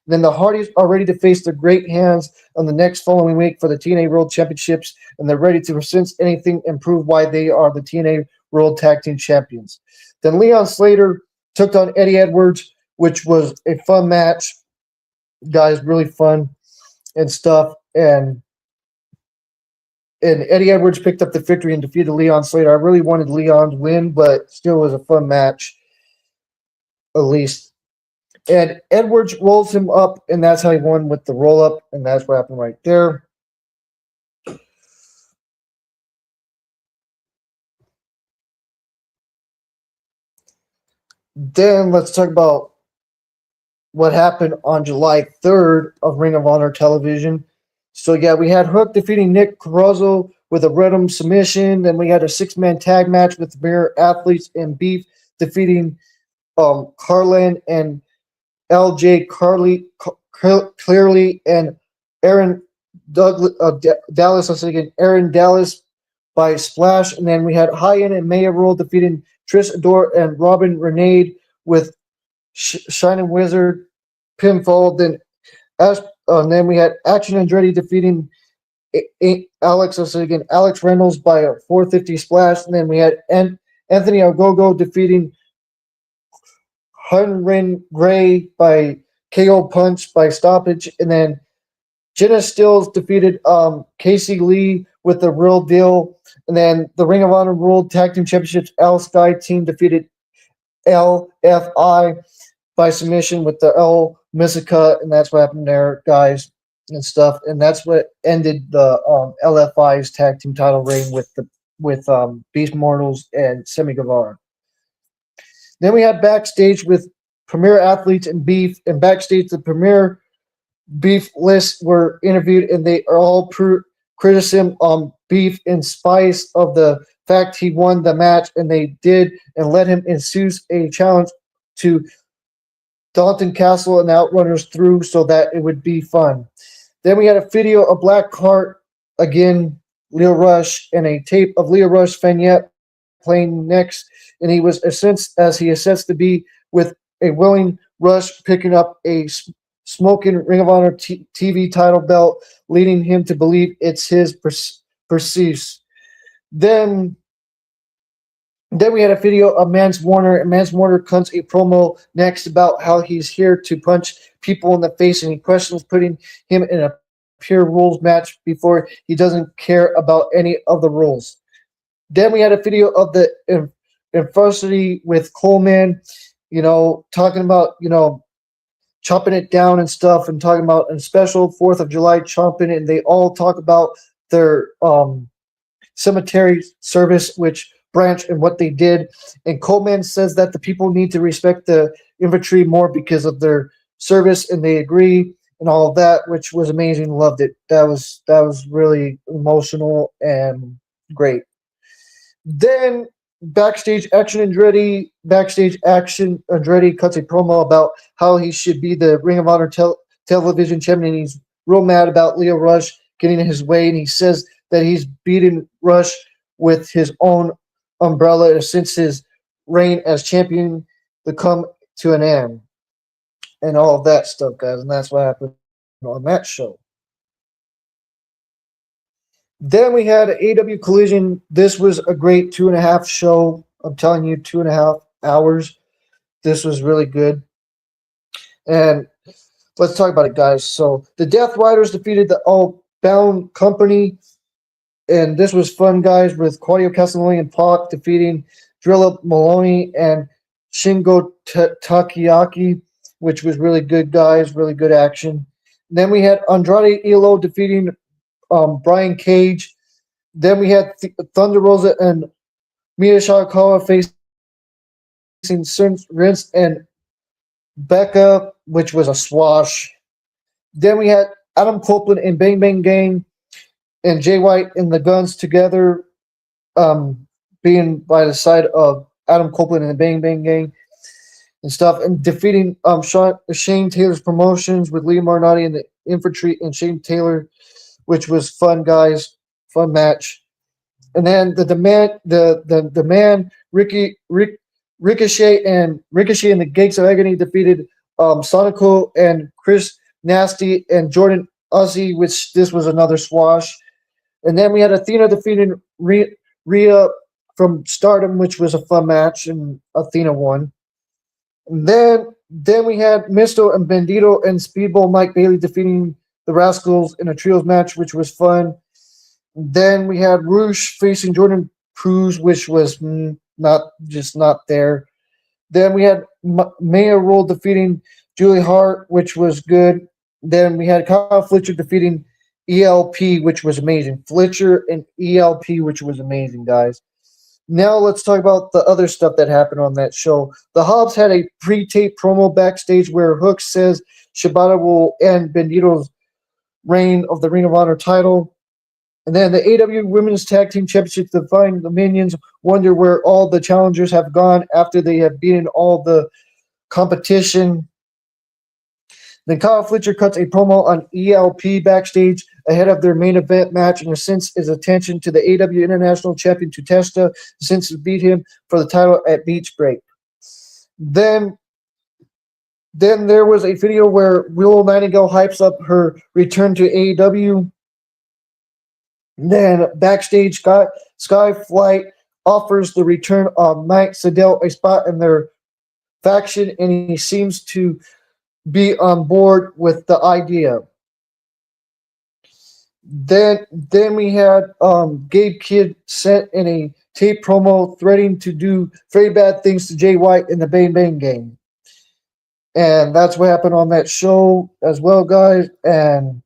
S1: Then the Hardys are ready to face the Great Hands on the next following week for the TNA World Championships, and they're ready to resist anything and prove why they are the TNA World Tag Team Champions. Then Leon Slater took on Eddie Edwards, which was a fun match. Guys, really fun and stuff. And Eddie Edwards picked up the victory and defeated Leon Slater. I really wanted Leon to win, but still was a fun match, at least. And Edwards rolls him up, and that's how he won with the roll-up, and that's what happened right there. Then let's talk about what happened on July 3rd of Ring of Honor television. So, yeah, we had Hook defeating Nick Carrazzo with a rhythm submission. Then we had a six-man tag match with Mirror Athletes and Beef defeating Carlin and LJ Clearly and Aaron Dallas. I was thinking Aaron Dallas by Splash, and then we had High End and Maya Roll defeating Trish Adore and Robin Renee with Shining Wizard pinfall. Then we had Action Andretti defeating Alex, let's say again, Alex Reynolds by a 450 splash, and then we had Anthony Ogogo defeating Hunrin Gray by KO punch by stoppage, and then Jenna Stills defeated Casey Lee with the Real Deal, and then the Ring of Honor World Tag Team Championships L Sky team defeated LFI by submission with the L Misica, and that's what happened there, guys, and stuff. And that's what ended the LFI's tag team title reign with Beast Mortals and Semi Guevara. Then we had backstage with Premier Athletes and Beef, and backstage the Premier Beef lists were interviewed, and they are all criticism on Beef in spite of the fact he won the match, and they did and let him ensues a challenge to Dalton Castle and Outrunners through so that it would be fun. Then we had a video of Black Heart again, Leo Rush, and a tape of Leo Rush Fayette playing next, and he was as he assessed to be with a willing Rush picking up a smoking Ring of Honor TV title belt, leading him to believe it's his pursuits. Then we had a video of Mance Warner, and Mance Warner cuts a promo next about how he's here to punch people in the face, and he questions putting him in a pure rules match before he doesn't care about any of the rules. Then we had a video of the adversity with Coleman, talking about, chopping it down and stuff, and talking about a special 4th of July chopping it, and they all talk about their cemetery service, which branch and what they did. And Coleman says that the people need to respect the infantry more because of their service, and they agree and all of that, which was amazing. Loved it. That was really emotional and great. Then backstage action Andretti cuts a promo about how he should be the Ring of Honor television champion. And he's real mad about Leo Rush getting in his way, and he says that he's beaten Rush with his own umbrella since his reign as champion to come to an end, and all of that stuff, guys. And that's what happened on that show. Then we had AW Collision. This was a great 2.5 show. I'm telling you, 2.5 hours. This was really good. And let's talk about it, guys. So the Death Riders defeated the All Bound Company. And this was fun, guys, with Claudio Castagnoli and Pac defeating Drilla Maloney and Shingo Takayaki, which was really good, guys. Really good action. Then we had Andrade Elo defeating Brian Cage. Then we had Thunder Rosa and Mia Shirakawa facing Rince and Becca, which was a swash. Then we had Adam Copeland and Bang Bang Gang and Jay White and the Guns together, being by the side of Adam Copeland and the Bang Bang Gang and stuff, and defeating Shane Taylor's Promotions with Lee Marnotti and the Infantry and Shane Taylor, which was fun, guys. Fun match. And then the man Ricochet and the Gates of Agony defeated Sonico and Chris Nasty and Jordan Uzi, which this was another swash. And then we had Athena defeating Rhea from Stardom, which was a fun match, and Athena won. And then we had Misto and Bandito and Speedball Mike Bailey defeating the Rascals in a trios match, which was fun. Then we had Roosh facing Jordan Cruz, which was not there. Then we had Maya Rule defeating Julie Hart, which was good. Then we had Kyle Fletcher defeating ELP, which was amazing. Fletcher and ELP, which was amazing, guys. Now let's talk about the other stuff that happened on that show. The Hobbs had a pre-tape promo backstage where Hook says Shibata will end Bandito's reign of the Ring of Honor title. And then the AW Women's Tag Team Championship defying the Minions wonder where all the challengers have gone after they have beaten all the competition. Then Kyle Fletcher cuts a promo on ELP backstage ahead of their main event match and since his attention to the AW International Champion Tutesta since he beat him for the title at Beach Break. Then there was a video where Willow Nightingale hypes up her return to AEW. Then backstage, Sky Flight offers the return of Mike Sydal a spot in their faction, and he seems to be on board with the idea. Then we had Gabe Kidd sent in a tape promo threatening to do very bad things to Jay White in the Bang Bang game. And that's what happened on that show as well, guys. And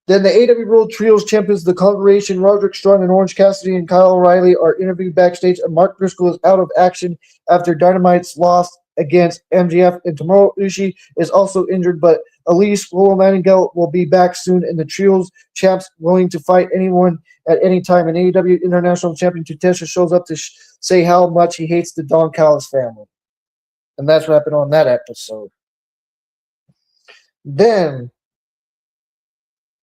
S1: then the AW World Trios champions, the Congregation, Roderick Strong and Orange Cassidy and Kyle O'Reilly are interviewed backstage, and Mark Briscoe is out of action after Dynamite's loss against MGF, and Tomohiro Ishii is also injured, but Elise Roland Nightingale will be back soon, and the Trios champs willing to fight anyone at any time. And AEW International Champion Tutesha shows up to say how much he hates the Don Callis family. And that's what happened on that episode. Then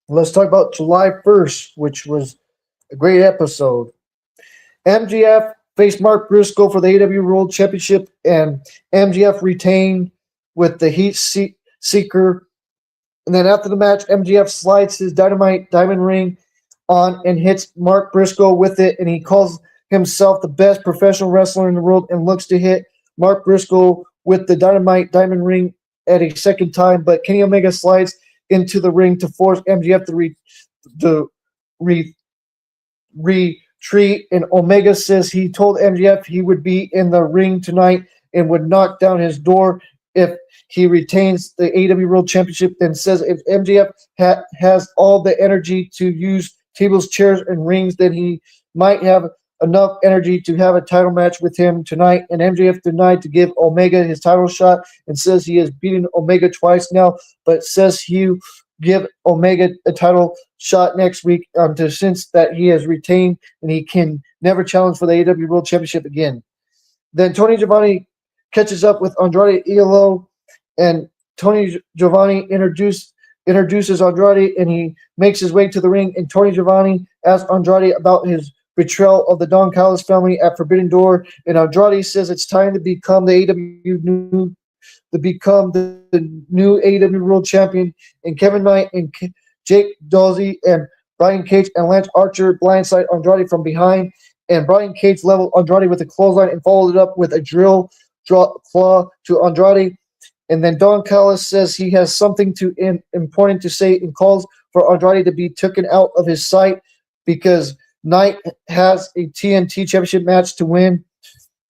S1: let's talk about July 1st, which was a great episode. MGF faced Mark Briscoe for the AEW World Championship, and MGF retained with the Heat Seeker. And then after the match, MGF slides his Dynamite Diamond Ring on and hits Mark Briscoe with it, and he calls himself the best professional wrestler in the world and looks to hit Mark Briscoe with the Dynamite Diamond Ring at a second time, but Kenny Omega slides into the ring to force MGF to retreat, and Omega says he told MGF he would be in the ring tonight and would knock down his door if he retains the AEW World Championship, then says if MJF has all the energy to use tables, chairs, and rings, then he might have enough energy to have a title match with him tonight. And MJF denied to give Omega his title shot and says he has beaten Omega twice now, but says he'll give Omega a title shot next week since that he has retained and he can never challenge for the AEW World Championship again. Then Tony Giovanni catches up with Andrade Elo, and Tony Giovanni introduces Andrade, and he makes his way to the ring, and Tony Giovanni asks Andrade about his betrayal of the Don Callis family at Forbidden Door, and Andrade says it's time to become the new AEW World Champion, and Kevin Knight and Jake Dawsey and Brian Cage and Lance Archer blindside Andrade from behind, and Brian Cage leveled Andrade with a clothesline and followed it up with a drill claw to Andrade. And then Don Callis says he has something important to say and calls for Andrade to be taken out of his sight because Knight has a TNT Championship match to win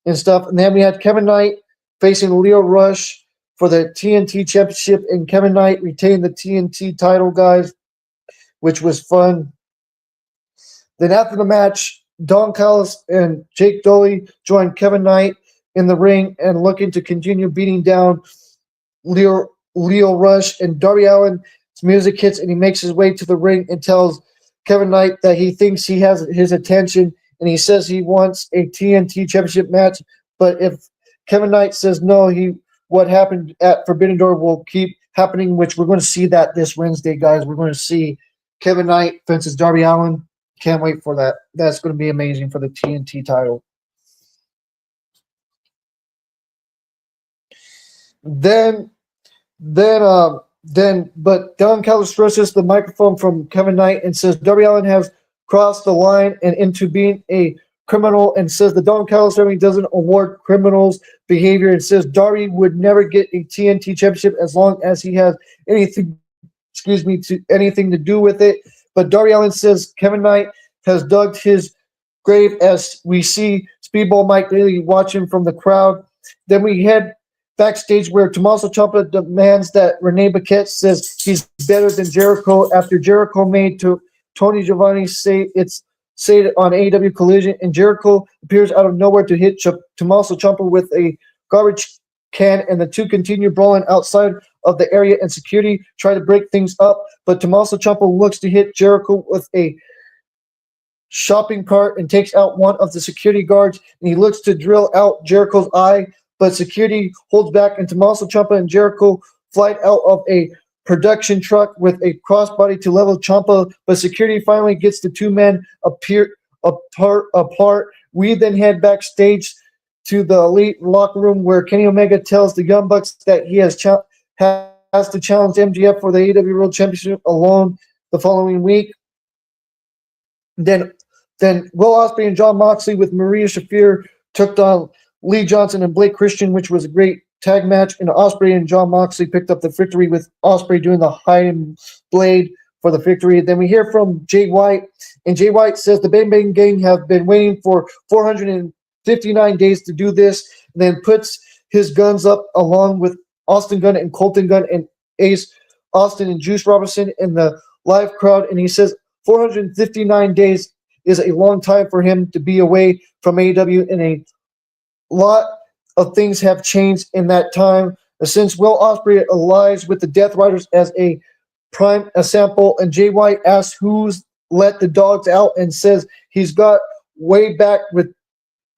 S1: and stuff. And then we had Kevin Knight facing Leo Rush for the TNT Championship, and Kevin Knight retained the TNT title, guys, which was fun. Then after the match, Don Callis and Jake Doley joined Kevin Knight in the ring and looking to continue beating down Leo Rush, and Darby Allin's music hits and he makes his way to the ring and tells Kevin Knight that he thinks he has his attention, and he says he wants a TNT Championship match, but if Kevin Knight says no, what happened at Forbidden Door will keep happening, which we're going to see that this Wednesday, guys. We're going to see Kevin Knight versus Darby Allin. Can't wait for that. That's going to be amazing for the TNT title. But Don Callis stresses the microphone from Kevin Knight and says Darby Allin has crossed the line and into being a criminal, and says the Don Callis family doesn't award criminals behavior, and says Darby would never get a TNT Championship as long as he has anything to do with it. But Darby Allin says Kevin Knight has dug his grave as we see Speedball Mike Bailey watching from the crowd. Then we head backstage where Tommaso Ciampa demands that Renee Paquette says he's better than Jericho after Jericho made to Tony Giovanni say it on AEW Collision, and Jericho appears out of nowhere to hit Tommaso Ciampa with a garbage can, and the two continue brawling outside of the area, and security try to break things up, but Tommaso Ciampa looks to hit Jericho with a shopping cart and takes out one of the security guards, and he looks to drill out Jericho's eye, but security holds back, and Tommaso Ciampa and Jericho fly out of a production truck with a crossbody to level Ciampa, but security finally gets the two men apart. We then head backstage to the Elite locker room where Kenny Omega tells the Young Bucks that he has to challenge MJF for the AEW World Championship alone the following week. Then then Will Ospreay and John Moxley with Maria Shafir took on Lee Johnson and Blake Christian, which was a great tag match. And Ospreay and John Moxley picked up the victory with Ospreay doing the hiding blade for the victory. Then we hear from Jay White, and Jay White says the Bang Bang Gang have been waiting for 459 days to do this, and then puts his guns up along with Austin Gunn and Colton Gunn and Ace Austin and Juice Robinson in the live crowd, and he says 459 days is a long time for him to be away from AEW, and a lot of things have changed in that time. Since Will Ospreay allies with the Death Riders as a prime a sample, and Jay White asks who's let the dogs out and says he's got way back with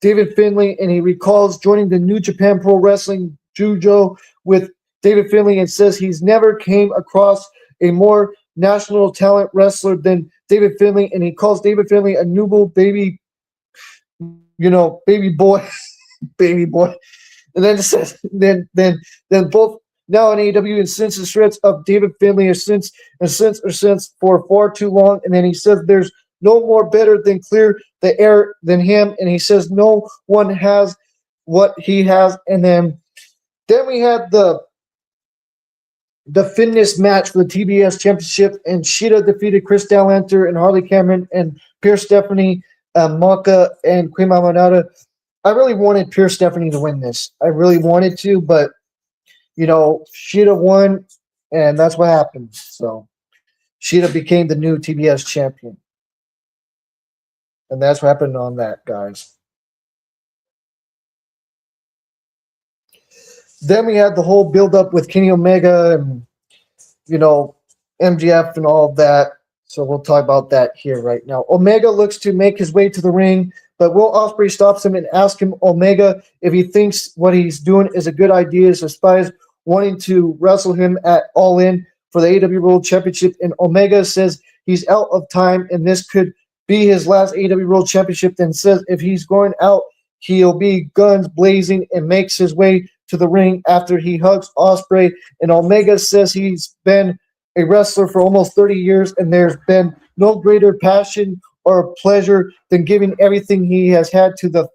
S1: David Finlay, and he recalls joining the New Japan Pro Wrestling Jujo with David Finlay, and says he's never came across a more national talent wrestler than David Finlay, and he calls David Finlay a newborn baby, baby boy, baby boy. And then it says, then both now in AEW and since the threats of David Finlay are since for far too long. And then he says there's no more better than clear the air than him, and he says no one has what he has. And then we had the fitness match for the TBS Championship, and Shida defeated Chris Dallenter and Harley Cameron and Pierce Stephanie, Maka, and Queen Mamonada. I really wanted Pierce Stephanie to win this. I really wanted to, but, Shida won, and that's what happened. So Shida became the new TBS champion. And that's what happened on that, guys. Then we had the whole build-up with Kenny Omega and MGF and all of that. So we'll talk about that here right now. Omega looks to make his way to the ring, but Will Ospreay stops him and asks him, Omega, if he thinks what he's doing is a good idea, despite wanting to wrestle him at All In for the AEW World Championship. And Omega says he's out of time and this could be his last AEW World Championship, then says if he's going out, he'll be guns blazing, and makes his way to the ring after he hugs Ospreay. And Omega says he's been a wrestler for almost 30 years, and there's been no greater passion or pleasure than giving everything he has had to the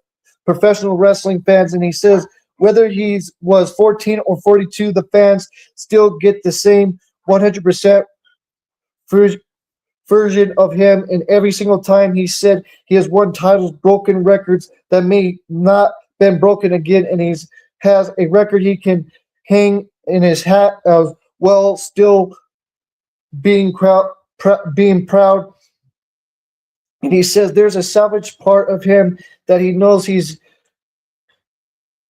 S1: professional wrestling fans. And he says whether he was 14 or 42, the fans still get the same 100% version of him. And every single time he said he has won titles, broken records that may not been broken again, and he's has a record he can hang in his hat as well, still being proud. And he says there's a savage part of him that he knows his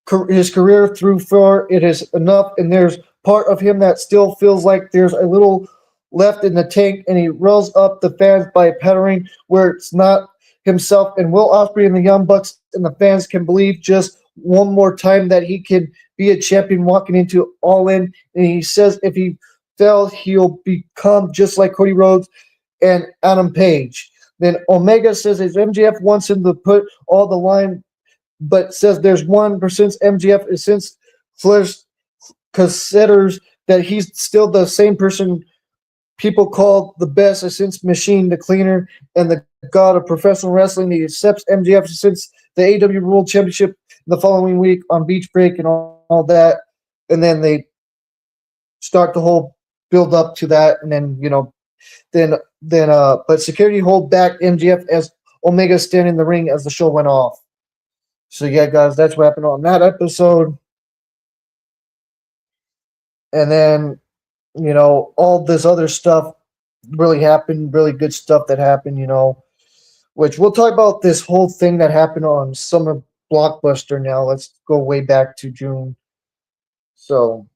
S1: career through for it is enough, and there's part of him that still feels like there's a little left in the tank, and he rolls up the fans by pattering where it's not himself. And Will Ospreay and the Young Bucks and the fans can believe just one more time that he can be a champion walking into All In. And he says if he fails, he'll become just like Cody Rhodes and Adam Page. Then Omega says his MJF wants him to put all the line, but says there's 1% MJF is since Flash considers that he's still the same person people call the best since Machine, the cleaner, and the god of professional wrestling. He accepts MJF since the AEW World Championship the following week on Beach Break and all that. And then they start the whole build up to that. And then, but security hold back MJF as Omega stand in the ring as the show went off. So yeah, guys, that's what happened on that episode. And then, all this other stuff really happened, really good stuff that happened, which we'll talk about this whole thing that happened on Summer Blockbuster now. Let's go way back to June. So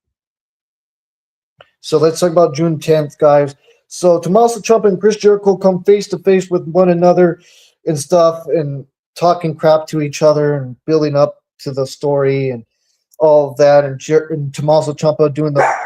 S1: let's talk about June 10th, guys. So Tommaso Ciampa and Chris Jericho come face to face with one another and stuff, and talking crap to each other and building up to the story and all of that. And Tommaso Ciampa doing the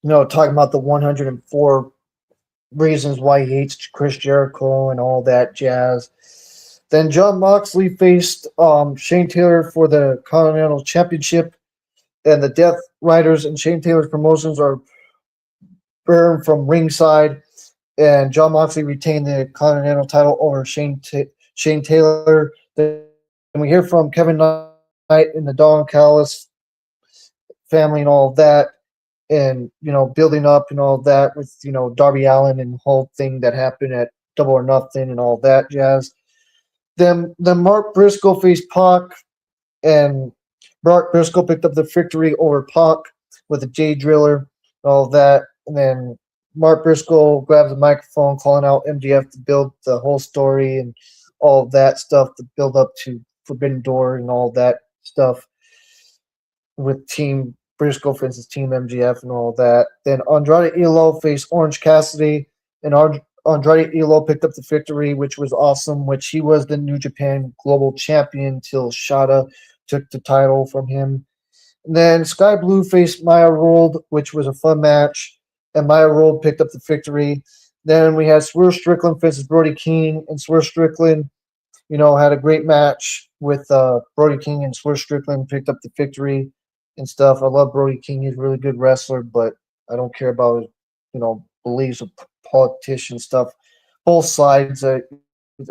S1: talking about the 104 reasons why he hates Chris Jericho and all that jazz. Then John Moxley faced Shane Taylor for the Continental Championship, and the Death Riders and Shane Taylor's promotions are burned from ringside. And John Moxley retained the Continental title over Shane Taylor. Then we hear from Kevin Knight and the Don Callis family and all of that, and building up and all of that with Darby Allin and the whole thing that happened at Double or Nothing and all that jazz. Then Mark Briscoe faced Pac, and Mark Briscoe picked up the victory over Pac with a J Driller and all that. And then Mark Briscoe grabs the microphone, calling out MJF to build the whole story and all of that stuff to build up to Forbidden Door and all that stuff with Team Briscoe versus Team MGF and all that. Then Andrade Elo faced Orange Cassidy, and Andrade Elo picked up the victory, which was awesome, which he was the New Japan Global Champion till Shada took the title from him. And then Sky Blue faced Maya Rold, which was a fun match, and Maya Rold picked up the victory. Then we had Swerve Strickland versus Brody King, and Swerve Strickland had a great match with Brody King, and Swerve Strickland picked up the victory and stuff. I love Brody King. He's a really good wrestler, but I don't care about his, beliefs of politician stuff. Both sides, I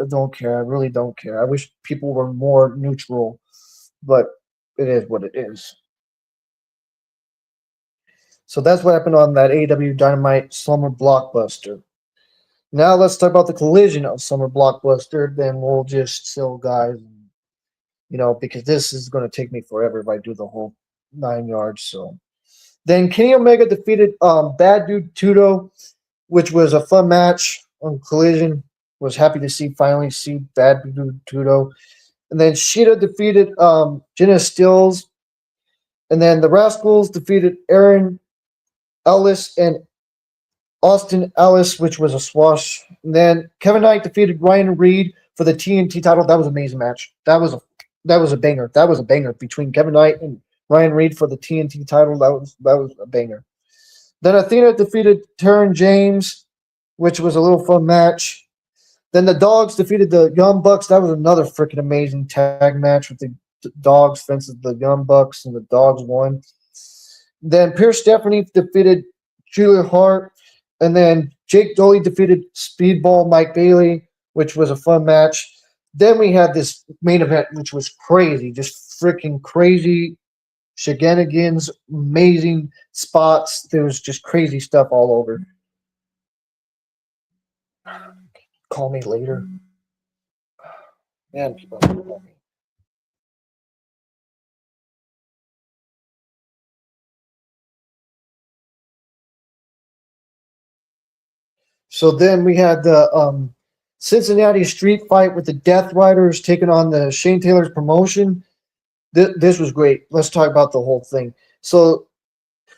S1: don't care. I really don't care. I wish people were more neutral, but it is what it is. So that's what happened on that AEW Dynamite Summer Blockbuster. Now let's talk about the collision of Summer Blockbuster. Then we'll just chill, guys. Because this is going to take me forever if I do the whole 9 yards. So then Kenny Omega defeated Bad Dude Tudo, which was a fun match on Collision. Was happy to finally see Bad Dude Tudo. And then Sheeta defeated Jenna Stills. And then the Rascals defeated Aaron Ellis and Austin Ellis, which was a swash. And then Kevin Knight defeated Ryan Reed for the TNT title. That was an amazing match. That was a banger. That was a banger between Kevin Knight and Ryan Reed for the TNT title. That was a banger. Then Athena defeated Taryn James, which was a little fun match. Then the Dogs defeated the Young Bucks. That was another freaking amazing tag match with the Dogs versus the Young Bucks, and the Dogs won. Then Pierce Stephanie defeated Julia Hart. And then Jake Dolly defeated Speedball Mike Bailey, which was a fun match. Then we had this main event, which was crazy, just freaking crazy shenanigans, amazing spots. There was just crazy stuff all over. Call me later. Man, people call me. So then we had the Cincinnati street fight with the Death Riders taking on the Shane Taylor's promotion. This was great. Let's talk about the whole thing. So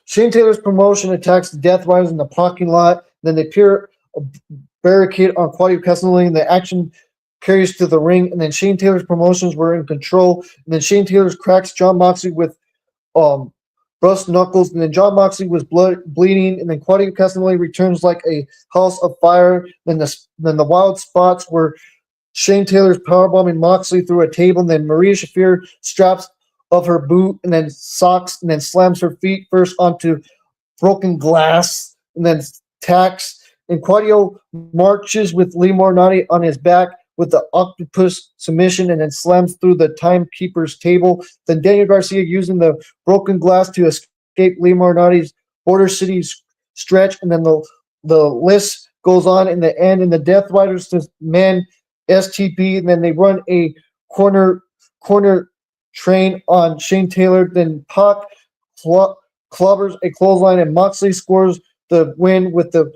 S1: Shane Taylor's promotion attacks the Death Riders in the parking lot. Then they peer a barricade on Claudio Castagnoli, and the action carries to the ring. And then Shane Taylor's promotions were in control. And then Shane Taylor's cracks John Moxley with Brust Knuckles, and then John Moxley was bleeding, and then Claudio Castagnoli returns like a house of fire. Then the wild spots were Shane Taylor's powerbombing Moxley through a table, and then Maria Shafir straps of her boot, and then socks, and then slams her feet first onto broken glass, and then tacks. And Claudio marches with Lee Moriarty on his back with the octopus submission, and then slams through the timekeeper's table. Then Daniel Garcia using the broken glass to escape Lee Moriarty's Border City stretch, and then the list goes on in the end, and the Death Riders man STP, and then they run a corner train on Shane Taylor. Then Pac clobbers a clothesline, and Moxley scores the win with the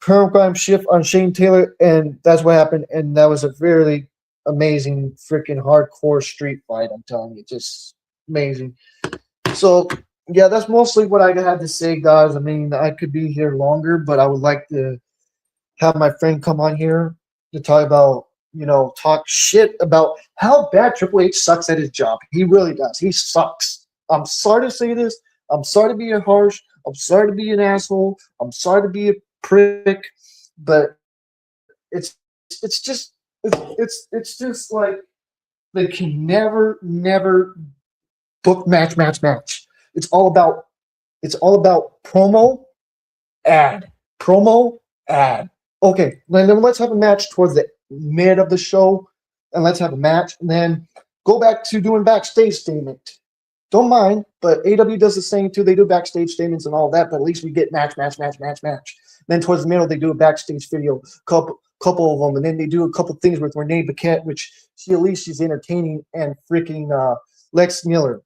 S1: paradigm shift on Shane Taylor, and that's what happened. And that was a really amazing, freaking hardcore street fight. I'm telling you, just amazing. So yeah, that's mostly what I had to say, guys. I mean, I could be here longer, but I would like to have my friend come on here to talk about, talk shit about how bad Triple H sucks at his job. He really does. He sucks. I'm sorry to say this. I'm sorry to be harsh. I'm sorry to be an asshole. I'm sorry to be a prick, but it's just it's just like they can never book match. It's all about promo ad, promo ad. Okay, then let's have a match towards the mid of the show, and let's have a match, and then go back to doing backstage statement. Don't mind, but AW does the same too. They do backstage statements and all that, but at least we get match. Then towards the middle, they do a backstage video, couple of them, and then they do a couple things with Renee Paquette, which she's entertaining, and freaking Lex Miller.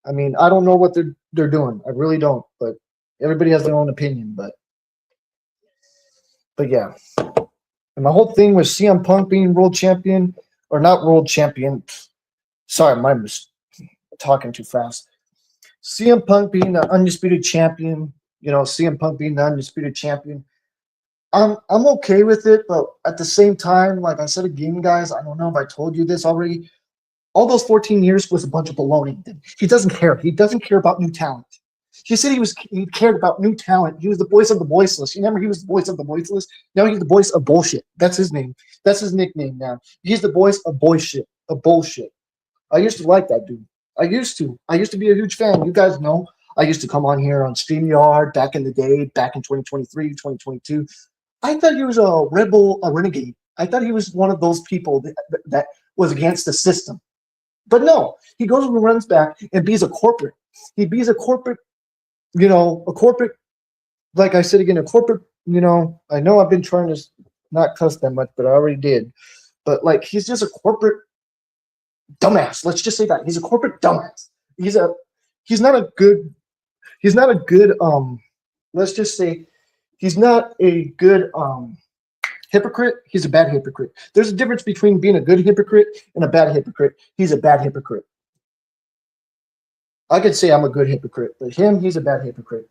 S1: I mean, I don't know what they're doing. I really don't, but everybody has their own opinion. But yeah, and my whole thing was CM Punk being world champion or not world champion. Sorry, I'm just talking too fast. CM Punk being the undisputed champion, CM Punk being the undisputed champion. I'm okay with it, but at the same time, like I said again, guys, I don't know if I told you this already. All those 14 years was a bunch of baloney. He doesn't care. He doesn't care about new talent. He said he cared about new talent. He was the voice of the voiceless. You remember he was the voice of the voiceless? Now he's the voice of bullshit. That's his name. That's his nickname now. He's the voice of bullshit. Of bullshit. I used to like that dude. I used to. I used to be a huge fan. You guys know. I used to come on here on StreamYard back in the day, back in 2023, 2022. I thought he was a rebel, a renegade. I thought he was one of those people that was against the system. But no, he goes and runs back and be's a corporate. He be's a corporate, a corporate, like I said again, a corporate, I know I've been trying to not cuss that much, but I already did. But like he's just a corporate dumbass. Let's just say that. He's a corporate dumbass. He's not a good let's just say he's not a good hypocrite. He's a bad hypocrite. There's a difference between being a good hypocrite and a bad hypocrite. He's a bad hypocrite. I could say I'm a good hypocrite, but he's a bad hypocrite.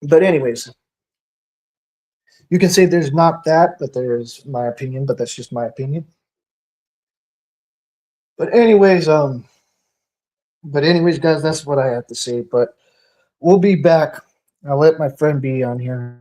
S1: But anyways, you can say there's not that, but there's my opinion, but that's just my opinion. But anyways, guys, that's what I have to say. But we'll be back. I'll let my friend be on here.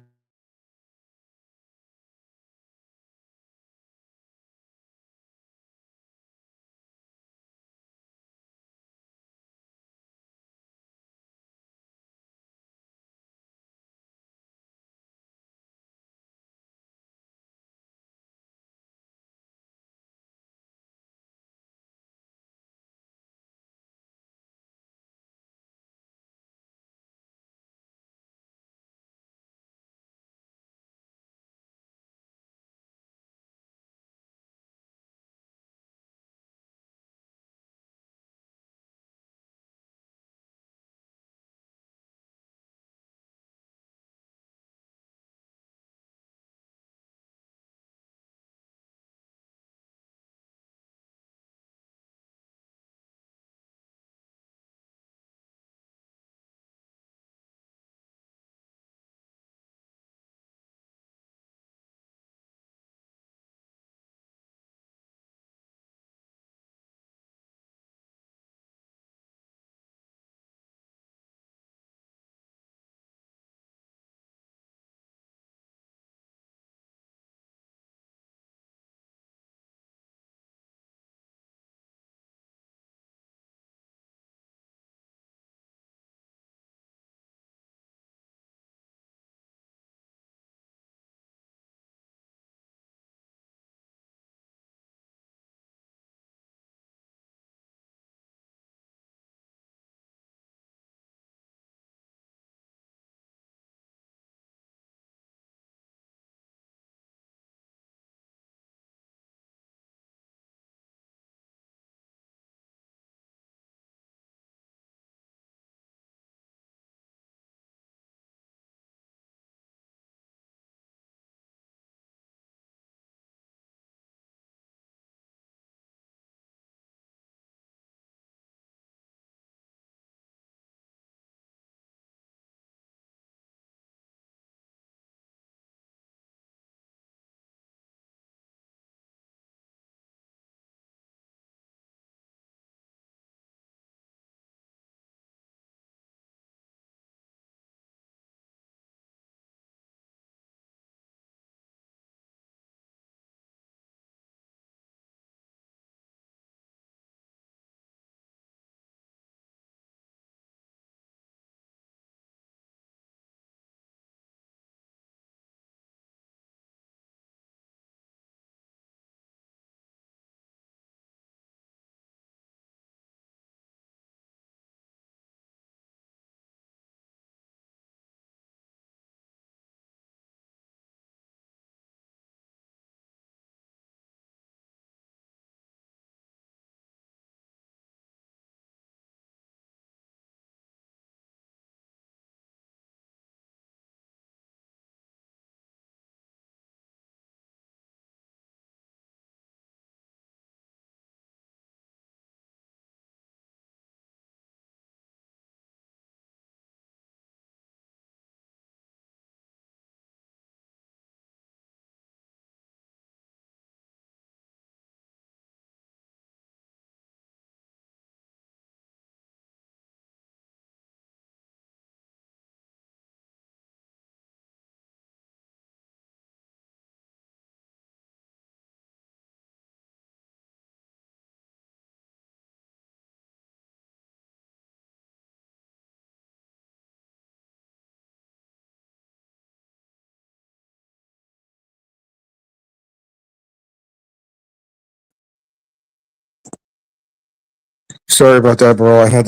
S2: Sorry about that, bro. I had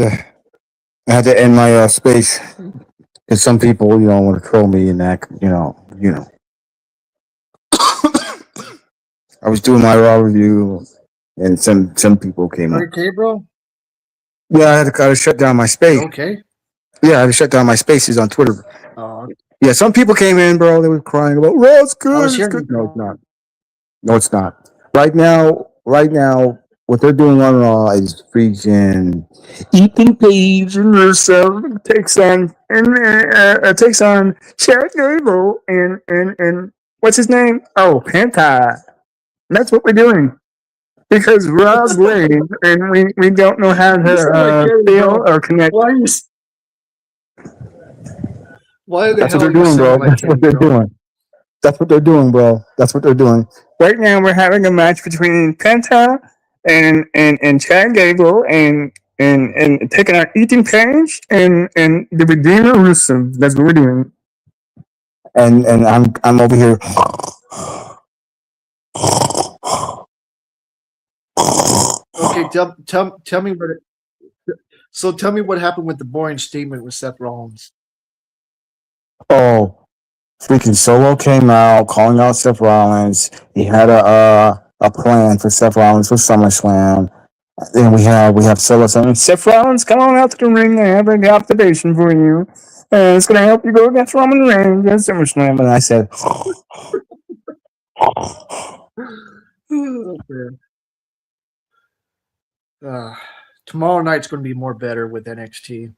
S2: to end my space because some people, want to troll me and act, I was doing my raw review, and some people came
S1: Are
S2: up.
S1: you okay, bro?
S2: Yeah, I had to shut down my
S1: You
S2: space.
S1: okay?
S2: Yeah, I had to shut down my spaces on Twitter.
S1: Uh,
S2: Yeah, some people came in, bro. They were crying about, "Raw, it's
S1: I
S2: good,
S1: was
S2: it's
S1: hearing
S2: good."
S1: you
S2: No, it's
S1: call.
S2: not. No, it's not. Right now, what they're doing on Raw is freaking Ethan Page and Rusev takes on Chad Gable and what's his name? Oh, Penta. And that's what we're doing because Raw's lame and we don't know how
S1: You
S2: to
S1: sound like Gary,
S2: feel
S1: bro.
S2: or connect.
S1: Why are you? Why the
S2: That's what
S1: hell
S2: they're
S1: are you
S2: doing, bro.
S1: sounding like
S2: That's what
S1: Kenny,
S2: they're
S1: bro?
S2: doing. That's what they're doing, bro. That's what they're doing. Right now, we're having a match between Penta and Chad Gable and taking out Ethan Page and the Redeemer Rusev. That's what we're doing. And I'm over here.
S1: Okay, tell me what. So tell me what happened with the boring statement with Seth Rollins.
S2: Oh, freaking Solo came out calling out Seth Rollins. He had a plan for Seth Rollins for SummerSlam. Then we have Solo saying, Seth Rollins, come on out to the ring. I have an observation for you. And it's gonna help you go against Roman Reigns at SummerSlam. And I said,
S1: Oh, man. Uh, Tomorrow night's going to be more better with NXT.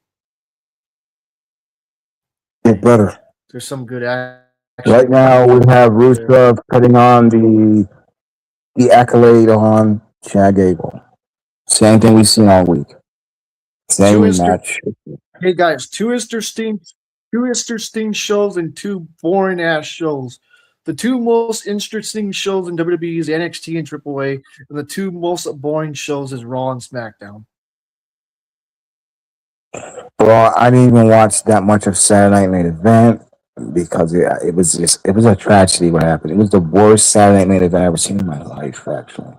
S2: get better.
S1: There's some good action
S2: Right
S1: going
S2: now we
S1: on
S2: have
S1: there.
S2: Rusev putting on the accolade on Chad Gable. Same thing we've seen all week.
S1: Two
S2: Same
S1: Easter,
S2: match.
S1: hey guys, two interesting shows and two boring ass shows. The two most interesting shows in WWE is NXT and AAA, and the two most boring shows is Raw and SmackDown.
S2: Well, I didn't even watch that much of Saturday Night Main Event because it was a tragedy what happened. It was the worst Saturday Night Main Event I've ever seen in my life, actually.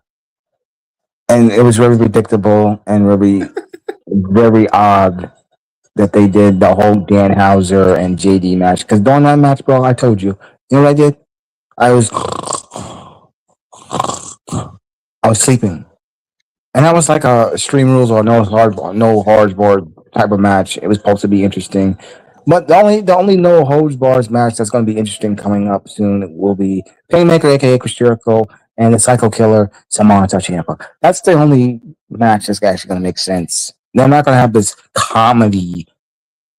S2: And it was very predictable and very odd that they did the whole Danhauser and JD match. Because during that match, bro, I told you, you know what I did? I was I was sleeping. And that was like a Extreme Rules or no hard board type of match. It was supposed to be interesting. But the only no holds bars match that's going to be interesting coming up soon will be Painmaker, aka Chris Jericho, and the Psycho Killer, Samoa Ciampa. That's the only match that's actually going to make sense. They're not going to have this comedy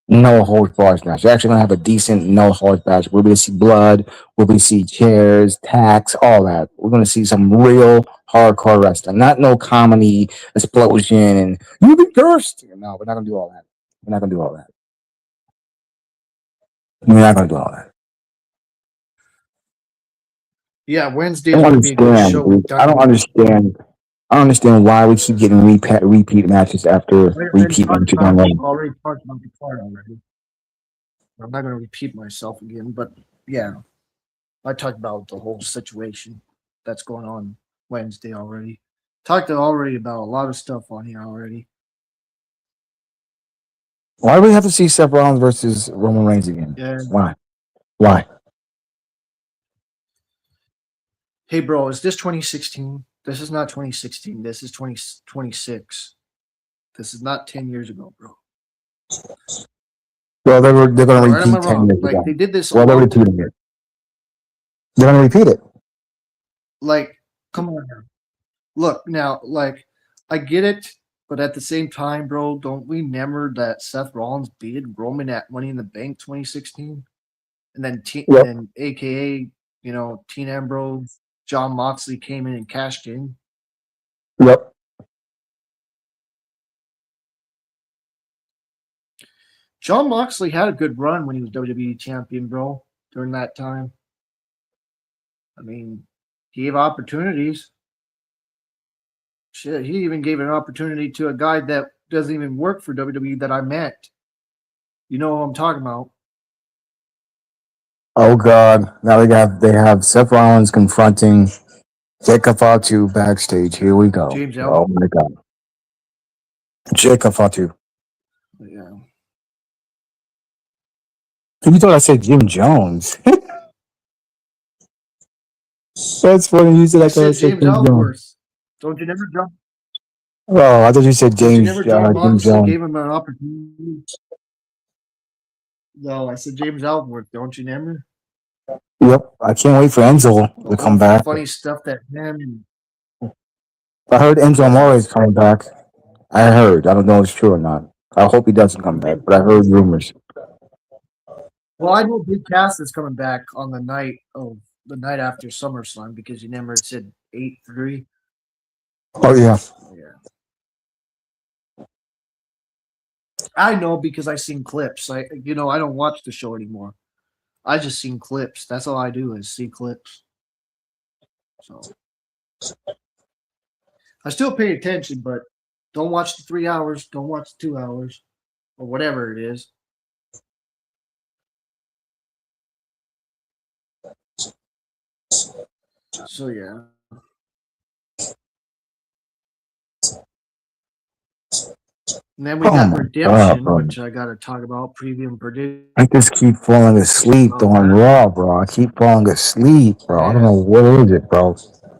S2: no holds bars match. You're actually gonna have a decent no holds match. We're gonna see blood. We're gonna see chairs, tacks, all that. We're gonna see some real hardcore wrestling, not no comedy explosion and you be cursed. No, we're not gonna do all that. We're not gonna do all that. We're not gonna do all that.
S1: Yeah,
S2: I
S1: Wednesday's
S2: don't
S1: going to be a good
S2: understand,
S1: show
S2: dude.
S1: with Dynamite.
S2: I don't understand why we keep getting repeat matches after
S1: I've been
S2: repeat
S1: talked
S2: matches
S1: about
S2: on
S1: it,
S2: Raw.
S1: already talked about it before already. I'm not going to repeat myself again, but yeah, I talked about the whole situation that's going on Wednesday already. Talked already about a lot of stuff on here already.
S2: Why do we have to see Seth Rollins versus Roman Reigns again?
S1: And
S2: Why? Why?
S1: hey, bro, is this 2016? This is not 2016. This is 2026. This is not 10 years ago, bro.
S2: Well, they're
S1: Am
S2: gonna
S1: I right? Am I
S2: repeat
S1: wrong?
S2: 10 years
S1: Like
S2: ago.
S1: they did this a
S2: Well, they're
S1: long time.
S2: repeating it. They're gonna repeat it.
S1: Like, come on now. Look now, like I get it, but at the same time, bro, don't we remember that Seth Rollins beat Roman at Money in the Bank 2016, and then
S2: Yep.
S1: AKA Teen Ambrose, John Moxley came in and cashed in.
S2: Yep.
S1: John Moxley had a good run when he was WWE champion, bro. During that time, I mean, he gave opportunities. Shit, he even gave an opportunity to a guy that doesn't even work for WWE that I met. You know who I'm talking about?
S2: Oh God. Now they have Seth Rollins confronting Jacob Fatu backstage. Here we go.
S1: James
S2: Oh
S1: Ellsworth.
S2: my God. Jacob Fatu.
S1: Yeah.
S2: You thought I said Jim Jones. That's funny. You said
S1: You
S2: I thought I
S1: said
S2: said
S1: James
S2: Jim Jones.
S1: Ellsworth. Don't you never jump?
S2: Oh, I thought you said
S1: Don't you
S2: James
S1: never jump
S2: Jim
S1: Moxley?
S2: Jones.
S1: Gave him an opportunity. No, I said James Ellsworth. Don't you never?
S2: Yep. I can't wait for Enzo
S1: The
S2: to
S1: whole
S2: come back.
S1: funny stuff that him.
S2: I heard Enzo
S1: Yeah.
S2: Amore is coming back. I heard. I don't know if it's true or not. I hope he doesn't come back, but I heard rumors.
S1: Well, I know Big Cass is coming back on the night after SummerSlam because you never said 8-3.
S2: Oh yeah.
S1: Yeah. I know because I seen clips. I don't watch the show anymore. I just seen clips. That's all I do is see clips. So I still pay attention, but don't watch the 3 hours. Don't watch the 2 hours or whatever it is. So yeah. And then we
S2: Oh
S1: got
S2: my god,
S1: Redemption,
S2: bro.
S1: which I got to talk about. Preview and prediction
S2: I just keep falling asleep
S1: of
S2: on
S1: that.
S2: Raw, bro. I keep falling asleep, bro. I don't know
S1: Man,
S2: what is it, bro.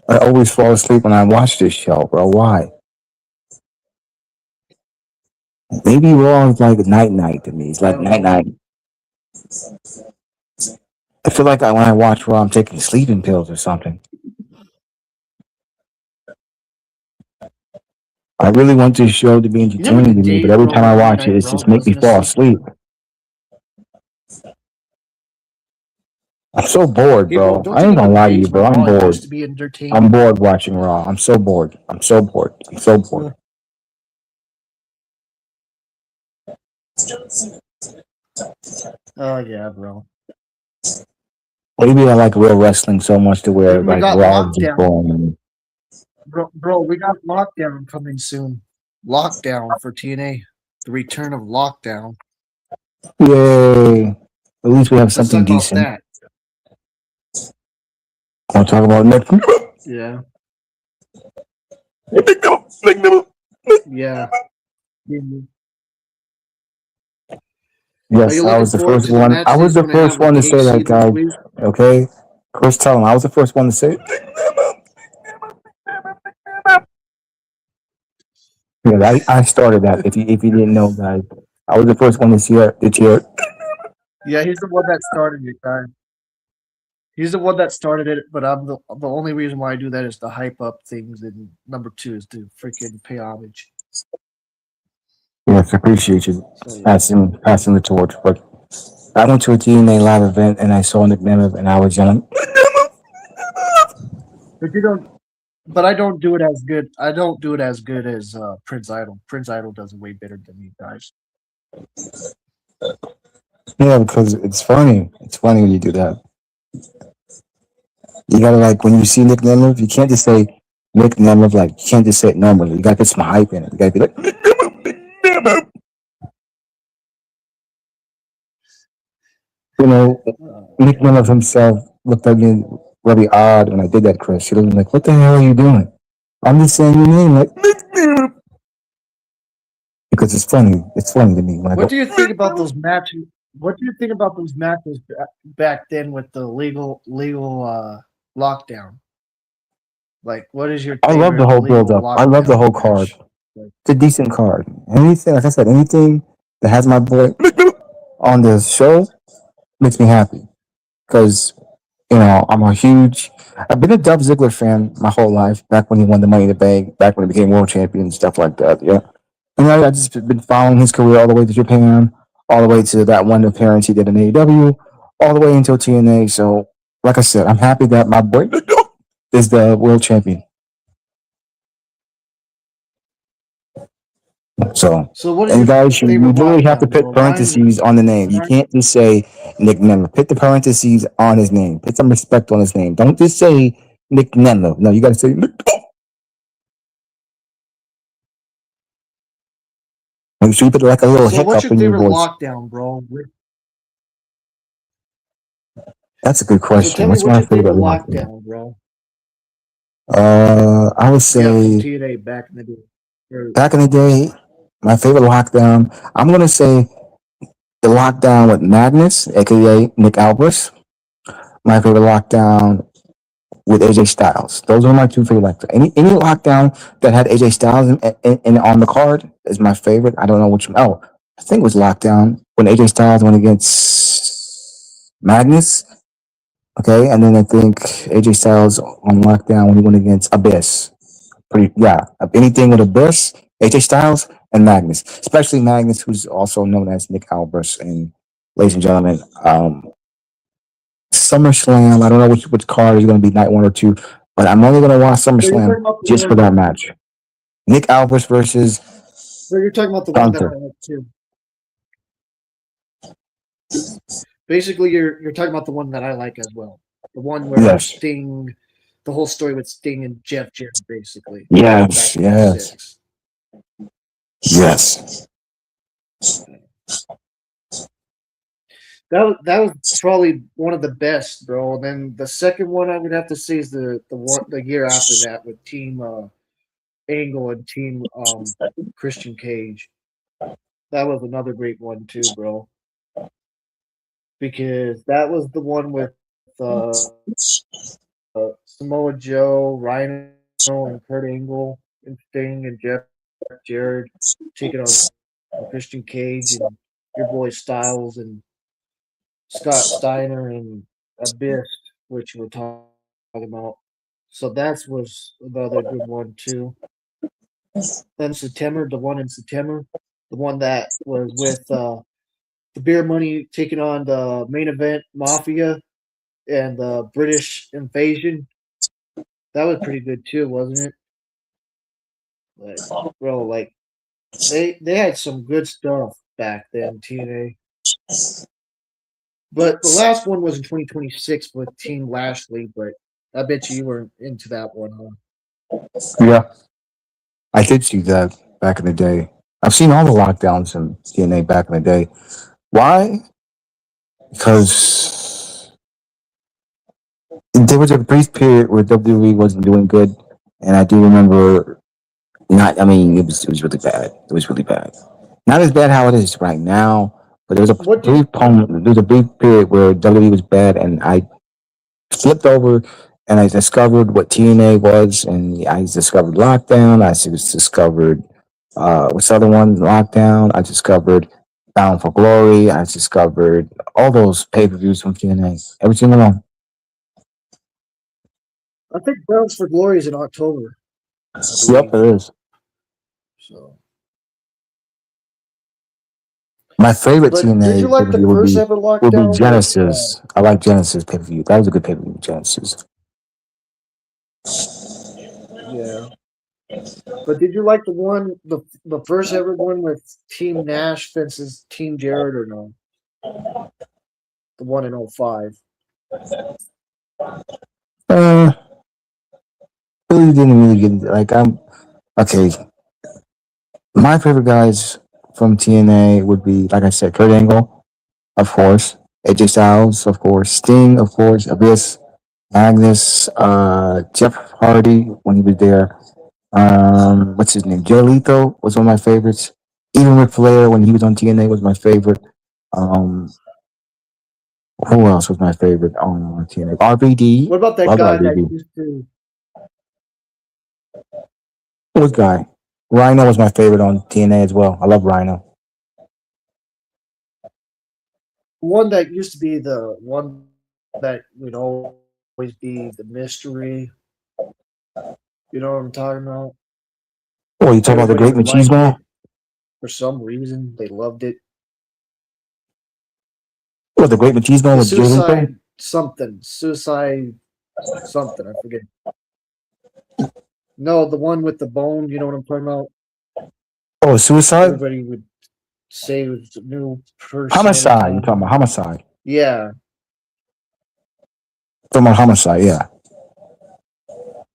S2: I always fall asleep when I watch this show, bro. Why? Maybe Raw is like night night to me. It's
S1: I
S2: like
S1: don't
S2: night
S1: know.
S2: night. I feel like when I watch Raw, I'm taking sleeping pills or something. I really want this show to be
S1: You never
S2: entertaining to
S1: did
S2: me, but
S1: Dave
S2: every
S1: Raw
S2: time I
S1: Monday
S2: watch it,
S1: Night
S2: it's
S1: Raw
S2: just make me
S1: wasn't a
S2: fall
S1: sleep.
S2: asleep. I'm so bored,
S1: Hey, bro,
S2: bro.
S1: don't
S2: I
S1: you
S2: ain't
S1: know
S2: gonna
S1: the
S2: lie to
S1: days
S2: you,
S1: when
S2: bro. I'm
S1: Raw
S2: bored.
S1: used to be
S2: I'm
S1: entertaining?
S2: bored watching Raw. I'm so bored. I'm so bored. I'm so bored.
S1: Oh yeah, bro.
S2: Maybe I like real wrestling so much to where
S1: Then we
S2: like
S1: got
S2: Raw is just
S1: Lockdown.
S2: boring.
S1: Bro, we got Lockdown coming soon. Lockdown for TNA. The return of Lockdown.
S2: Yay! At least we have
S1: Let's
S2: something
S1: talk about
S2: decent.
S1: that.
S2: Want to talk about next?
S1: Yeah. Yeah. Are
S2: Yes,
S1: you
S2: I
S1: looking
S2: was the
S1: forward
S2: first
S1: to the
S2: one.
S1: match
S2: I
S1: that
S2: was
S1: he's
S2: the
S1: going to have
S2: first
S1: with
S2: one to say that,
S1: KC this
S2: guys.
S1: week?
S2: Okay, Chris, tell him I was the first one to say. Yeah, I started that. If you didn't know, guys, I was the first one to see it. To cheer.
S1: Yeah, he's the one that started it, guys. He's the one that started it, but I'm the only reason why I do that is to hype up things, and number two is to freaking pay homage.
S2: Yes, appreciate you
S1: So yeah,
S2: passing the torch. But I went to a TNA live event and I saw Nick Nemeth and I was yelling.
S1: but you don't. But I don't do it as good. I don't do it as good as Prince Idol. Prince Idol does it way better than me, guys.
S2: Yeah, because it's funny. It's funny when you do that. You gotta like when you see Nick Nemeth, you can't just say Nick Nemeth like you can't just say it normally. You gotta put some hype in it. You gotta be like Nick Nemeth, Nick Nemeth. You know, Nick
S1: Yeah.
S2: Nemeth himself looked at me really odd when I did that, Chris. He was like, "What the hell are you doing?" I'm just saying your name like Nick Nemeth because it's funny. It's funny to me when I
S1: What
S2: go
S1: do you think
S2: Nick
S1: about
S2: Nemeth.
S1: those matches? What do you think about those matches back then with the legal lockdown? Like, what is your
S2: I love the
S1: favorite
S2: whole build
S1: legal
S2: up. I love the
S1: lockdown
S2: whole card.
S1: match? Like,
S2: It's a decent card. Anything, like I said, anything that has my boy on the show makes me happy because I'm a huge. I've been a Dolph Ziggler fan my whole life. Back when he won the Money in the Bank, back when he became world champion, and stuff like that. Yeah, and I just been following his career all the way to Japan, all the way to that one appearance he did in AEW, all the way until TNA. So, like I said, I'm happy that my boy is the world champion. So,
S1: so what is
S2: and
S1: your
S2: guys, you
S1: favorite
S2: literally have to
S1: lockdown,
S2: put
S1: bro?
S2: parentheses on the name. You can't just say Nick Nemeth. Put the parentheses on his name. Put some respect on his name. Don't just say Nick Nemeth. No, you got to say Nick. Make sure you put like a little
S1: So what's
S2: hiccup
S1: your
S2: in your
S1: favorite
S2: voice.
S1: lockdown, bro?
S2: That's a good
S1: So
S2: question.
S1: tell me,
S2: What's
S1: what's
S2: my
S1: your favorite
S2: favorite lockdown?
S1: lockdown, bro?
S2: I would
S1: Yeah, from
S2: say
S1: TNA back in the day. Or
S2: back in the day. My favorite lockdown. I'm gonna say the lockdown with Magnus, aka Nick Albers. My favorite lockdown with AJ Styles. Those are my two favorite lockdowns. Any lockdown that had AJ Styles on the card is my favorite. I don't know which one. Oh, I think it was lockdown when AJ Styles went against Magnus. Okay, and then I think AJ Styles on lockdown when he went against Abyss. Pretty yeah. Anything with Abyss, AJ Styles, and Magnus, especially Magnus, who's also known as Nick Albers. And ladies and gentlemen, SummerSlam. I don't know which card is going to be night one or two, but I'm only going to watch
S1: So you're
S2: SummerSlam
S1: talking about the
S2: just for
S1: one.
S2: that match. Nick Albers versus
S1: So you're talking about the one that I
S2: Gunther.
S1: like too. Basically, you're talking about the one that I like as well. The one where
S2: Yes,
S1: Sting, the whole story with Sting and Jeff Jarrett, basically
S2: yes,
S1: back in
S2: yes,
S1: '06.
S2: yes.
S1: That was probably one of the best, bro. And then the second one I would have to say is the year after that with Team Angle and Team Christian Cage. That was another great one too, bro. Because that was the one with Samoa Joe, Rhino, and Kurt Angle, and Sting and Jeff Jarrett taking on Christian Cage and your boy Styles and Scott Steiner and Abyss, which we're talking about. So that was another good one too. Then September, the one in September, the one that was with the Beer Money taking on the main event Mafia and the British Invasion. That was pretty good too, wasn't it? Like, bro, like they had some good stuff back then, TNA. But the last one was in 2026 with Team Lashley, but I bet you weren't into that one, huh?
S2: Yeah, I did see that back in the day. I've seen all the lockdowns in TNA back in the day. Why? Because there was a brief period where WWE wasn't doing good, and I do remember not. I mean, it was really bad. It was really bad. Not as bad how it is right now, but there was a
S1: What did
S2: brief moment. There was a brief period where WWE was bad, and I flipped over and I discovered what TNA was, and I discovered Lockdown. Discovered what's the other one? Lockdown. I discovered Bound for Glory. I discovered all those pay per views from TNA. Every single one.
S1: I think Bounce for Glory is in October, I
S2: Yep,
S1: believe.
S2: it is.
S1: So,
S2: My favorite
S1: but did
S2: TNA
S1: you
S2: pay
S1: like
S2: per
S1: the
S2: view
S1: first ever
S2: would be
S1: lockdown with?
S2: Genesis. I like Genesis pay per view. That was a good pay per view. Genesis.
S1: Yeah, but did you like the first ever one with Team Nash versus Team Jarrett or no? The one in '05.
S2: Uh, really didn't really get like I'm okay. My favorite guys from TNA would be, like I said, Kurt Angle, of course, AJ Styles, of course, Sting, of course, Abyss, Magnus, Jeff Hardy when he was there. What's his name? Jay Lethal was one of my favorites. Even Ric Flair when he was on TNA was my favorite. Um, who else was my favorite on TNA? RVD,
S1: What about that
S2: loved
S1: guy that
S2: RVD.
S1: used to
S2: What guy? Rhino was my favorite on TNA as well. I love Rhino.
S1: one that used to be the one that would always be the mystery? You know what I'm talking about?
S2: Oh, you talk about the
S1: Everybody
S2: Great
S1: would like it
S2: Machismo?
S1: for some reason. They loved it.
S2: What, the Great Machismo
S1: The
S2: with Jay Lethal?
S1: suicide something. I forget. No, the one with the bone. You know what I'm talking about?
S2: Oh, Suicide?
S1: Everybody would say it was a new person every
S2: Homicide. You're talking
S1: time.
S2: about Homicide.
S1: Yeah,
S2: Talking about Homicide, yeah.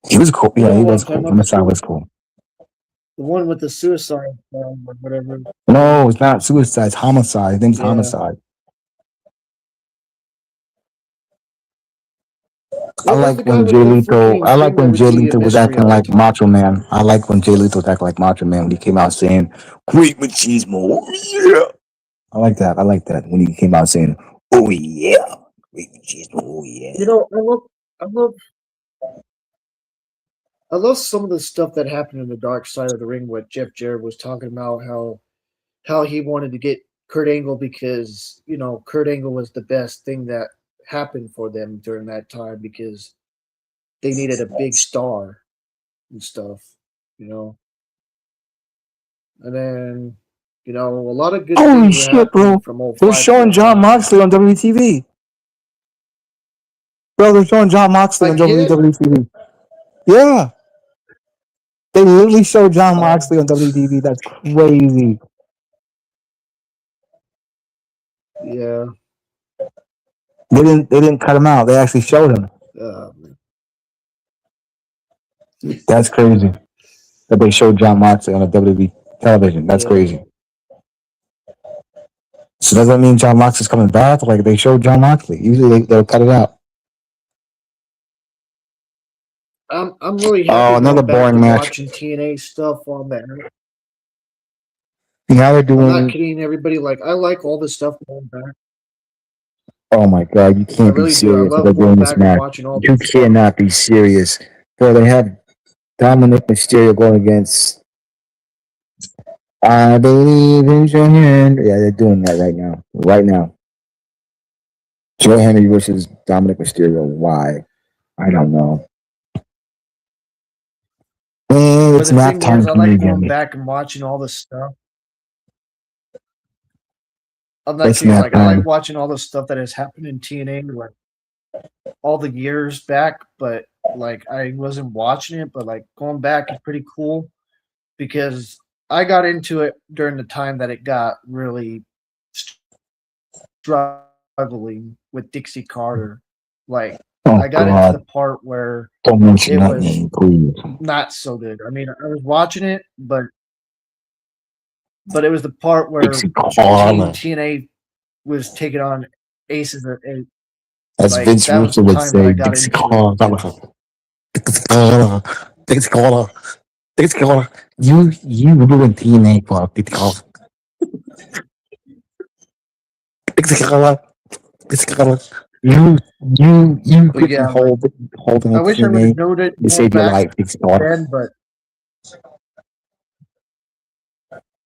S2: He was cool.
S1: you
S2: Yeah,
S1: know
S2: he
S1: what
S2: was
S1: I'm talking
S2: cool.
S1: about.
S2: Homicide was cool.
S1: The one with the suicide or whatever.
S2: No, it's not Suicide. It's Homicide. His name's
S1: Yeah,
S2: Homicide. I
S1: What was
S2: like
S1: the guy
S2: when
S1: with
S2: Jay
S1: the
S2: Lethal.
S1: freaking
S2: I like
S1: thing that
S2: when
S1: would
S2: Jay
S1: be a
S2: Lethal was
S1: mystery
S2: acting
S1: all the
S2: like
S1: time?
S2: Macho Man. I like when Jay Lethal was acting like Macho Man when he came out saying "Great machismo." Oh, yeah, I like that. I like that when he came out saying "Oh yeah, great machismo." Oh
S1: You
S2: yeah.
S1: know, I love, I love some of the stuff that happened in the Dark Side of the Ring. What Jeff Jarrett was talking about, how he wanted to get Kurt Angle because Kurt Angle was the best thing that happened for them during that time because they needed a big star and stuff. You know, and then a lot of good
S2: Holy
S1: things were
S2: shit,
S1: happening
S2: bro!
S1: from
S2: They're
S1: '05 to
S2: showing John
S1: '09.
S2: Moxley on WTV. Bro, they're showing John Moxley on
S1: Again,
S2: WTV. Yeah, they literally showed John
S1: um,
S2: Moxley on WTV. That's crazy.
S1: yeah,
S2: They didn't cut him out. They actually showed him.
S1: man.
S2: That's crazy that they showed John Moxley on a WWE television. That's
S1: Yeah.
S2: crazy. So does that mean John Moxley's coming back? Like they showed John Moxley. Usually they'll cut it out.
S1: I'm really happy
S2: Oh, another
S1: going back to
S2: boring match.
S1: watching TNA stuff on that.
S2: Now they're
S1: I'm not
S2: doing.
S1: kidding everybody. Like I like all this stuff going back.
S2: Oh my god, you
S1: I
S2: can't be
S1: really do. I
S2: serious that
S1: love
S2: they're
S1: going
S2: doing this
S1: back and
S2: match.
S1: watching all
S2: You
S1: this stuff.
S2: cannot be serious. Bro, they have Dominic Mysterio going against I believe in your hand. Yeah, they're doing that right now. Right now. Joe Henry versus Dominic Mysterio. Why? I don't know. Man,
S1: But
S2: it's
S1: the
S2: nap
S1: thing is,
S2: time
S1: I
S2: for me
S1: like going
S2: again.
S1: back and watching all this stuff. I'm not
S2: It's
S1: kidding.
S2: nap
S1: Like I like
S2: time.
S1: watching all the stuff that has happened in TNA like all the years back. But like I wasn't watching it. But like going back is pretty cool because I got into it during the time that it got really struggling with Dixie Carter. Like
S2: Oh
S1: I got into the
S2: God.
S1: part where
S2: Don't mention
S1: it
S2: that
S1: was
S2: name, please.
S1: not so good. I mean, I was watching it, but it was the part where
S2: Dixie
S1: Team
S2: Carter.
S1: TNA was taking on Aces of Eight.
S2: As
S1: Like
S2: Vince
S1: that was
S2: Russo
S1: the
S2: would
S1: time that
S2: say,
S1: I got
S2: Dixie
S1: into it
S2: Carter.
S1: because
S2: Dixie Carter. Dixie Carter. Dixie Carter. You ruined TNA for Dixie Carter. Dixie Carter. Dixie Carter. You
S1: but
S2: quickly
S1: yeah, like
S2: holding
S1: I
S2: on
S1: wish I would
S2: TNA
S1: have known it
S2: to
S1: more
S2: save your
S1: back
S2: life, Dixie Carter.
S1: then,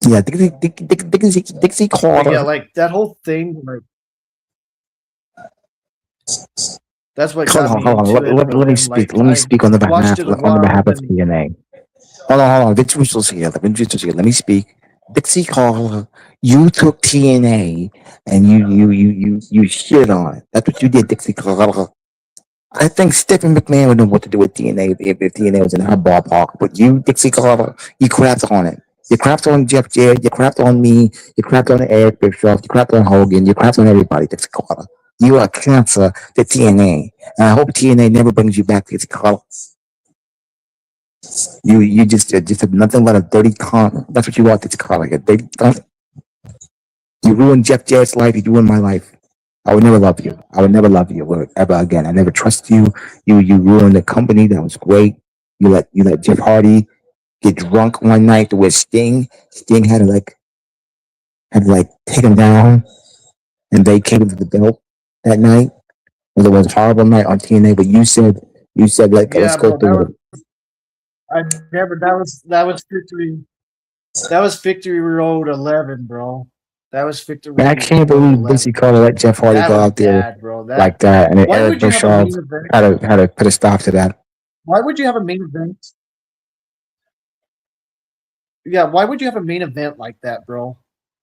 S2: Yeah, Dixie
S1: but yeah,
S2: Carter.
S1: like that whole thing, like that's what
S2: Hold
S1: got
S2: on,
S1: me
S2: hold on.
S1: into it. But
S2: Let me
S1: then
S2: speak.
S1: like
S2: Let me
S1: I
S2: speak
S1: watched it a
S2: on the
S1: while,
S2: behalf of
S1: then
S2: TNA. Hold on. Vince Russo's here. Vince Russo's here. Let me speak. Dixie Carter, you took TNA and you shit on it. That's what you did, Dixie Carter. I think Stephen McMahon would know what to do with TNA if TNA was in her ballpark. But you, Dixie Carter, you crapped on it. You crapped on Jeff Jarrett. You crapped on me. You crapped on Eric Bischoff. You crapped on Hogan. You crapped on everybody, Dixie Carter. You are cancer to TNA. And I hope TNA never brings you back, Dixie Carter. You just have nothing but a dirty con. That's what you want, Dixie Carter. Like a dirty con. You ruined Jeff Jarrett's life. You ruined my life. I would never love you. I would never love you ever again. I never trust you. You ruined the company that was great. You let Jeff Hardy get drunk one night with Sting. Sting had to like take him down and they came to the belt that night. It was a horrible night on TNA. But you said like let's
S1: yeah,
S2: go
S1: bro,
S2: through it.
S1: I never that was Victory Road 11, bro. That was
S2: Man, I
S1: Victory
S2: can't
S1: Road
S2: believe Dixie
S1: 11,
S2: Carter
S1: bro.
S2: let Jeff Hardy
S1: That
S2: go
S1: was
S2: out there
S1: bad, bro.
S2: like that, and then
S1: Why
S2: Eric
S1: would you have a
S2: Bischoff
S1: main event?
S2: had to put a stop to that.
S1: Why would you have a main event? Yeah, why would you have a main event like that, bro?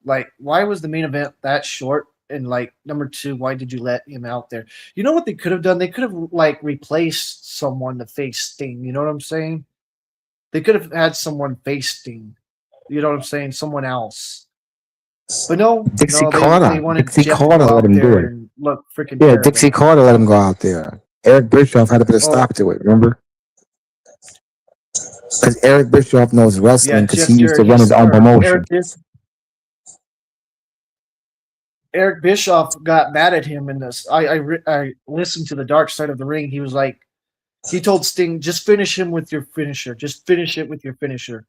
S1: Like, why was the main event that short? And like number two, why did you let him out there? You know what they could have done? They could have like replaced someone to face Sting. You know what I'm saying? They could have had someone face Sting. You know what I'm saying? Someone else. But no, no, they wanted
S2: Dixie
S1: Jeff to
S2: Carter
S1: go
S2: let
S1: out
S2: him do
S1: there
S2: it.
S1: and look freaking
S2: Yeah, Dixie
S1: terrible.
S2: Carter let him go out there. Eric Bischoff had to put a
S1: Oh
S2: stop to it. Remember, because Eric Bischoff knows
S1: yeah,
S2: wrestling because he
S1: Jeff
S2: used to
S1: Jarrett.
S2: run his own promotion.
S1: Eric Bischoff got mad at him in this. I listened to the Dark Side of the Ring. He was like, he told Sting, just finish him with your finisher. Just finish it with your finisher.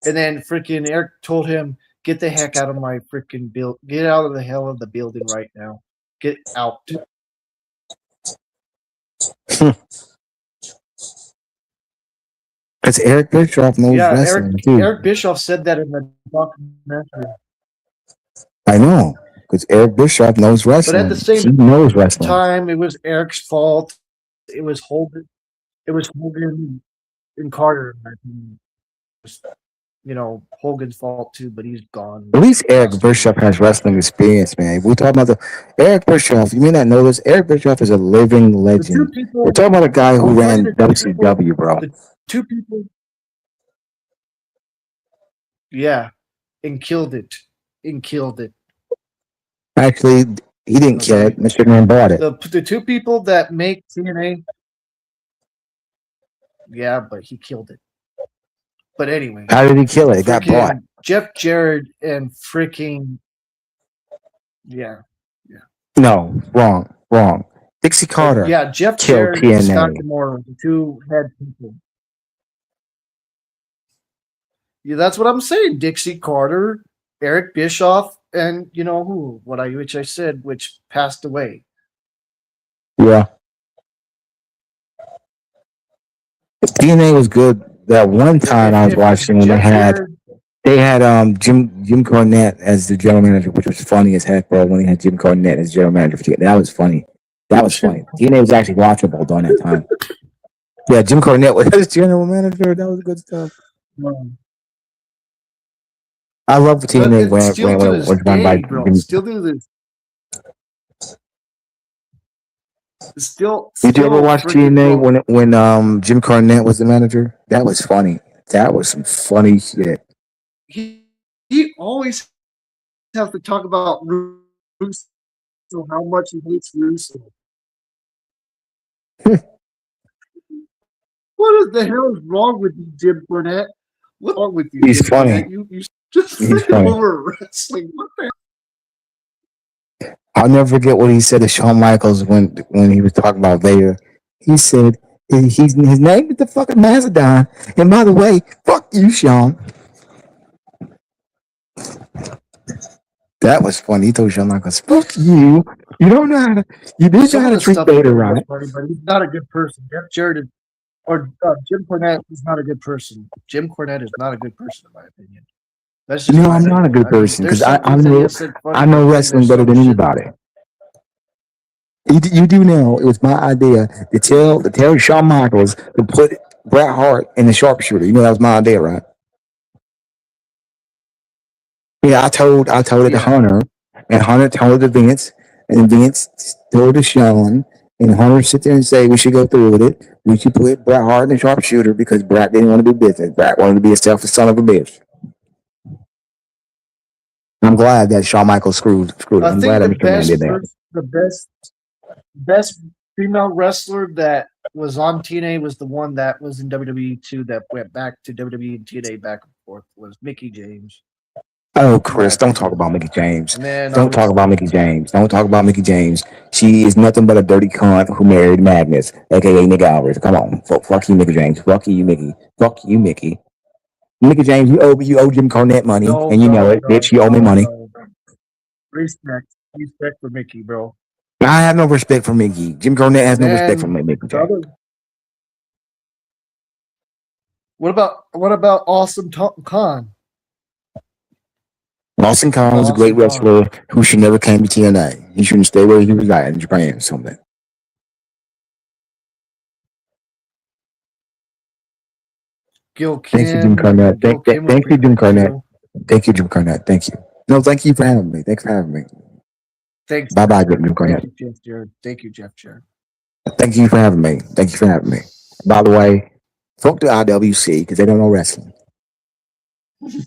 S1: And then freaking Eric told him, get the heck out of my freaking build. Get out of the hell of the building right now. Get out.
S2: Because Eric Bischoff knows
S1: Yeah, Eric
S2: wrestling too.
S1: Eric Bischoff said that in the documentary.
S2: I know. Because Eric Bischoff knows
S1: But at the
S2: wrestling. He
S1: same
S2: knows wrestling.
S1: time, it was Eric's fault. It was Hogan. It was Hogan and Carter. In my opinion. It was, Hogan's fault too. But he's gone,
S2: At least Eric
S1: passed away.
S2: Bischoff has wrestling experience, man. We're talking about the Eric Bischoff. You may not know this. Eric Bischoff is a living
S1: The two
S2: legend. We're
S1: people.
S2: talking about a guy
S1: I
S2: who
S1: will tell you
S2: ran
S1: the two people.
S2: WCW, bro.
S1: The two people. Yeah, and killed it. And killed it.
S2: Actually, he didn't kill it.
S1: Okay.
S2: Mr. Man bought it.
S1: The two people that make TNA. Yeah, but he killed it. But anyway,
S2: How did he kill it? It got bought.
S1: freaking Jeff Jarrett and freaking yeah, yeah,
S2: No, wrong. Dixie Carter
S1: yeah. Jeff
S2: killed
S1: Jarrett and Scott
S2: TNA.
S1: D'Amore, the two head people. Yeah, that's what I'm saying. Dixie Carter, Eric Bischoff, and you know who? Which I said, which passed away.
S2: Yeah. TNA was good. That one time I was watching when
S1: Jeff Jarrett,
S2: they had Jim Cornette as the general manager, which was funny as heck, bro. When they had Jim Cornette as general manager, that was funny. That was funny. TNA was actually watchable during that time. Yeah, Jim Cornette was his general manager. That was good stuff. I love the
S1: but
S2: TNA
S1: it's still to
S2: when it
S1: this
S2: was run by
S1: day, bro. Still to this. Still.
S2: Did you ever watch
S1: freaking,
S2: TNA
S1: bro.
S2: when Jim Cornette was the manager? That was funny. That was some funny shit.
S1: He always has to talk about Russo, how much he hates Russo. What the hell is wrong with you, Jim Cornette? What's wrong with you,
S2: He's
S1: Jim
S2: funny.
S1: Cornette? You just
S2: He's
S1: freaking
S2: funny.
S1: over wrestling. What the hell?
S2: I'll never forget what he said to Shawn Michaels when he was talking about Vader. He said his name is the fucking Macedon. And by the way, fuck you, Shawn. That was funny. He told Shawn Michaels, fuck you. You don't know how to. You did know how to treat Vader right.
S1: Funny, but he's not a good person. Jeff Jarrett or Jim Cornette is not a good person. Jim Cornette is not a good person, in my opinion. That's just
S2: I'm not a good person because I know wrestling better than anybody. You do know it was my idea to tell Shawn Michaels to put Bret Hart in the sharpshooter. You know that was my idea, right? Yeah, I told it to Hunter, and Hunter told it to Vince, and Vince told it to Shawn, and Hunter sit there and say we should go through with it. We should put Bret Hart in the sharpshooter because Bret didn't want to do business. Bret wanted to be a selfish son of a bitch. I'm glad that Shawn Michaels screwed it. I'm glad that Mr. Man did that.
S1: The best female wrestler that was on TNA was the one that was in WWE too that went back to WWE and TNA back and forth was Mickie James.
S2: Oh, Chris, don't talk about Mickie James.
S1: Man,
S2: Don't talk about Mickie James. Don't talk about Mickie James. She is nothing but a dirty cunt who married Magnus, aka Nick Aldis. Come on. Fuck you, Mickie James. Fuck you, Mickey. Fuck you, Mickey. Mickie James, you owe Jim Cornette money, and you know it, bitch. You owe me money.
S1: Respect for Mickey, bro.
S2: I have no respect for Mickey. Jim Cornette has no respect for Mickey James.
S1: What about Awesome Khan?
S2: Awesome Khan was a great wrestler who should never came to TNA. He shouldn't stay where he was at in Japan or something.
S1: Gil Kim.
S2: Thank you, Jim Cornette. Thank you, Jim Cornette. Thank you, Jim Cornette. Thank you. No, thank you for having me. Thanks for having me.
S1: Thanks.
S2: Bye, Jim Cornette.
S1: Thank you, Jeff Jarrett. Thank you, Jeff Jarrett.
S2: Thank you for having me. Thank you for having me. By the way, fuck the IWC because they don't know wrestling.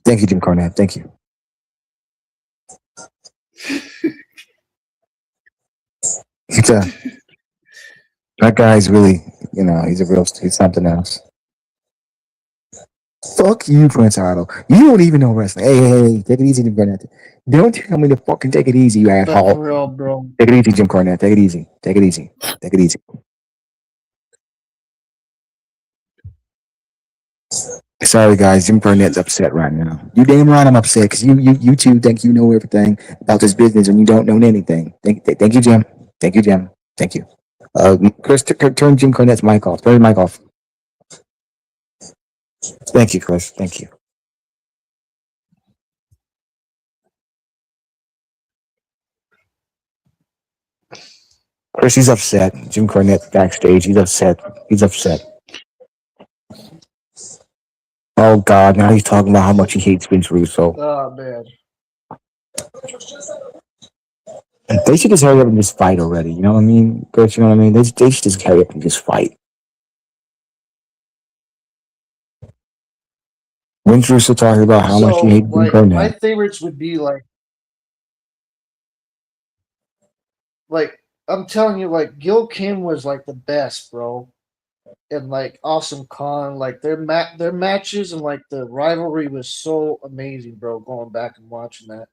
S2: Thank you, Jim Cornette. Thank you. That guy's really, he's something else. Fuck you, Prince Otto. You don't even know wrestling. Hey, take it easy, Jim Cornette. Don't tell me to fucking take it easy, you
S1: But
S2: asshole.
S1: for real, bro.
S2: Take it easy, Jim Cornette. Take it easy. Take it easy. Take it easy. Sorry, guys. Jim Cornette's upset right now. You damn right I'm upset because you two think you know everything about this business and you don't know anything. Thank you, Jim. Thank you, Jim. Thank you. Chris, turn Jim Cornette's mic off. Turn his mic off. Thank you, Chris. Thank you. Chris, he's upset. Jim Cornette backstage. He's upset. He's upset. Oh God! Now he's talking about how much he hates Vince Russo.
S1: Oh man.
S2: They should just hurry up and just fight already. You know what I mean, Chris? You know what I mean? They should just hurry up and just fight. Vince Russo talking about how much he
S1: So
S2: hates Jim
S1: like my
S2: Cornette.
S1: favorites would be like I'm telling you, like Gil Kim was like the best, bro. And like Awesome Khan, like their matches and like the rivalry was so amazing, bro. Going back and watching that,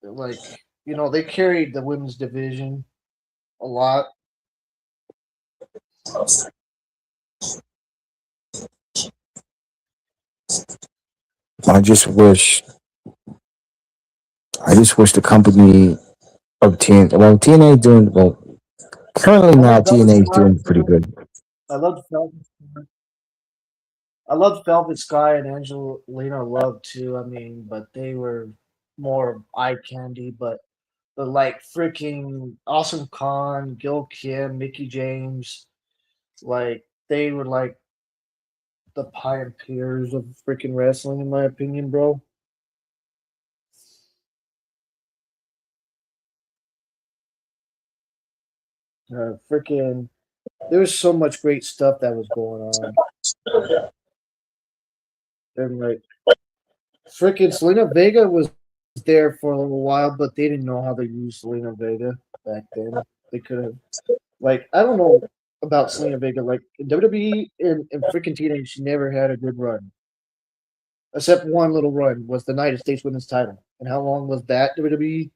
S1: like they carried the women's division a lot.
S2: I just wish, I just wish the company of TNA, well, TNA doing well. Currently
S1: I
S2: now,
S1: love Velvet
S2: TNA is
S1: Sky.
S2: doing pretty good.
S1: I loved Velvet. I loved Velvet Sky and Angelina Love too. I mean, but they were more eye candy. But like freaking Awesome Khan, Gil Kim, Mickey James, like they were like the pioneers of freaking wrestling, in my opinion, bro. Freaking, there was so much great stuff that was going on. And like freaking Selena Vega was there for a little while, but they didn't know how to use Selena Vega back then. They could have like I don't know about Selena Vega. Like in WWE and freaking TNA, she never had a good run. Except one little run was the United States Women's Title. And how long was that WWE?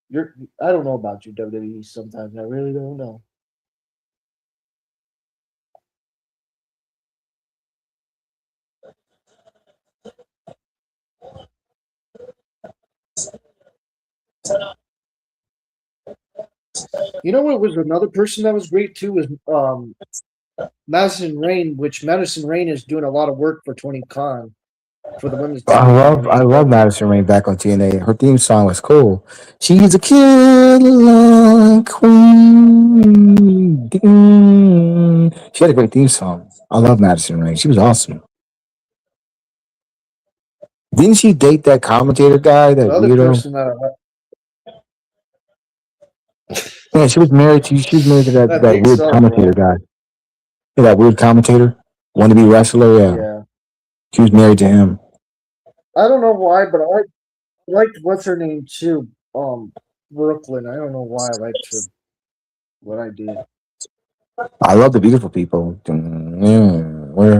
S1: You're I don't know about you WWE sometimes. I really don't know. You know what was another person that was great too was Madison Rain, which Madison Rain is doing a lot of work for Tony Khan for the women's division in
S2: I love
S1: AEW.
S2: Madison Rain back on TNA. Her theme song was cool. She's a killer queen. She had a great theme song. I love Madison Rain. She was awesome. Didn't she date that commentator guy,
S1: The
S2: that
S1: other
S2: weirdo?
S1: person that
S2: Yeah, she was married to. She was married to
S1: I
S2: that
S1: think
S2: weird
S1: so,
S2: commentator
S1: bro.
S2: guy. Yeah, that weird commentator, wanna be wrestler. Yeah,
S1: Yeah.
S2: she was married to him.
S1: I don't know why, but liked what's her name too. Brooklyn. I don't know why I liked her. What I did.
S2: I love the beautiful people. Where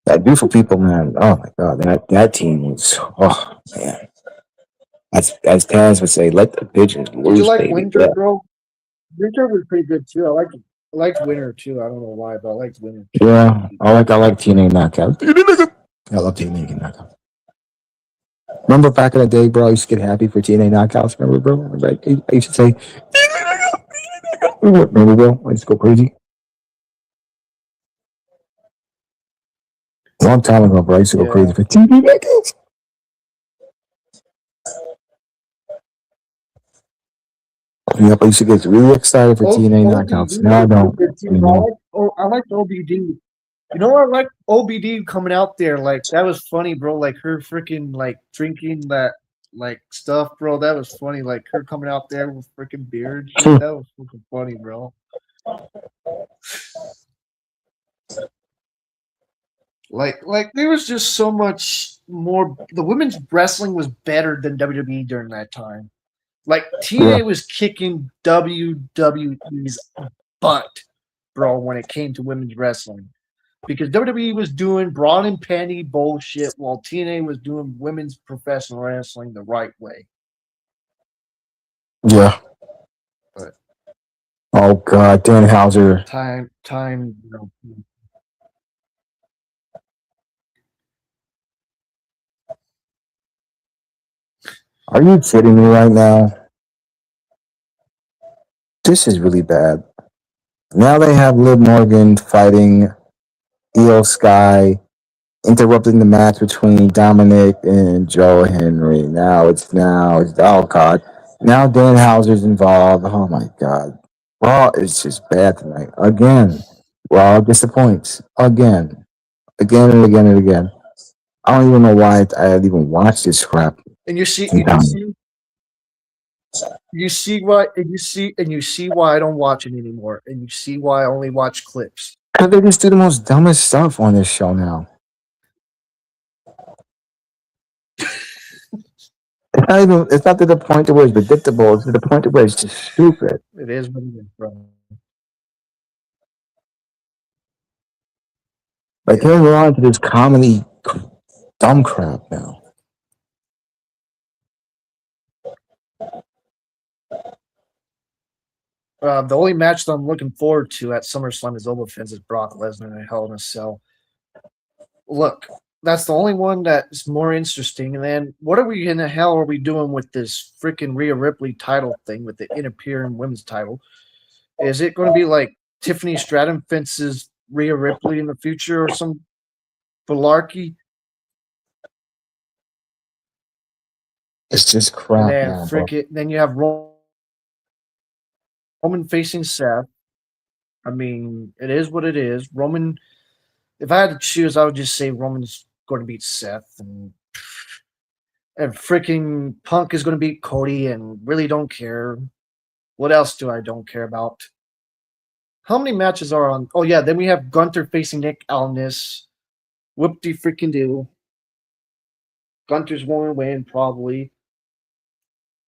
S2: that beautiful people, man. Oh my god, that team was. Oh man, as Taz would say, let the pigeons
S1: Did you
S2: loose,
S1: like
S2: baby.
S1: Winter, bro? Winter was pretty good too. I liked Winter too. I don't know why, but I liked Winter too.
S2: Yeah, I like TNA knockout. I love TNA knockout. Remember back in the day, bro? I used to get happy for TNA knockouts. Remember, bro? Like, I used to say, remember, bro? I used to go crazy. A long time ago, bro. I used to go crazy
S1: Yeah.
S2: for TNA knockouts. Yep, I used to get really excited for TNA knockouts.
S1: OBD
S2: Now I
S1: was pretty
S2: don't
S1: good too. But
S2: anymore.
S1: I liked OBD. You know what I like OBD coming out there like that was funny, bro. Like her freaking like drinking that like stuff, bro. That was funny. Like her coming out there with freaking beer and shit. That was freaking funny, bro. Like there was just so much more. The women's wrestling was better than WWE during that time. Like
S2: Yeah,
S1: TNA was kicking WWE's butt, bro, when it came to women's wrestling. Because WWE was doing brawn and panty bullshit while TNA was doing women's professional wrestling the right way.
S2: Yeah.
S1: But
S2: Oh God, Dan Hauser.
S1: time,
S2: Are you kidding me right now? This is really bad. Now they have Liv Morgan fighting Io Sky, interrupting the match between Dominic and Joe Henry. Now it's oh God. Now Dan Hauser's involved. Oh my God. Raw is just bad tonight. Again. Raw disappoints. Again. Again and again and again. I don't even know why I even watched this crap
S1: and
S2: sometimes.
S1: you see why I don't watch it anymore, and you see why I only watch clips.
S2: Because they just do the most dumbest stuff on this show now. It's not to the point to where it's predictable, it's to the point to where it's just stupid.
S1: It is what it is, bro.
S2: Like here we're on to this comedy dumb crap now.
S1: The only match that I'm looking forward to at SummerSlam is OnlyFans is Brock Lesnar and Hell in a Cell. Look, that's the only one that's more interesting. And then what are we in the hell are we doing with this freaking Rhea Ripley title thing with the interfering women's title? Is it going to be like Tiffany Stratton fences Rhea Ripley in the future or some malarkey?
S2: It's just
S1: And
S2: crap
S1: then
S2: now, bro.
S1: then you have Roman facing Seth. I mean, it is what it is. Roman, if I had to choose, I would just say Roman's going to beat Seth, and freaking Punk is going to beat Cody, and really don't care. What else do I don't care about? How many matches are on? Oh yeah, then we have Gunter facing Nick Aldis. Whoop de freaking do. Gunter's going to win probably.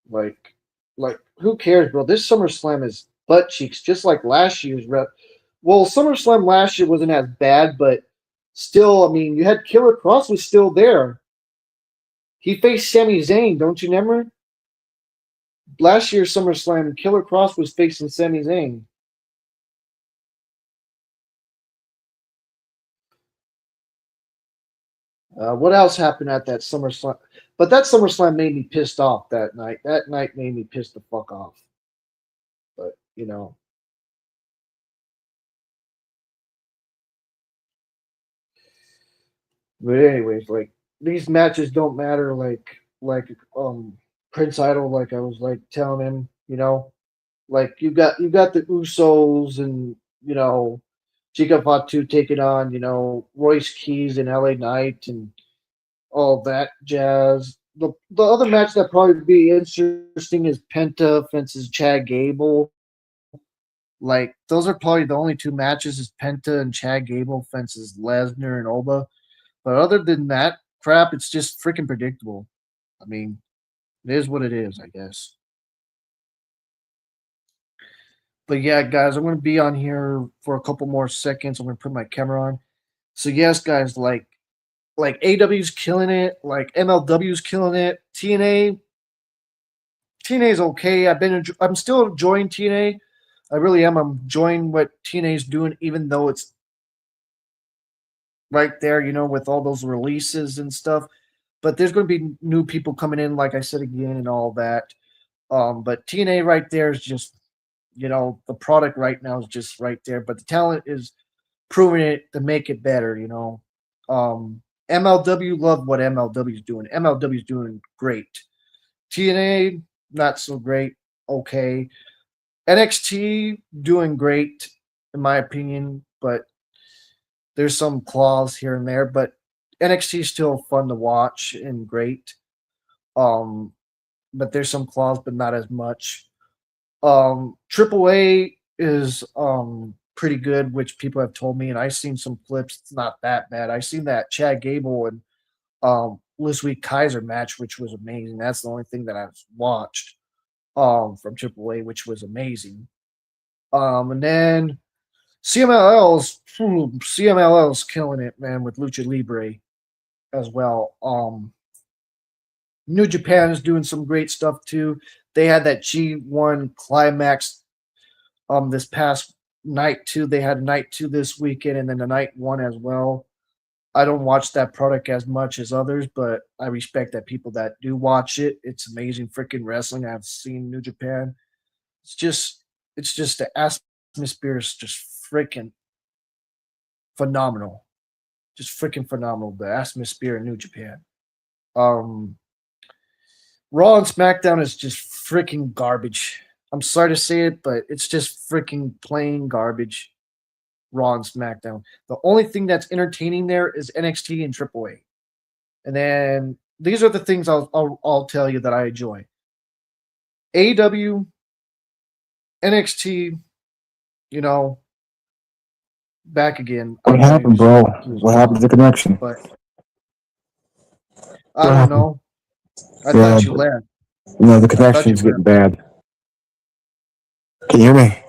S1: Like, like who cares, bro? This SummerSlam is butt cheeks, just like last year's rep. Well, SummerSlam last year wasn't as bad, but still, I mean, you had Killer Cross was still there. He faced Sami Zayn, don't you remember? Last year's SummerSlam, Killer Cross was facing Sami Zayn. What else happened at that SummerSlam? But that SummerSlam made me pissed off that night. That night made me pissed the fuck off. But but anyways, like these matches don't matter. Like Prince Idol, like I was like telling him, like you got the Usos and Chica Fatu taking on Royce Keys and LA Knight and all that jazz. The other match that probably be interesting is Penta versus Chad Gable. Like those are probably the only two matches is Penta and Chad Gable fences Lesnar and Oba. But other than that crap, it's just freaking predictable. I mean, it is what it is, I guess. But yeah, guys, I'm gonna be on here for a couple more seconds. I'm gonna put my camera on. So yes, guys, like AW's killing it, like MLW's killing it. TNA's okay. I'm still enjoying TNA. I really am. I'm enjoying what TNA's doing, even though it's right there, with all those releases and stuff. But there's going to be new people coming in, like I said again, and all that. But TNA right there is just, the product right now is just right there. But the talent is proving it to make it better. MLW love what MLW is doing. MLW is doing great. TNA not so great. Okay. NXT doing great in my opinion, but there's some flaws here and there. But NXT is still fun to watch and great. Um, but there's some flaws, but not as much. Triple A is pretty good, which people have told me, and I've seen some clips. It's not that bad. I seen that Chad Gable and Week Kaiser match, which was amazing. That's the only thing that I've watched from Triple A, which was amazing. And then CMLL's killing it, man, with Lucha Libre as well. New Japan is doing some great stuff too. They had that G1 climax this past night too. They had night two this weekend and then the night one as well. I don't watch that product as much as others, but I respect that people that do watch it. It's amazing freaking wrestling. I've seen New Japan. It's just the atmosphere is just freaking phenomenal. Just freaking phenomenal. The atmosphere in New Japan. Um Raw and SmackDown is just freaking garbage. I'm sorry to say it, but it's just freaking plain garbage. Raw and SmackDown. The only thing that's entertaining there is NXT and AAA. And then these are the things I'll tell you that I enjoy. AEW, NXT, you know, back again.
S2: What happened, bro? What happened to the connection?
S1: But I don't know. I thought you left.
S2: No, the connection's getting bad. Can you hear me?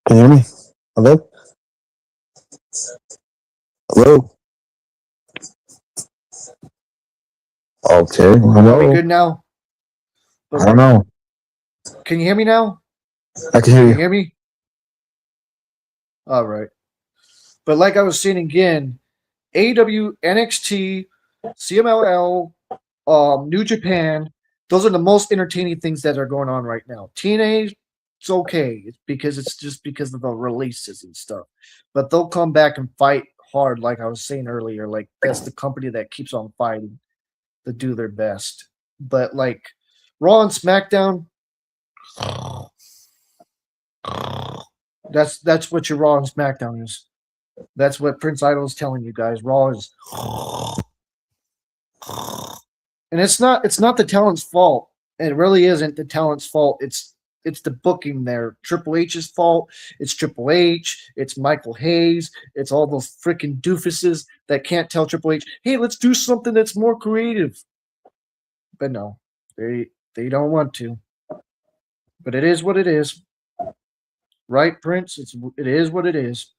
S2: Can you hear me? Hello? Hello? Okay. Hello?
S1: Are we good now?
S2: I don't know.
S1: Can you hear me now?
S2: I can hear you.
S1: Can you hear me? All right. But like I was saying again, AEW, NXT, CMLL, New Japan, those are the most entertaining things that are going on right now. TNA, it's okay. It's because it's just because of the releases and stuff. But they'll come back and fight hard, like I was saying earlier. Like that's the company that keeps on fighting to do their best. But like Raw and SmackDown, that's what your Raw and SmackDown is. That's what Prince Idol is telling you guys. Raw is, and it's not the talent's fault. It really isn't the talent's fault. It's the booking there. Triple H's fault. It's Triple H. It's Michael Hayes. It's all those freaking doofuses that can't tell Triple H, hey, let's do something that's more creative. But no, they don't want to. But it is what it is. Right, Prince? It is what it is.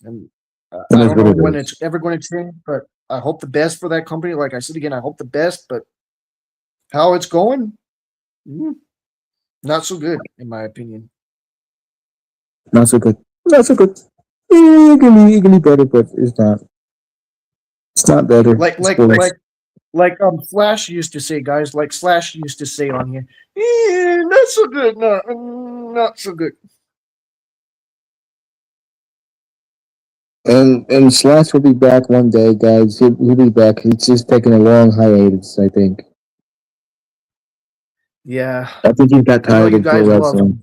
S1: And I don't know when it's ever going to change, but I hope the best for that company. Like I said again, I hope the best, but how it's going, not so good, in my opinion.
S2: Not so good. Not so good. It can be better, but it's not. It's not better.
S1: Like Flash used to say, guys. Like Slash used to say on here, not so good. No, not so good.
S2: And Slash will be back one day, guys. He'll be back. He's just taking a long hiatus, I think.
S1: Yeah.
S2: I think he got tired of pro wrestling.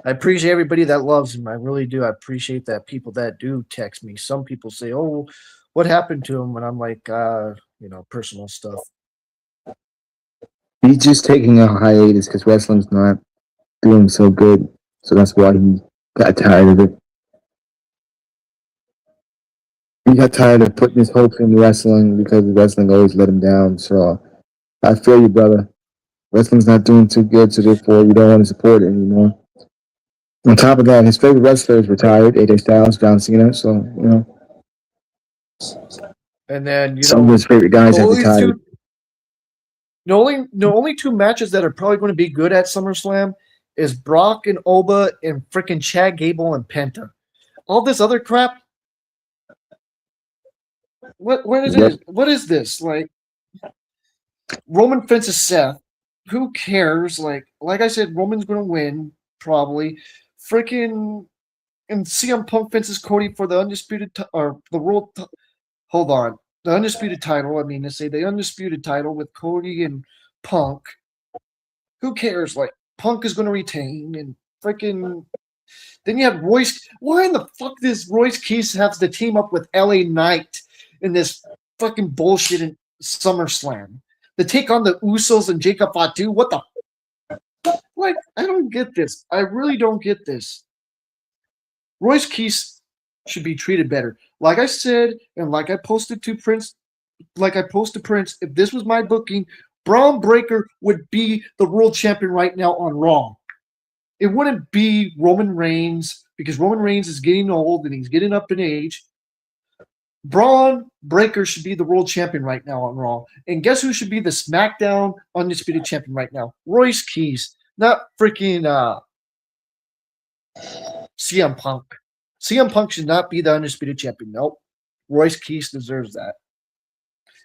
S1: I appreciate everybody that loves him. I really do. I appreciate that people that do text me. Some people say, oh, what happened to him? And I'm like, personal stuff.
S2: He's just taking a hiatus because wrestling's not doing so good. So that's why he got tired of it. He got tired of putting his hopes in wrestling because wrestling always let him down. So I feel you, brother. Wrestling's not doing too good, so therefore you don't want to support it anymore. On top of that, his favorite wrestler is retired, AJ Styles, John Cena. So
S1: and then
S2: some of his favorite guys have retired.
S1: The only two matches that are probably going to be good at SummerSlam is Brock and Oba and freaking Chad Gable and Penta. All this other crap. What is it? What is this? Like Roman fences Seth. Who cares? Like I said, Roman's going to win probably. Freaking and CM Punk fences Cody for the undisputed or the world. Hold on, the undisputed title. I mean, to say the undisputed title with Cody and Punk. Who cares? Like Punk is going to retain and freaking. Then you have Royce. Why in the fuck does Royce Keys have to team up with LA Knight in this fucking bullshit in SummerSlam? To take on the Usos and Jacob Fatu? What the? Like, I don't get this. I really don't get this. Royce Keys should be treated better. Like I said, and like I posted to Prince, if this was my booking, Braun Breaker would be the world champion right now on Raw. It wouldn't be Roman Reigns because Roman Reigns is getting old and he's getting up in age. Braun Breaker should be the world champion right now on Raw. And guess who should be the SmackDown Undisputed Champion right now? Royce Keys, not freaking CM Punk. CM Punk should not be the Undisputed Champion. Nope. Royce Keys deserves that.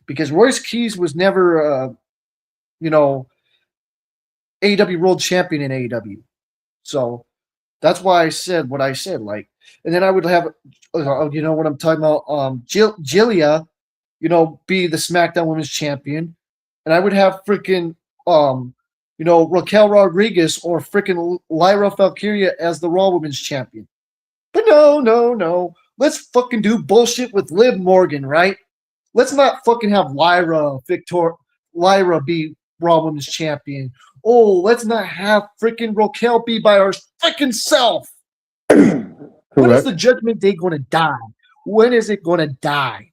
S1: Because Royce Keys was never, you know, AEW World Champion in AEW. So that's why I said what I said. Like, and then I would have, you know what I'm talking about? Jillia, you know, be the SmackDown Women's Champion, and I would have freaking, you know, Raquel Rodriguez or freaking Lyra Valkyria as the Raw Women's Champion. But no, no, no. Let's fucking do bullshit with Liv Morgan, right? Let's not fucking have Lyra be Raw Women's Champion. Oh, let's not have freaking Raquel be by her freaking self. When is the Judgment Day going to die? When is it going to die?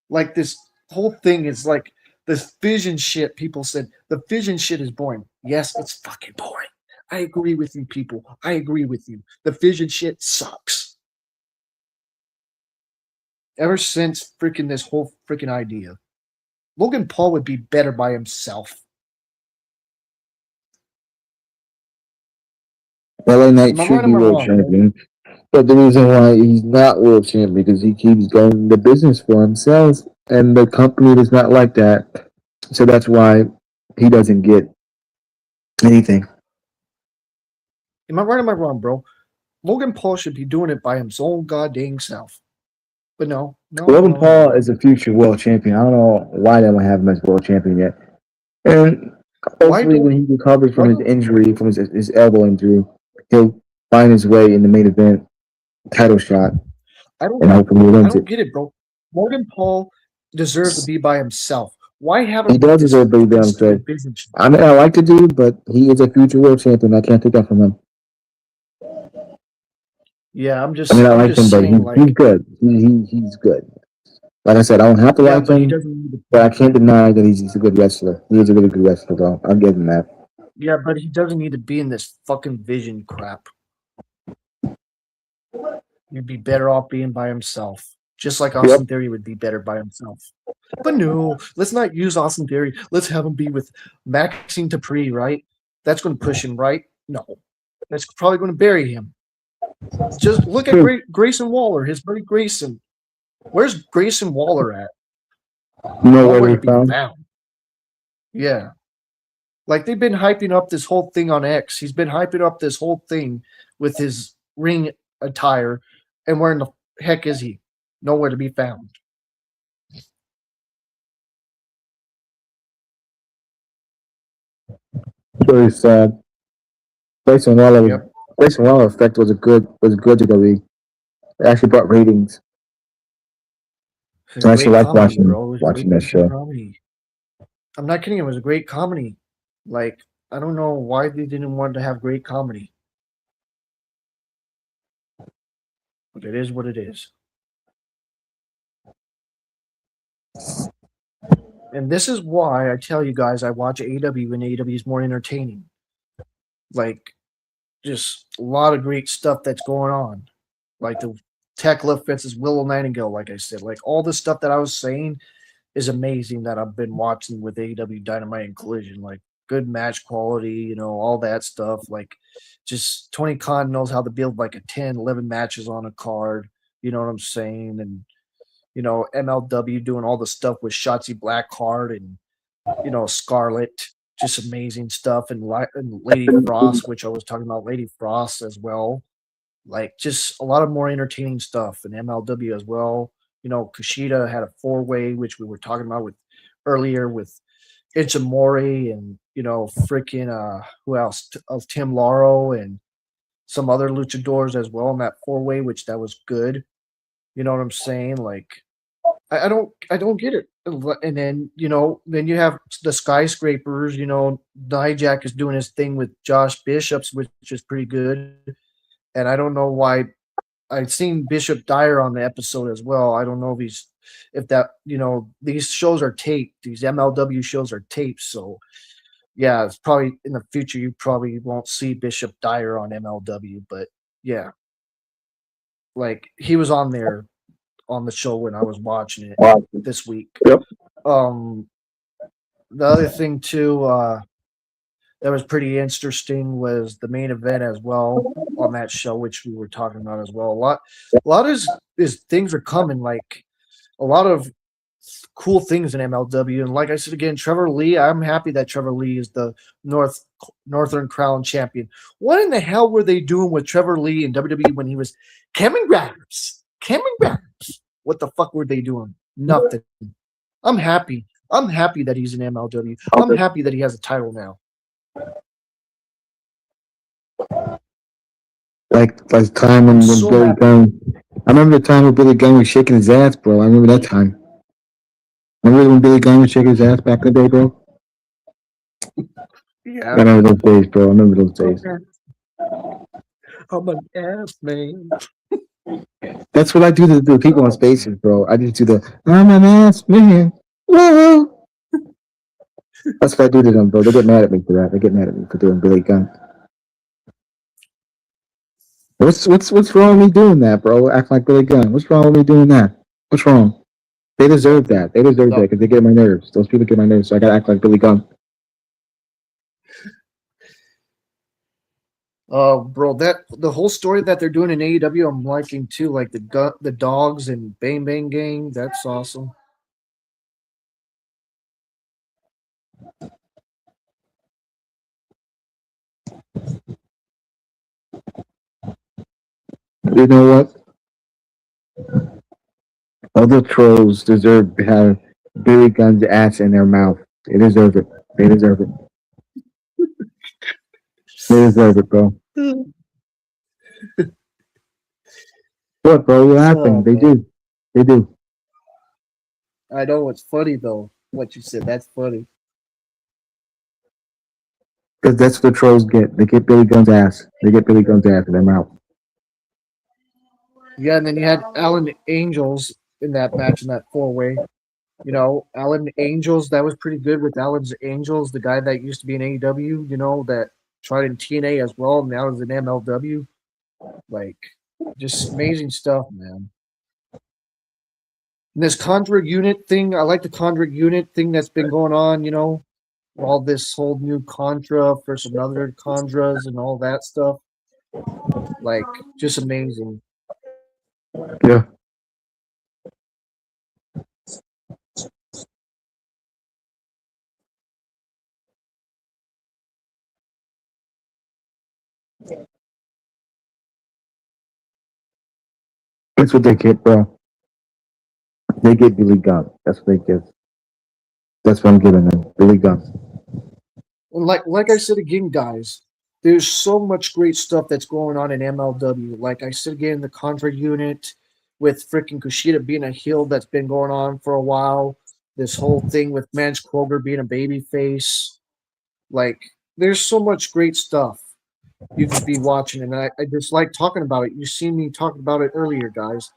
S1: Like this whole thing is like this vision shit. People said the vision shit is boring. Yes, it's fucking boring. I agree with you, people. I agree with you. The vision shit sucks. Ever since freaking this whole freaking idea, Logan Paul would be better by himself.
S2: LA Knight
S1: Am I
S2: should
S1: right or
S2: be
S1: am I
S2: world
S1: wrong, bro?
S2: champion. But the reason why he's not world champion because he keeps going the business for himself, and the company does not like that. So that's why he doesn't get anything.
S1: Am I right or am I wrong, bro? Logan Paul should be doing it by his own goddamn self. But no, no,
S2: Logan
S1: no, no.
S2: Paul is a future world champion. I don't know why they don't have him as world champion yet. And
S1: Why
S2: hopefully, when
S1: don't
S2: he recovers
S1: why
S2: from his
S1: don't
S2: injury, from his elbow injury, he'll find his way in the main event title shot,
S1: I don't
S2: and hopefully he
S1: I
S2: wins it.
S1: don't get it, bro. Logan Paul deserves to be by himself. Why have
S2: He
S1: him with
S2: does
S1: this
S2: deserve to be
S1: fucking
S2: himself.
S1: stupid business?
S2: I mean, I like the dude, but he is a future world champion. I can't take that from him.
S1: Yeah,
S2: I mean, I
S1: I'm
S2: like him,
S1: just
S2: but
S1: saying,
S2: he's
S1: like,
S2: good. He's good. Like I said, I don't have to
S1: yeah,
S2: like
S1: but he
S2: him,
S1: doesn't need to
S2: but I
S1: be.
S2: can't deny that he's a good wrestler. He is a really good wrestler, though. I'll give him that.
S1: Yeah, but he doesn't need to be in this fucking vision crap. He'd be better off being by himself. Just like
S2: Yep.
S1: Austin Theory would be better by himself. But no, let's not use Austin Theory. Let's have him be with Maxine Dupree, right? That's going to push him, right? No. That's probably going to bury him. Just look at
S2: True.
S1: Grayson Waller, his buddy Grayson. Where's Grayson Waller at?
S2: Nowhere
S1: Nowhere
S2: to
S1: to
S2: be
S1: be
S2: found.
S1: found. Yeah. Like they've been hyping up this whole thing on X. He's been hyping up this whole thing with his ring attire. And where in the heck is he? Nowhere to be found.
S2: Very sad. Grayson Waller was
S1: Yep.
S2: Grayson Waller effect was good to the league. It actually brought ratings.
S1: It was
S2: I
S1: a
S2: actually
S1: great
S2: like
S1: comedy,
S2: watching
S1: bro. It was a
S2: watching
S1: great
S2: that
S1: fucking
S2: show.
S1: comedy. I'm not kidding. It was a great comedy. Like, I don't know why they didn't want to have great comedy. But it is what it is. And this is why I tell you guys I watch AEW and AEW is more entertaining. Like, just a lot of great stuff that's going on. Like the Tekla versus Willow Nightingale, like I said. Like all the stuff that I was saying is amazing that I've been watching with AEW Dynamite and Collision. Like good match quality, you know, all that stuff. Like just Tony Khan knows how to build like a 10, 11 matches on a card. You know what I'm saying? And, you know, MLW doing all the stuff with Shotzi Blackheart and, you know, Scarlett. Just amazing stuff. And Lady Frost, which I was talking about Lady Frost as well. Like just a lot of more entertaining stuff and MLW as well. You know, Kushida had a four-way, which we were talking about with earlier with Ichimori and you know, freaking who else? Tim Lauro and some other luchadors as well in that four-way, which that was good. You know what I'm saying? Like I don't get it. And then, you know, then you have the skyscrapers, you know, Dijak is doing his thing with Josh Bishops, which is pretty good. And I don't know why I'd seen Bishop Dyer on the episode as well. I don't know if that, you know, these shows are taped. These MLW shows are taped. So, yeah, it's probably in the future you probably won't see Bishop Dyer on MLW, but yeah, like he was on there on the show when I was watching it
S2: Wow.
S1: this week.
S2: Yep.
S1: Um, the other thing too, that was pretty interesting was the main event as well on that show, which we were talking about as well. A lot is things are coming, like a lot of cool things in MLW. And like I said again, Trevor Lee, I'm happy that Trevor Lee is the Northern Crown champion. What in the hell were they doing with Trevor Lee in WWE when he was Cameron Grimes? Cameron Grimes. What the fuck were they doing? Nothing. I'm happy. I'm happy that he's in MLW. I'm
S2: Okay.
S1: happy that he has a title now.
S2: Like time
S1: I'm
S2: when
S1: so
S2: Billy
S1: happy.
S2: Gunn. I remember the time when Billy Gunn was shaking his ass, bro. I remember that time. Remember when Billy Gunn was shaking his ass back in the day, bro? I
S1: Yeah.
S2: remember those days, bro. I remember those days.
S1: I'm an ass man.
S2: That's what I do to the people on
S1: Oh,
S2: spaces, bro. I just do the I'm an ass man. Whoa. That's what I do to them, bro. They get mad at me for that. They get mad at me for doing Billy Gunn. What's wrong with me doing that, bro? Acting like Billy Gunn. What's wrong with me doing that? What's wrong? They deserve that. They deserve that
S1: no.
S2: because they get my nerves. Those people get my nerves, so I gotta act like Billy Gunn.
S1: Bro, that the whole story that they're doing in AEW, I'm liking too. Like the dogs and Bang Bang Gang. That's awesome.
S2: You know what? Other trolls deserve to have Billy Gunn's ass in their mouth. They deserve it. They deserve it. They deserve it, bro. What, bro? What happened?
S1: Oh
S2: They
S1: man,
S2: do. They do.
S1: I know it's funny though. What you said, that's funny.
S2: Because that's what the trolls get. They get Billy Gunn's ass. They get Billy Gunn's ass in their mouth.
S1: Yeah, and then you had Alan Angels in that match in that 4-way. Alan Angels, that was pretty good with Alan's Angels, the guy that used to be in AEW, that tried in TNA as well, and now is in MLW. Like, just amazing stuff, man. And this Contra unit thing, I like the Contra unit thing that's been going on, all this whole new Contra versus another Condras and all that stuff. Like, just amazing.
S2: Yeah. That's what they get, bro. They get Billy Gunn. That's what they get. That's what I'm giving them. Billy Gunn.
S1: And like I said again, guys, there's so much great stuff that's going on in MLW. Like I said again, the Contra unit with freaking Kushida being a heel that's been going on for a while. This whole thing with Mance Kroger being a baby face. Like, there's so much great stuff you could be watching, and I just like talking about it. You seen me talking about it earlier, guys.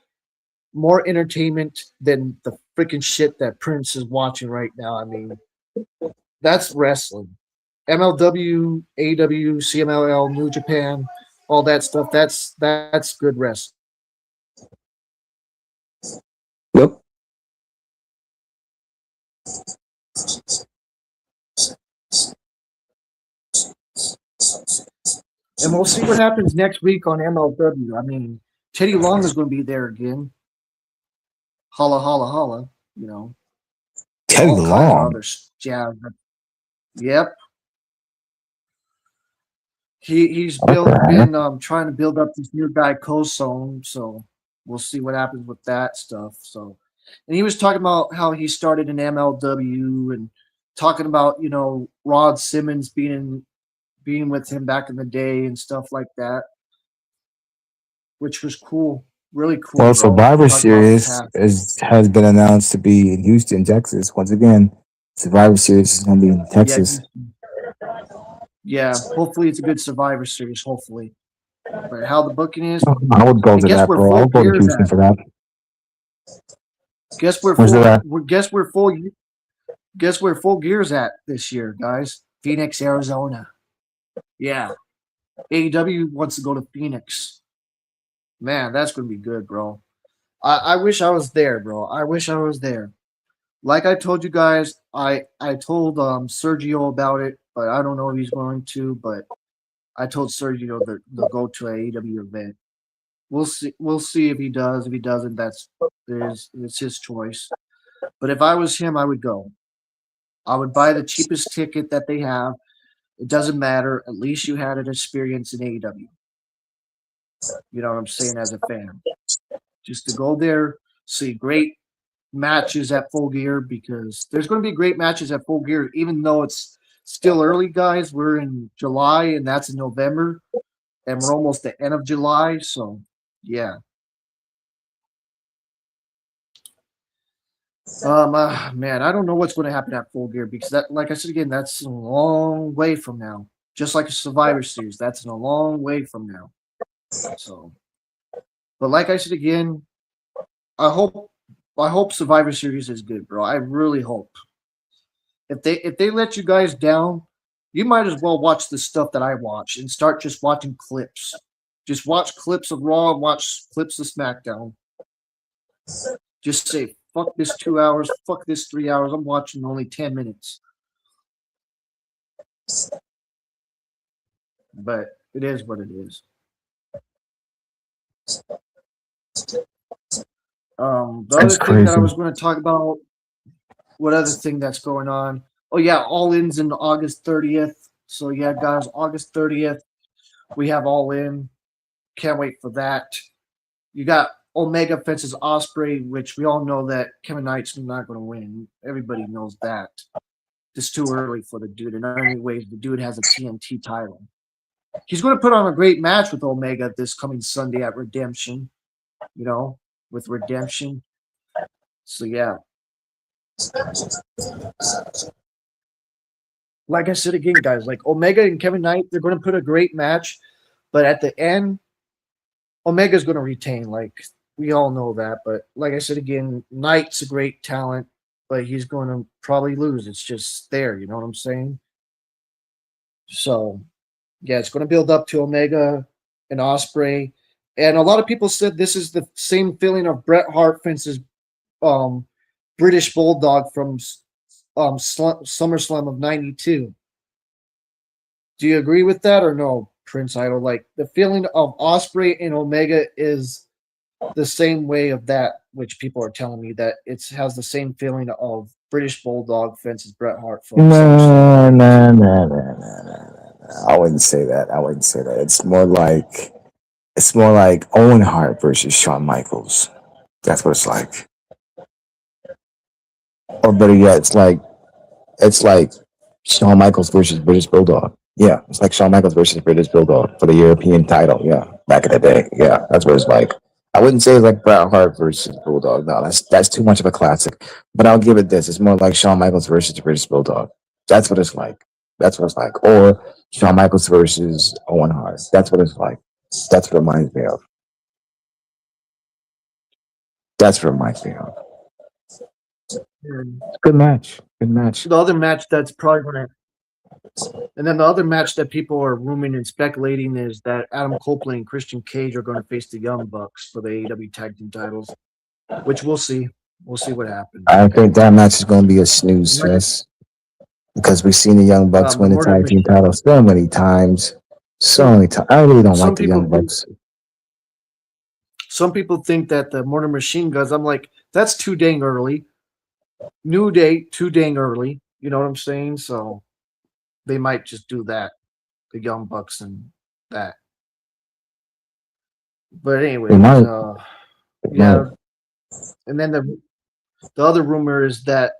S1: More entertainment than the freaking shit that Prince is watching right now. I mean, that's wrestling. MLW, AW, CMLL, New Japan, all that stuff. That's good wrestling.
S2: Yep.
S1: And we'll see what happens next week on MLW. I mean, Teddy Long is going to be there again. Holla, holla, holla.
S2: Teddy
S1: All kinds of
S2: Long.
S1: other jazz. Yep. He's
S2: Okay.
S1: been trying to build up this new guy Kosone, so we'll see what happens with that stuff. So, and he was talking about how he started in MLW and talking about Rod Simmons being with him back in the day and stuff like that, which was cool, really cool,
S2: Well,
S1: bro.
S2: Survivor
S1: Talking about the
S2: Series
S1: past.
S2: has been announced to be in Houston, Texas. Once again, Survivor Series is going to be in
S1: Yeah,
S2: Texas.
S1: yeah. Hopefully, it's a good Survivor Series. Hopefully, but how the booking is,
S2: I would go
S1: and
S2: to
S1: guess
S2: that,
S1: where
S2: bro. I
S1: Full
S2: would go to
S1: Gear is
S2: Houston
S1: at?
S2: for that.
S1: Guess where
S2: Where's
S1: full
S2: that at?
S1: guess where full Guess where Full Gear's at this year, guys? Phoenix, Arizona. Yeah, AEW wants to go to Phoenix. Man, that's gonna be good, bro. I wish I was there, bro. I wish I was there. Like I told you guys, I told Sergio about it, but I don't know if he's going to. But I told Sergio that they'll go to a AEW event. We'll see. We'll see if he does. If he doesn't, it's his choice. But if I was him, I would go. I would buy the cheapest ticket that they have. It doesn't matter. At least you had an experience in AEW. You know what I'm saying? As a fan, just to go there, see great matches at Full Gear, because there's going to be great matches at Full Gear, even though it's still early, guys. We're in July and that's in November, and we're almost the end of July. So, yeah. Man, I don't know what's going to happen at Full Gear, because that, like I said again, that's a long way from now. Just like a Survivor Series, that's a long way from now. So, but like I said again, I hope Survivor Series is good, bro. I really hope. If they let you guys down, you might as well watch the stuff that I watch and start just watching clips. Just watch clips of Raw and watch clips of SmackDown. Just say fuck this 2 hours, fuck this 3 hours. I'm watching only 10 minutes. But it is what it is. The
S2: That's
S1: other thing that I
S2: crazy.
S1: was going to talk about, what other thing that's going on? Oh yeah, All In's in August 30th. So yeah, guys, August 30th, we have All In. Can't wait for that. You got Omega fences Osprey, which we all know that Kevin Knight's not going to win. Everybody knows that. It's too early for the dude. And anyways, the dude has a TNT title. He's going to put on a great match with Omega this coming Sunday at Redemption. You know, with Redemption. So yeah, like I said again, guys, like Omega and Kevin Knight, they're going to put a great match, but at the end, Omega's going to retain. Like we all know that, but like I said again, Knight's a great talent, but he's going to probably lose. It's just there. You know what I'm saying? So yeah, it's going to build up to Omega and Osprey, and a lot of people said this is the same feeling of Bret Hart fences um, British Bulldog from SummerSlam of '92. Do you agree with that or no, Prince Idol? Like the feeling of Osprey and Omega is the same way of that, which people are telling me that it has the same feeling of British Bulldog fences Bret Hart from SummerSlam of
S2: No, no,
S1: '92.
S2: no, no, no, no, no. I wouldn't say that. I wouldn't say that. It's more like Owen Hart versus Shawn Michaels. That's what it's like. Or better yet, it's like Shawn Michaels versus British Bulldog. Yeah, it's like Shawn Michaels versus British Bulldog for the European title. Yeah, back in the day. Yeah, that's what it's like. I wouldn't say it's like Bret Hart versus Bulldog. No, that's too much of a classic. But I'll give it this. It's more like Shawn Michaels versus British Bulldog. That's what it's like. That's what it's like. Or Shawn Michaels versus Owen Hart. That's what it's like. That's what it reminds me of. That's what it reminds me of.
S1: And
S2: Good match. Good match.
S1: the other match that's probably going to, and then the other match that people are rumoring and speculating is that Adam Copeland and Christian Cage are going to face the Young Bucks for the AEW Tag Team titles, which we'll see. We'll see what happens.
S2: I
S1: Okay.
S2: think that match is going to be a snooze
S1: Like
S2: fest because we've seen the Young Bucks
S1: the
S2: win the
S1: murder
S2: tag team
S1: machine.
S2: title so many times. So
S1: Well,
S2: many times. I really don't like
S1: some
S2: the
S1: people
S2: Young
S1: think
S2: Bucks.
S1: that the Murder Machine Guns. I'm like, that's too dang early. New Day, too dang early. You know what I'm saying? So they might just do that. The Young Bucks and that. But
S2: They
S1: anyways,
S2: might. They might.
S1: yeah. And then the other rumor is that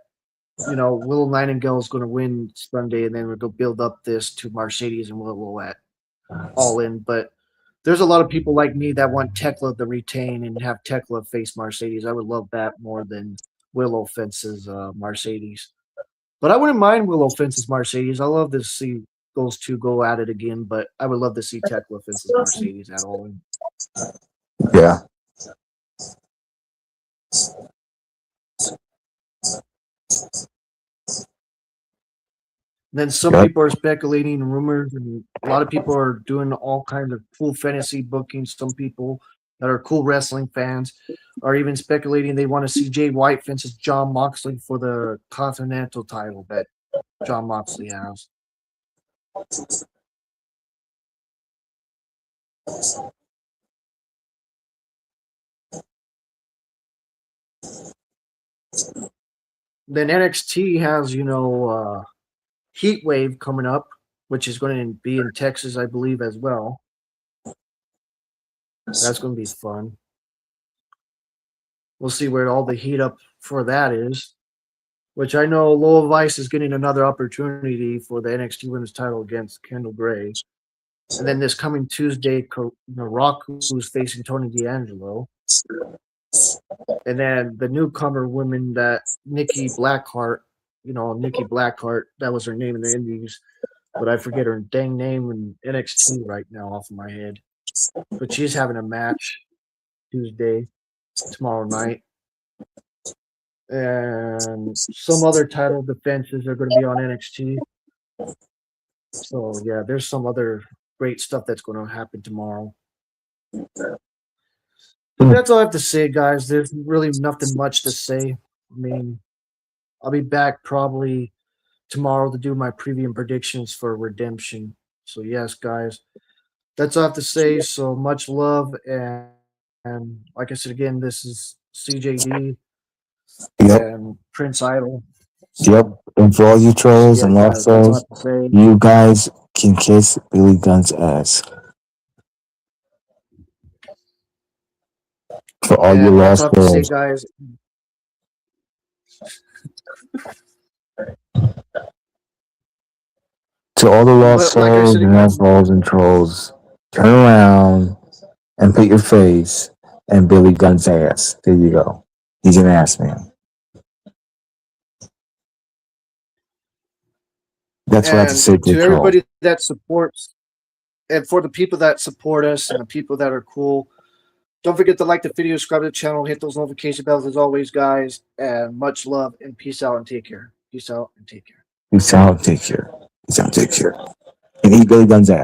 S1: Willow Nightingale is going to win Sunday, and then we're going to build up this to Mercedes and Willow at All In. But there's a lot of people like me that want Tekla to retain and have Tekla face Mercedes. I would love that more than Willow fences Mercedes. But I wouldn't mind Willow fences Mercedes. I love to see those two go at it again. But I would love to see Tekla fences Mercedes at All In.
S2: Yeah.
S1: Then some
S2: Yep.
S1: people are speculating rumors, and a lot of people are doing all kinds of cool fantasy bookings. Some people that are cool wrestling fans are even speculating they want to see Jay White fences John Moxley for the Continental title that John Moxley has. Then NXT has, Heat Wave coming up, which is going to be in Texas, I believe, as well. That's going to be fun. We'll see where all the heat up for that is. Which I know Lola Vice is getting another opportunity for the NXT Women's title against Kendall Gray. And then this coming Tuesday, Rock, who's facing Tony D'Angelo. And then the newcomer women that Nikki Blackheart, Nikki Blackheart, that was her name in the Indies, but I forget her dang name in NXT right now off of my head. But she's having a match Tuesday, tomorrow night. And some other title defenses are going to be on NXT. So yeah, there's some other great stuff that's going to happen tomorrow. But that's all I have to say, guys. There's really nothing much to say. I mean, I'll be back probably tomorrow to do my preview and predictions for Redemption. So yes, guys, that's all I have to say. So much love, and like I said again, this is CJD
S2: Yep.
S1: and Prince Idol.
S2: Yep.
S1: So,
S2: And for all you
S1: so
S2: trolls
S1: yeah,
S2: and
S1: guys,
S2: lost
S1: that's all I
S2: souls,
S1: have to say.
S2: you guys can kiss Billy Gunn's ass. For all you
S1: And that's all I
S2: lost
S1: have to say,
S2: souls.
S1: guys.
S2: To all the lost
S1: But like I
S2: souls
S1: said
S2: and
S1: again,
S2: assholes and trolls, turn around and put your face in Billy Gunn's ass. There you go. He's an ass man. That's what I have to
S1: and
S2: say to the
S1: to
S2: troll.
S1: everybody that supports, and for the people that support us and the people that are cool, don't forget to like the video, subscribe to the channel, hit those notification bells as always, guys. And much love and peace out and take care. Peace out and take care.
S2: Peace out. Take care. Peace out. Take care. And eat Billy Gunn's ass.